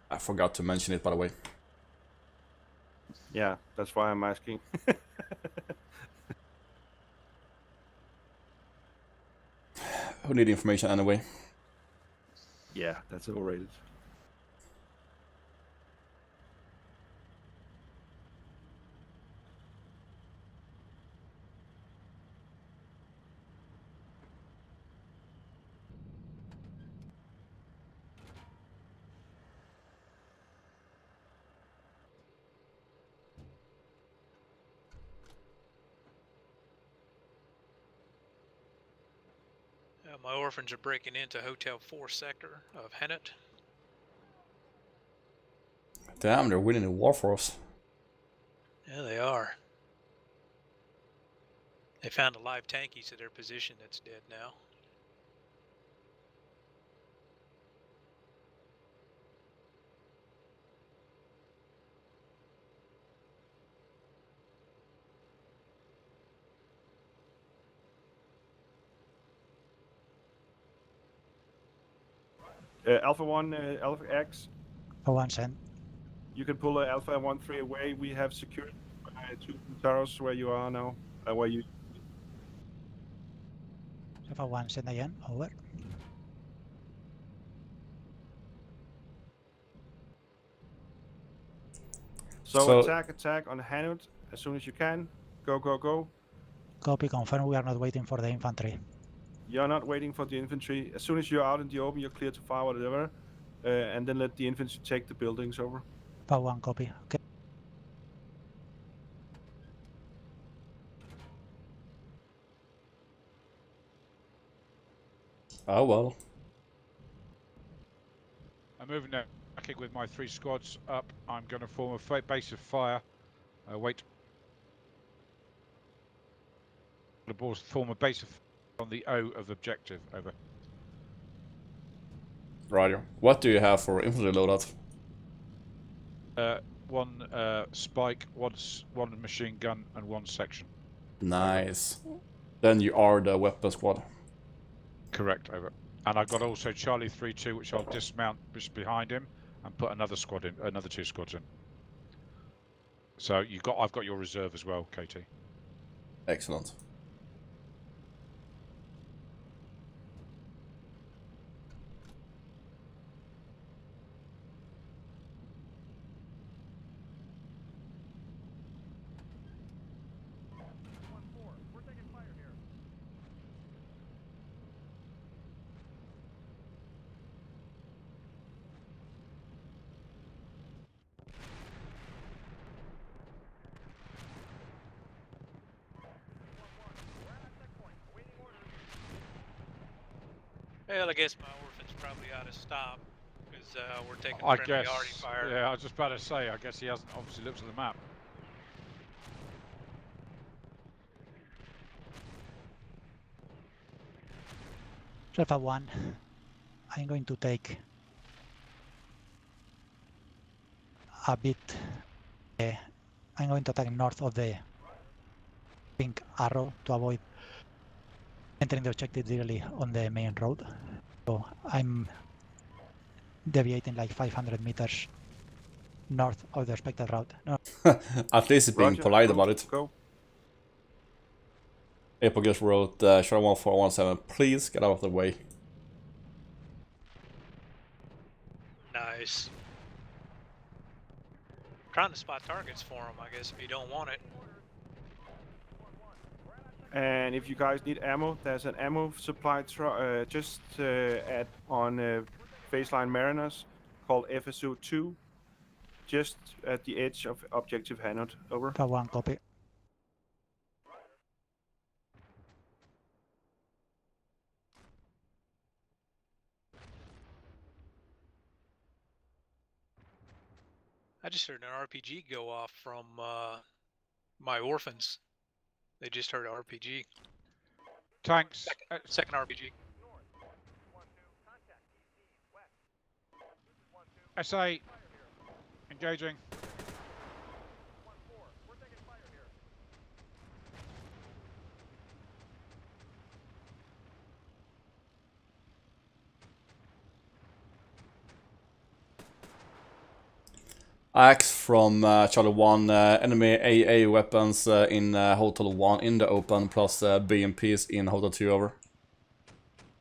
[SPEAKER 4] I forgot to mention it, by the way.
[SPEAKER 5] Yeah, that's why I'm asking.
[SPEAKER 4] Who need information anyway?
[SPEAKER 5] Yeah, that's overrated.
[SPEAKER 2] My orphans are breaking into Hotel 4 sector of Hannut.
[SPEAKER 4] Damn, they're winning the war for us.
[SPEAKER 2] Yeah, they are. They found a live tank east of their position that's dead now.
[SPEAKER 5] Alpha 1, Alpha X.
[SPEAKER 10] Alpha 1 send.
[SPEAKER 5] You can pull Alpha 1-3 away. We have secured 2 towers where you are now. Where you.
[SPEAKER 10] Alpha 1 send again, over.
[SPEAKER 5] So attack on Hannut as soon as you can. Go, go, go.
[SPEAKER 10] Copy, confirm we are not waiting for the infantry.
[SPEAKER 5] You're not waiting for the infantry. As soon as you're out in the open, you're clear to fire whatever. And then let the infantry take the buildings over.
[SPEAKER 10] Alpha 1, copy. Okay.
[SPEAKER 4] Oh well.
[SPEAKER 6] I'm moving now. With my 3 squads up, I'm going to form a base of fire. Wait. The balls form a base of fire on the O of objective. Over.
[SPEAKER 4] Roger. What do you have for infantry loadout?
[SPEAKER 6] 1 spike, 1 machine gun, and 1 section.
[SPEAKER 4] Nice. Then you are the weapon squad.
[SPEAKER 6] Correct. Over. And I've got also Charlie 3-2, which I'll dismount just behind him and put another squad in, another 2 squads in. So I've got your reserve as well, KT.
[SPEAKER 4] Excellent.
[SPEAKER 2] Well, I guess my orphan's probably ought to stop because we're taking friendly arty fire.
[SPEAKER 6] Yeah, I was just about to say, I guess he hasn't obviously looked at the map.
[SPEAKER 10] Alpha 1, I'm going to take a bit. I'm going to attack north of the pink arrow to avoid entering the objective directly on the main road. So I'm deviating like 500 meters north of the expected route. No.
[SPEAKER 4] At least it's being
[SPEAKER 5] Roger,
[SPEAKER 4] polite
[SPEAKER 5] go,
[SPEAKER 4] about it.
[SPEAKER 5] Go.
[SPEAKER 4] April just wrote, Charlie 1417, please get out of the way.
[SPEAKER 2] Nice. Trying to spot targets for them, I guess, if you don't want it.
[SPEAKER 5] And if you guys need ammo, there's an ammo supply just on Baseline Mariners called FSO2, just at the edge of Objective Hannut. Over.
[SPEAKER 10] Alpha 1, copy.
[SPEAKER 2] I just heard an RPG go off from my orphans. They just heard an RPG.
[SPEAKER 6] Tanks.
[SPEAKER 2] Second RPG.
[SPEAKER 6] SA. Engaging.
[SPEAKER 4] Axe from Charlie 1, enemy AA weapons in Hotel 1 in the open, plus BMPs in Hotel 2, over.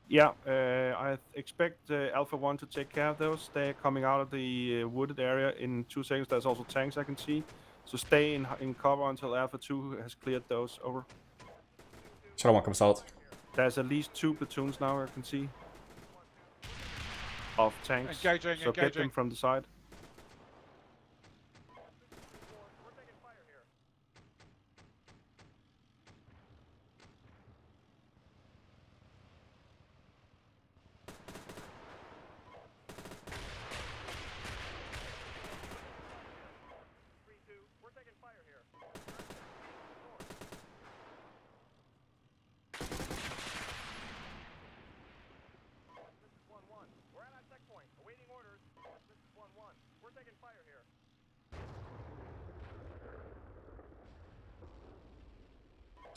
[SPEAKER 5] Yeah, I expect Alpha 1 to take care of those. They're coming out of the wooded area in 2 seconds. There's also tanks I can see. So stay in cover until Alpha 2 has cleared those. Over.
[SPEAKER 4] Charlie 1 comes out.
[SPEAKER 5] There's at least 2 platoons now I can see of tanks.
[SPEAKER 6] Engaging,
[SPEAKER 5] so get them from the side.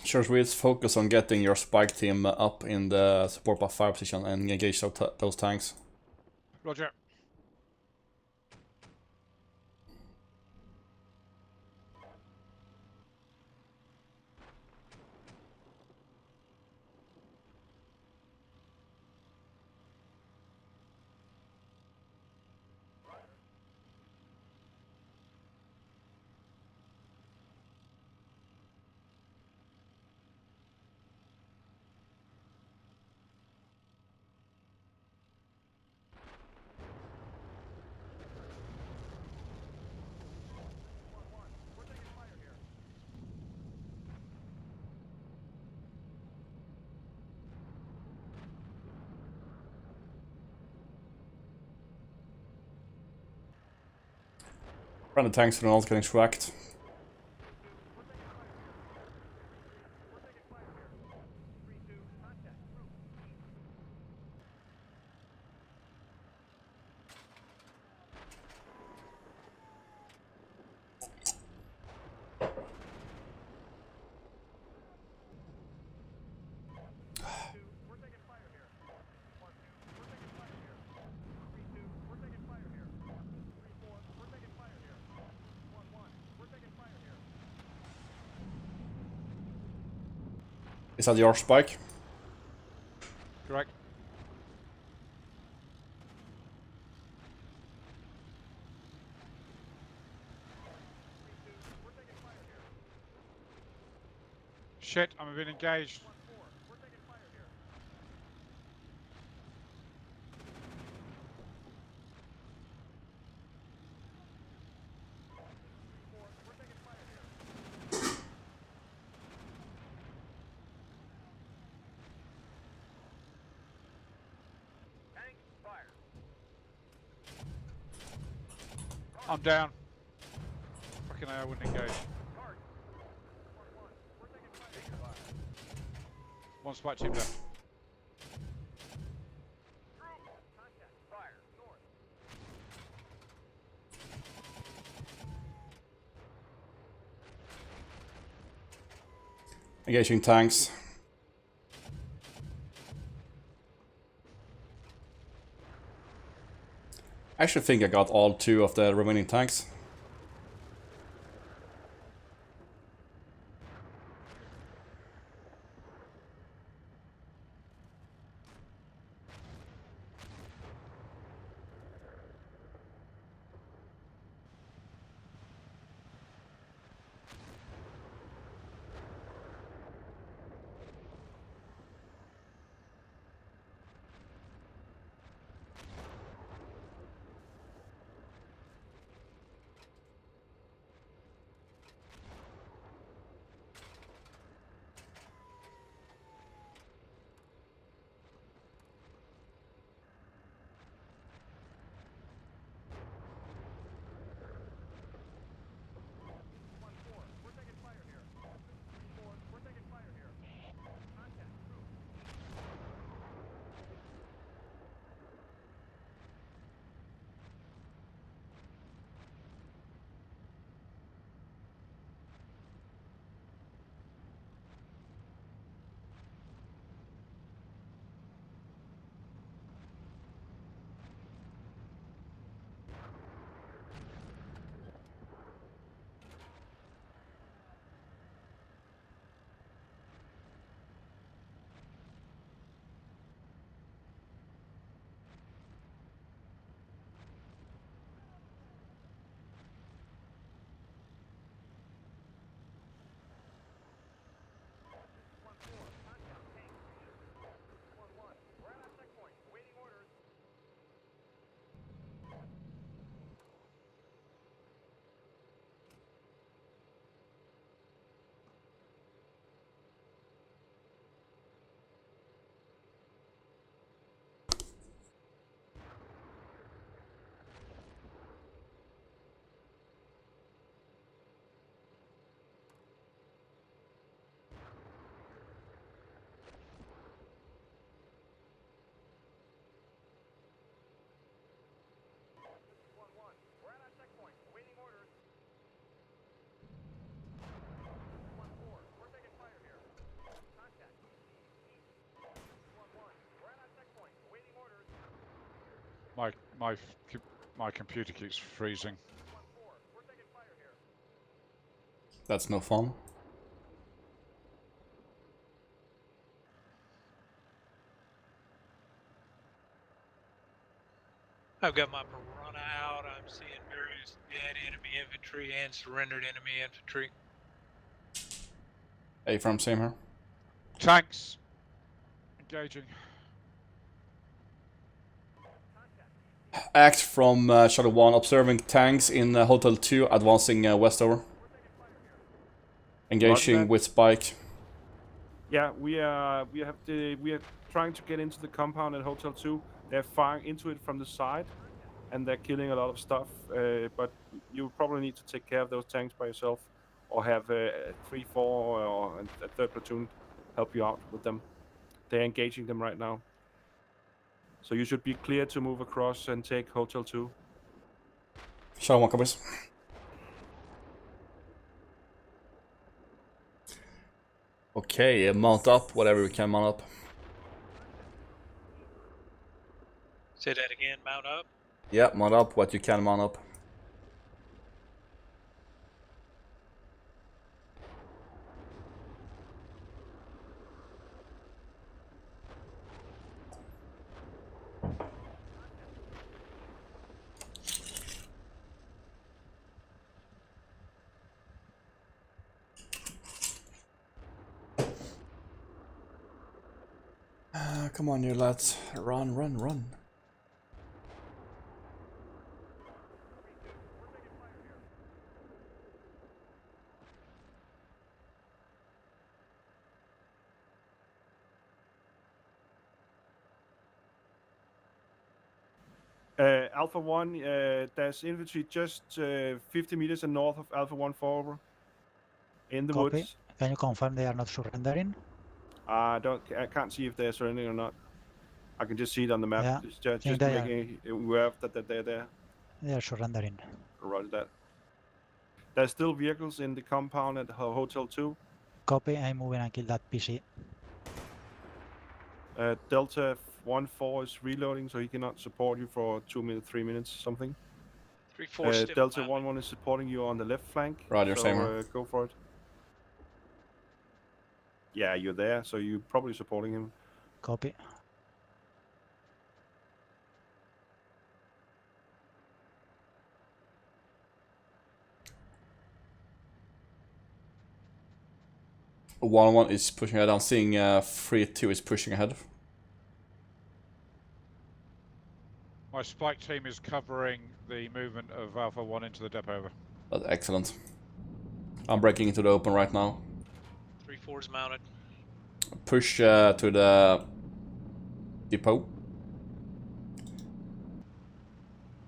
[SPEAKER 4] Sure, Swedes, focus on getting your spike team up in the support by fire position and engage those tanks.
[SPEAKER 6] Roger.
[SPEAKER 4] Friendly tanks are not getting tracked. Is that your spike?
[SPEAKER 6] Correct. Shit, I'm being engaged. I'm down. Fucking hell, I wouldn't engage. One spot team left.
[SPEAKER 4] Engaging tanks. I actually think I got all 2 of the remaining tanks.
[SPEAKER 6] my computer keeps freezing.
[SPEAKER 4] That's no fun.
[SPEAKER 2] I've got my piranha out. I'm seeing various dead enemy infantry and surrendered enemy infantry.
[SPEAKER 4] Hey, from same here.
[SPEAKER 6] Tanks engaging.
[SPEAKER 4] Act from Shadow 1, observing tanks in Hotel 2, advancing westover. Engaging with Spike.
[SPEAKER 5] Yeah, we are trying to get into the compound at Hotel 2. They're firing into it from the side, and they're killing a lot of stuff. But you probably need to take care of those tanks by yourself, or have 3, 4, or a third platoon help you out with them. They're engaging them right now. So you should be clear to move across and take Hotel 2.
[SPEAKER 4] Shadow 1 copies. Okay, mount up, whatever we can mount up.
[SPEAKER 2] Say that again, mount up.
[SPEAKER 4] Yeah, mount up what you can mount up. Come on, you lads. Run, run, run.
[SPEAKER 5] Alpha 1, there's infantry just 50 meters north of Alpha 1 forward in the
[SPEAKER 10] Copy.
[SPEAKER 5] woods.
[SPEAKER 10] Can you confirm they are not surrendering?
[SPEAKER 5] I can't see if they're surrendering or not. I can just see it on the map.
[SPEAKER 10] Yeah,
[SPEAKER 5] Just
[SPEAKER 10] they are.
[SPEAKER 5] making aware that they're there.
[SPEAKER 10] They are surrendering.
[SPEAKER 5] Roger that. There's still vehicles in the compound at Hotel 2.
[SPEAKER 10] Copy. I'm moving and kill that PC.
[SPEAKER 5] Delta 1-4 is reloading, so he cannot support you for 2 minutes, 3 minutes, something.
[SPEAKER 2] 3-4 still
[SPEAKER 5] Delta
[SPEAKER 2] mounted.
[SPEAKER 5] 1-1 is supporting you on the left flank.
[SPEAKER 4] Roger,
[SPEAKER 5] so,
[SPEAKER 4] same here.
[SPEAKER 5] go for it. Yeah, you're there, so you're probably supporting him.
[SPEAKER 10] Copy.
[SPEAKER 4] One is pushing ahead. I'm seeing 3-2 is pushing ahead.
[SPEAKER 6] My spike team is covering the movement of Alpha 1 into the depot. Over.
[SPEAKER 4] That's excellent. I'm breaking into the open right now.
[SPEAKER 2] 3-4 is mounted.
[SPEAKER 4] Push to the depot.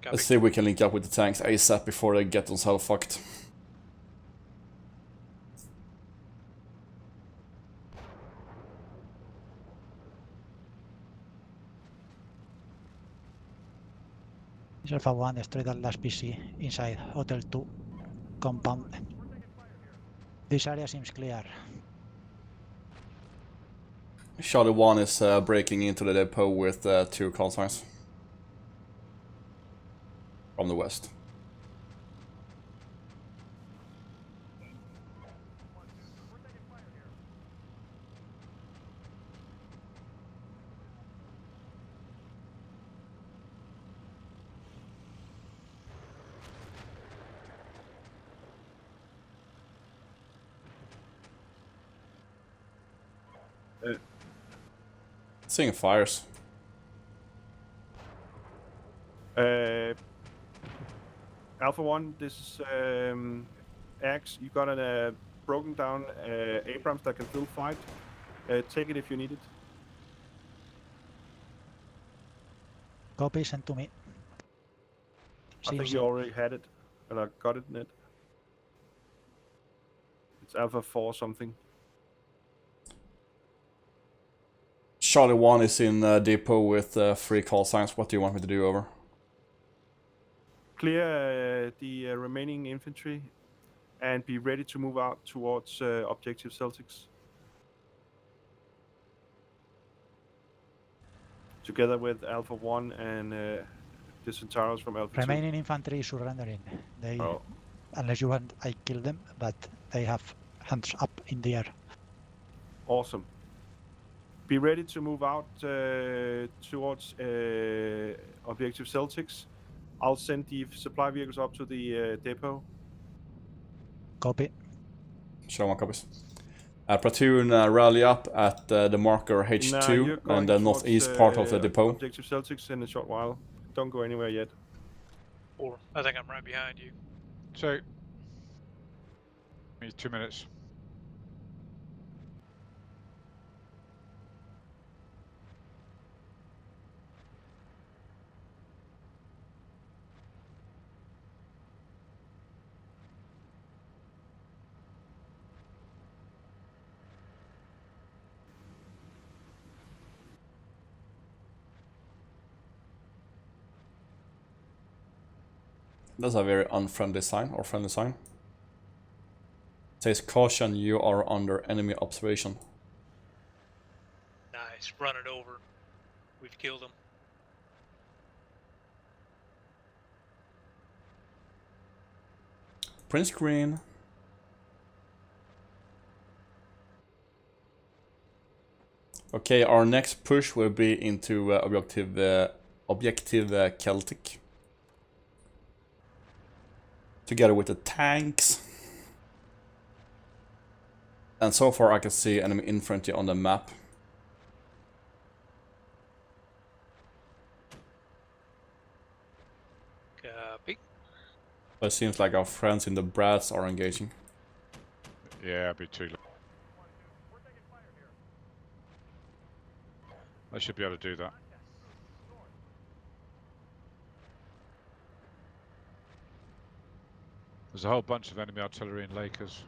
[SPEAKER 2] Copy.
[SPEAKER 4] Let's see if we can link up with the tanks ASAP before they get themselves fucked.
[SPEAKER 10] Alpha 1 destroyed the last PC inside Hotel 2 compound. This area seems clear.
[SPEAKER 4] Charlie 1 is breaking into the depot with 2 call signs. From the west. Seeing fires.
[SPEAKER 5] Alpha 1, this is Axe. You got a broken down Abrams that can still fight. Take it if you need it.
[SPEAKER 10] Copy, send to me.
[SPEAKER 5] I think you already had it, and I got it in it. It's Alpha 4 something.
[SPEAKER 4] Charlie 1 is in depot with 3 call signs. What do you want me to do? Over.
[SPEAKER 5] Clear the remaining infantry and be ready to move out towards Objective Celtics. Together with Alpha 1 and the Centauros from Alpha 2.
[SPEAKER 10] Remaining infantry surrendering. They,
[SPEAKER 5] Oh.
[SPEAKER 10] unless you want, I kill them, but they have hands up in the air.
[SPEAKER 5] Awesome. Be ready to move out towards objective Celtics. I'll send the supply vehicles up to the depot.
[SPEAKER 10] Copy.
[SPEAKER 4] Show 1 copies. Platoon, rally up at the marker
[SPEAKER 5] Nah, you're
[SPEAKER 4] H2
[SPEAKER 5] going
[SPEAKER 4] and the
[SPEAKER 5] towards,
[SPEAKER 4] northeast part of the depot.
[SPEAKER 5] Objective Celtics in a short while. Don't go anywhere yet.
[SPEAKER 2] 4. I think I'm right behind you.
[SPEAKER 6] 2. Need 2 minutes.
[SPEAKER 4] That's a very unfriendly sign, or friendly sign. It says, caution, you are under enemy observation.
[SPEAKER 2] Nice. Run it over. We've killed him.
[SPEAKER 4] Print screen. Okay, our next push will be into objective Celtic. Together with the tanks. And so far I can see enemy infantry on the map.
[SPEAKER 2] Copy.
[SPEAKER 4] But it seems like our friends in the Brads are engaging.
[SPEAKER 6] Yeah, I'll be too late. I should be able to do that. There's a whole bunch of enemy artillery in Lakers.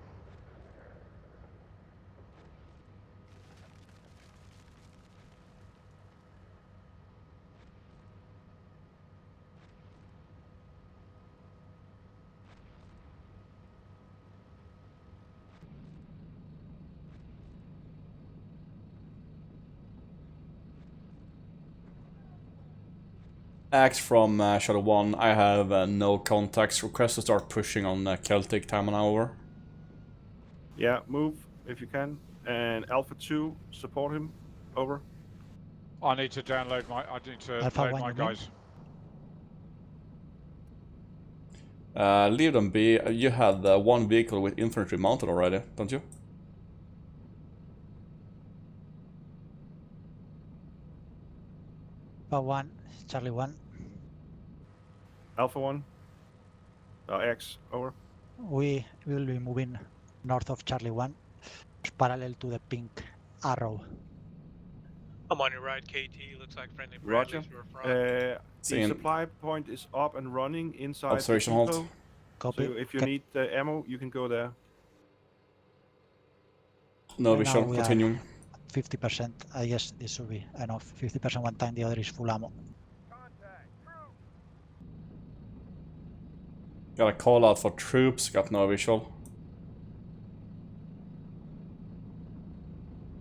[SPEAKER 4] Axe from Shadow 1, I have no contacts. Request to start pushing on Celtic, time an hour.
[SPEAKER 5] Yeah, move if you can. And Alpha 2, support him. Over.
[SPEAKER 6] I need to download my. I need to
[SPEAKER 10] Alpha
[SPEAKER 6] load
[SPEAKER 10] 1,
[SPEAKER 6] my
[SPEAKER 10] you mean?
[SPEAKER 6] guys.
[SPEAKER 4] Leave them be. You had one vehicle with infantry mounted already, don't you?
[SPEAKER 10] Alpha 1, Charlie 1.
[SPEAKER 5] Alpha 1. X, over.
[SPEAKER 10] We will be moving north of Charlie 1, parallel to the pink arrow.
[SPEAKER 2] I'm on your right, KT. Looks like friendly
[SPEAKER 5] Roger.
[SPEAKER 2] Bradleys were front.
[SPEAKER 5] The supply point is up and running inside
[SPEAKER 4] Observation
[SPEAKER 5] the
[SPEAKER 4] halt.
[SPEAKER 5] depot.
[SPEAKER 10] Copy.
[SPEAKER 5] So if you need ammo, you can go there.
[SPEAKER 4] No
[SPEAKER 10] And now
[SPEAKER 4] visual,
[SPEAKER 10] we are
[SPEAKER 4] continuing.
[SPEAKER 10] 50%. I guess this should be enough. 50% one time, the other is full ammo.
[SPEAKER 4] Got a call out for troops, got no visual.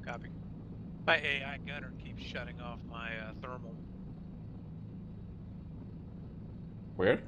[SPEAKER 2] Copy. My AI gunner keeps shutting off my thermal.
[SPEAKER 4] Weird.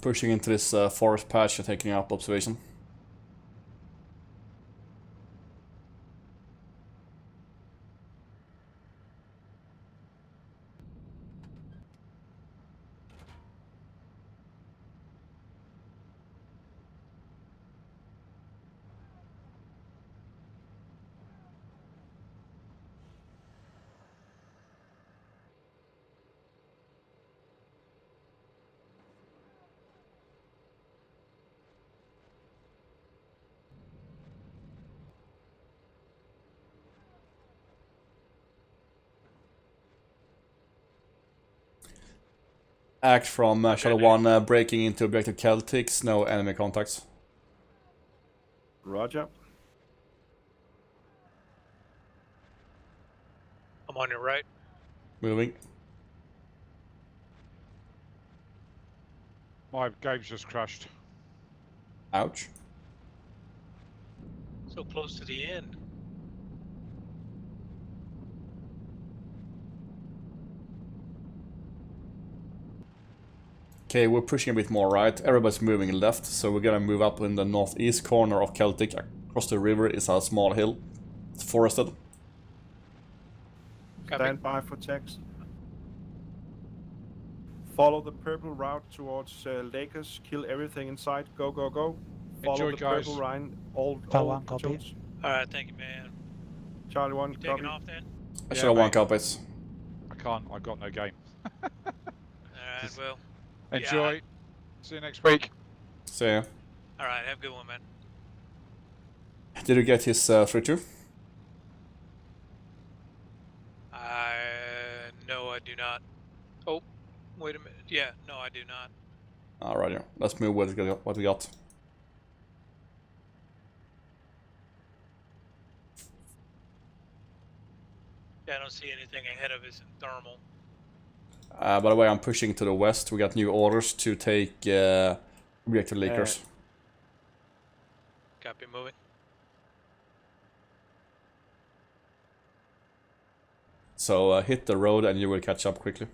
[SPEAKER 4] Pushing into this forest patch and taking up observation. Act from Shadow 1, breaking into objective Celtics, no enemy contacts.
[SPEAKER 5] Roger.
[SPEAKER 2] I'm on your right.
[SPEAKER 4] Moving.
[SPEAKER 6] My game's just crashed.
[SPEAKER 4] Ouch.
[SPEAKER 2] So close to the end.
[SPEAKER 4] Okay, we're pushing a bit more right. Everybody's moving left, so we're gonna move up in the northeast corner of Celtic. Across the river is a small hill. It's forested.
[SPEAKER 2] Copy.
[SPEAKER 5] Stand by for text. Follow the purple route towards Lakers. Kill everything in sight. Go, go, go. Follow
[SPEAKER 6] Enjoy,
[SPEAKER 5] the
[SPEAKER 6] guys.
[SPEAKER 5] purple line. All
[SPEAKER 10] one copy.
[SPEAKER 5] platoons.
[SPEAKER 2] All right, thank you, man.
[SPEAKER 5] Charlie 1,
[SPEAKER 2] You taking
[SPEAKER 5] copy.
[SPEAKER 2] off then?
[SPEAKER 4] I
[SPEAKER 6] Yeah,
[SPEAKER 4] should have one
[SPEAKER 6] mate.
[SPEAKER 4] copies.
[SPEAKER 6] I can't. I've got no game.
[SPEAKER 2] All right, well.
[SPEAKER 6] Enjoy. See you next week.
[SPEAKER 4] So yeah.
[SPEAKER 2] All right, have a good one, man.
[SPEAKER 4] Did you get his 3-2?
[SPEAKER 2] No, I do not. Oh, wait a minute. Yeah, no, I do not.
[SPEAKER 4] Alright, yeah. Let's move what we got.
[SPEAKER 2] Yeah, I don't see anything ahead of us in thermal.
[SPEAKER 4] By the way, I'm pushing to the west. We got new orders to take objective Lakers.
[SPEAKER 2] Copy, moving.
[SPEAKER 4] So hit the road and you will catch up quickly.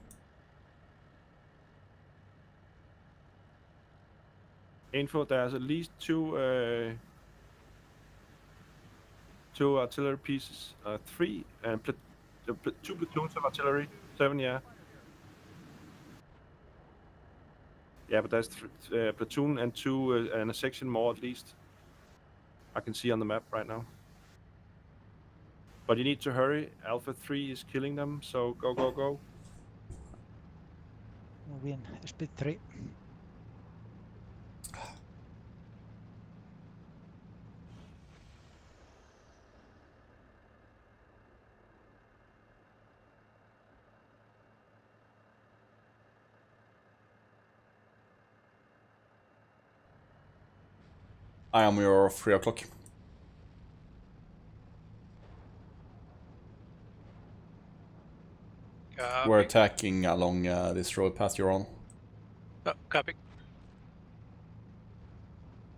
[SPEAKER 5] Info, there's at least two artillery pieces. 3 and 2 platoons of artillery. 7, yeah. Yeah, but there's platoon and 2 and a section more at least. I can see on the map right now. But you need to hurry. Alpha 3 is killing them, so go, go, go.
[SPEAKER 10] Moving speed 3.
[SPEAKER 4] I am your 3 o'clock.
[SPEAKER 2] Copy.
[SPEAKER 4] We're attacking along this road path you're on.
[SPEAKER 2] Oh, copy.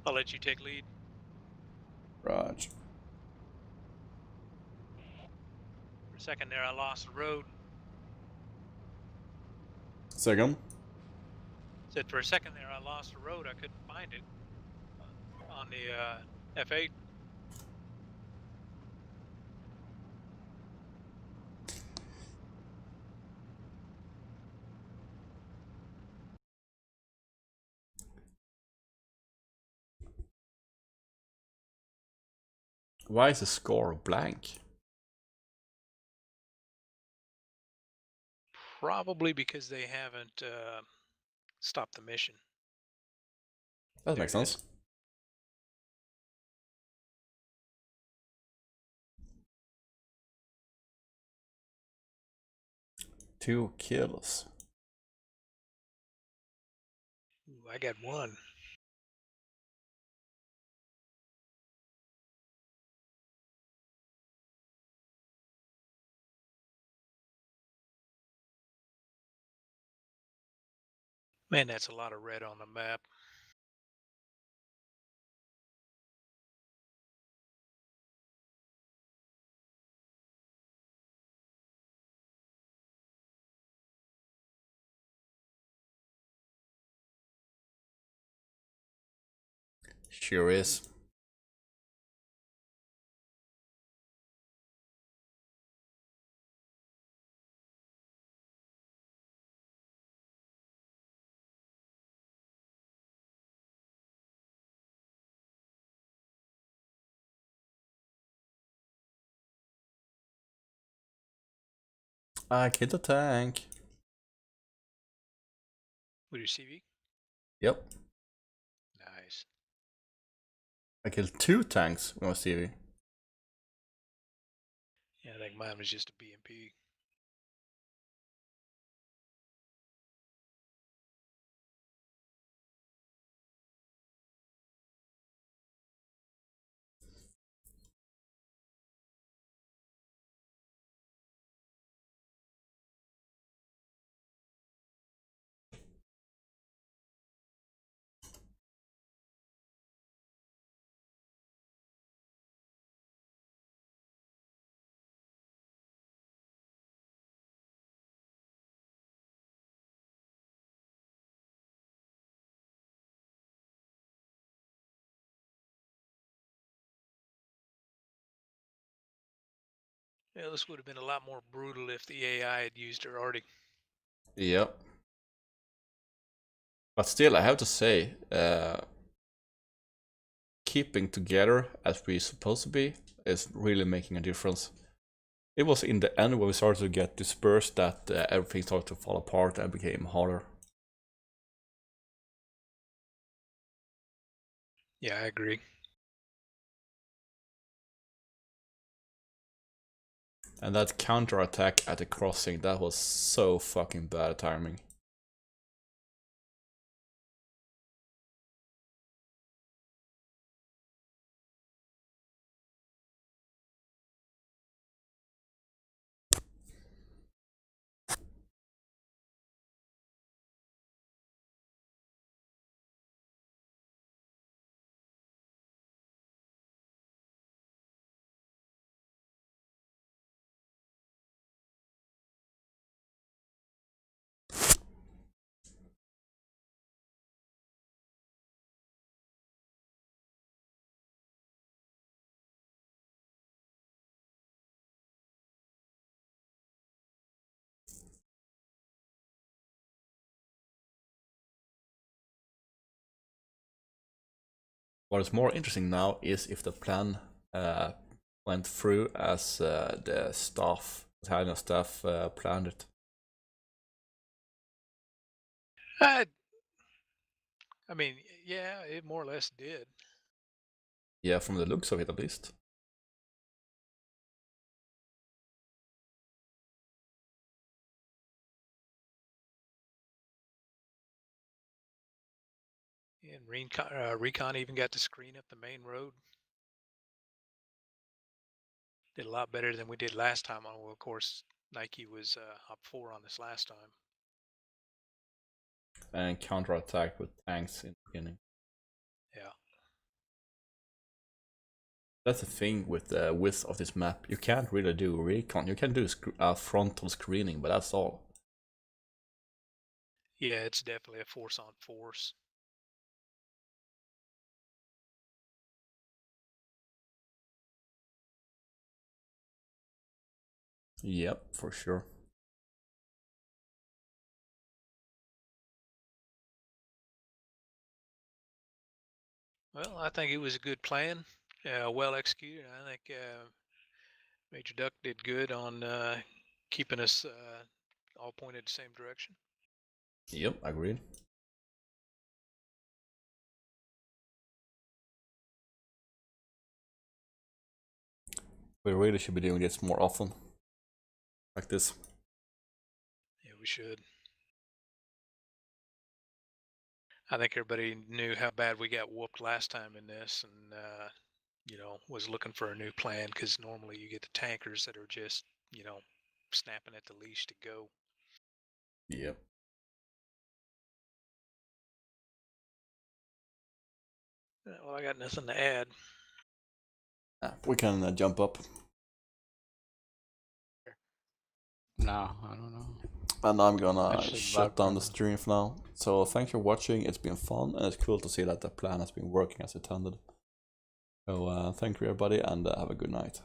[SPEAKER 2] I'll let you take lead.
[SPEAKER 4] Right.
[SPEAKER 2] For a second there, I lost the road.
[SPEAKER 4] Second.
[SPEAKER 2] Said for a second there, I lost the road. I couldn't find it on the F8.
[SPEAKER 4] Why is the score blank?
[SPEAKER 2] Probably because they haven't stopped the mission.
[SPEAKER 4] That
[SPEAKER 2] There
[SPEAKER 4] makes
[SPEAKER 2] it is.
[SPEAKER 4] sense. Two kills.
[SPEAKER 2] Ooh, I got 1. Man, that's a lot of red on the map.
[SPEAKER 4] Sure is. I killed a tank.
[SPEAKER 2] With your CV?
[SPEAKER 4] Yep.
[SPEAKER 2] Nice.
[SPEAKER 4] I killed 2 tanks with my CV.
[SPEAKER 2] Yeah, I think mine was just a BMP. Yeah, this would have been a lot more brutal if the AI had used it already.
[SPEAKER 4] Yep. But still, I have to say, keeping together as we're supposed to be is really making a difference. It was in the end when we started to get dispersed that everything started to fall apart and became harder.
[SPEAKER 2] Yeah, I agree.
[SPEAKER 4] And that counter-attack at the crossing, that was so fucking bad timing. What is more interesting now is if the plan went through as the Hannut staff planned it.
[SPEAKER 2] I mean, yeah, it more or less did.
[SPEAKER 4] Yeah, from the looks of it at least.
[SPEAKER 2] And Recon even got to screen up the main road. Did a lot better than we did last time. Well, of course, Nike was up 4 on this last time.
[SPEAKER 4] And counter-attack with tanks in the beginning.
[SPEAKER 2] Yeah.
[SPEAKER 4] That's the thing with the width of this map. You can't really do recon. You can do frontal screening, but that's all.
[SPEAKER 2] Yeah, it's definitely a force on force.
[SPEAKER 4] Yep, for sure.
[SPEAKER 2] Well, I think it was a good plan, well executed. I think Major Duck did good on keeping us all pointed the same direction.
[SPEAKER 4] Yep, agreed. We really should be doing this more often. Like this.
[SPEAKER 2] Yeah, we should. I think everybody knew how bad we got whooped last time in this, and you know, was looking for a new plan, because normally you get the tankers that are just, you know, snapping at the leash to go.
[SPEAKER 4] Yep.
[SPEAKER 2] Well, I got nothing to add.
[SPEAKER 4] We can jump up.
[SPEAKER 1] No, I don't know.
[SPEAKER 4] And I'm gonna
[SPEAKER 1] Actually,
[SPEAKER 4] shut down the
[SPEAKER 1] background.
[SPEAKER 4] stream for now. So thank you for watching. It's been fun, and it's cool to see that the plan has been working as intended. So thank you everybody, and have a good night.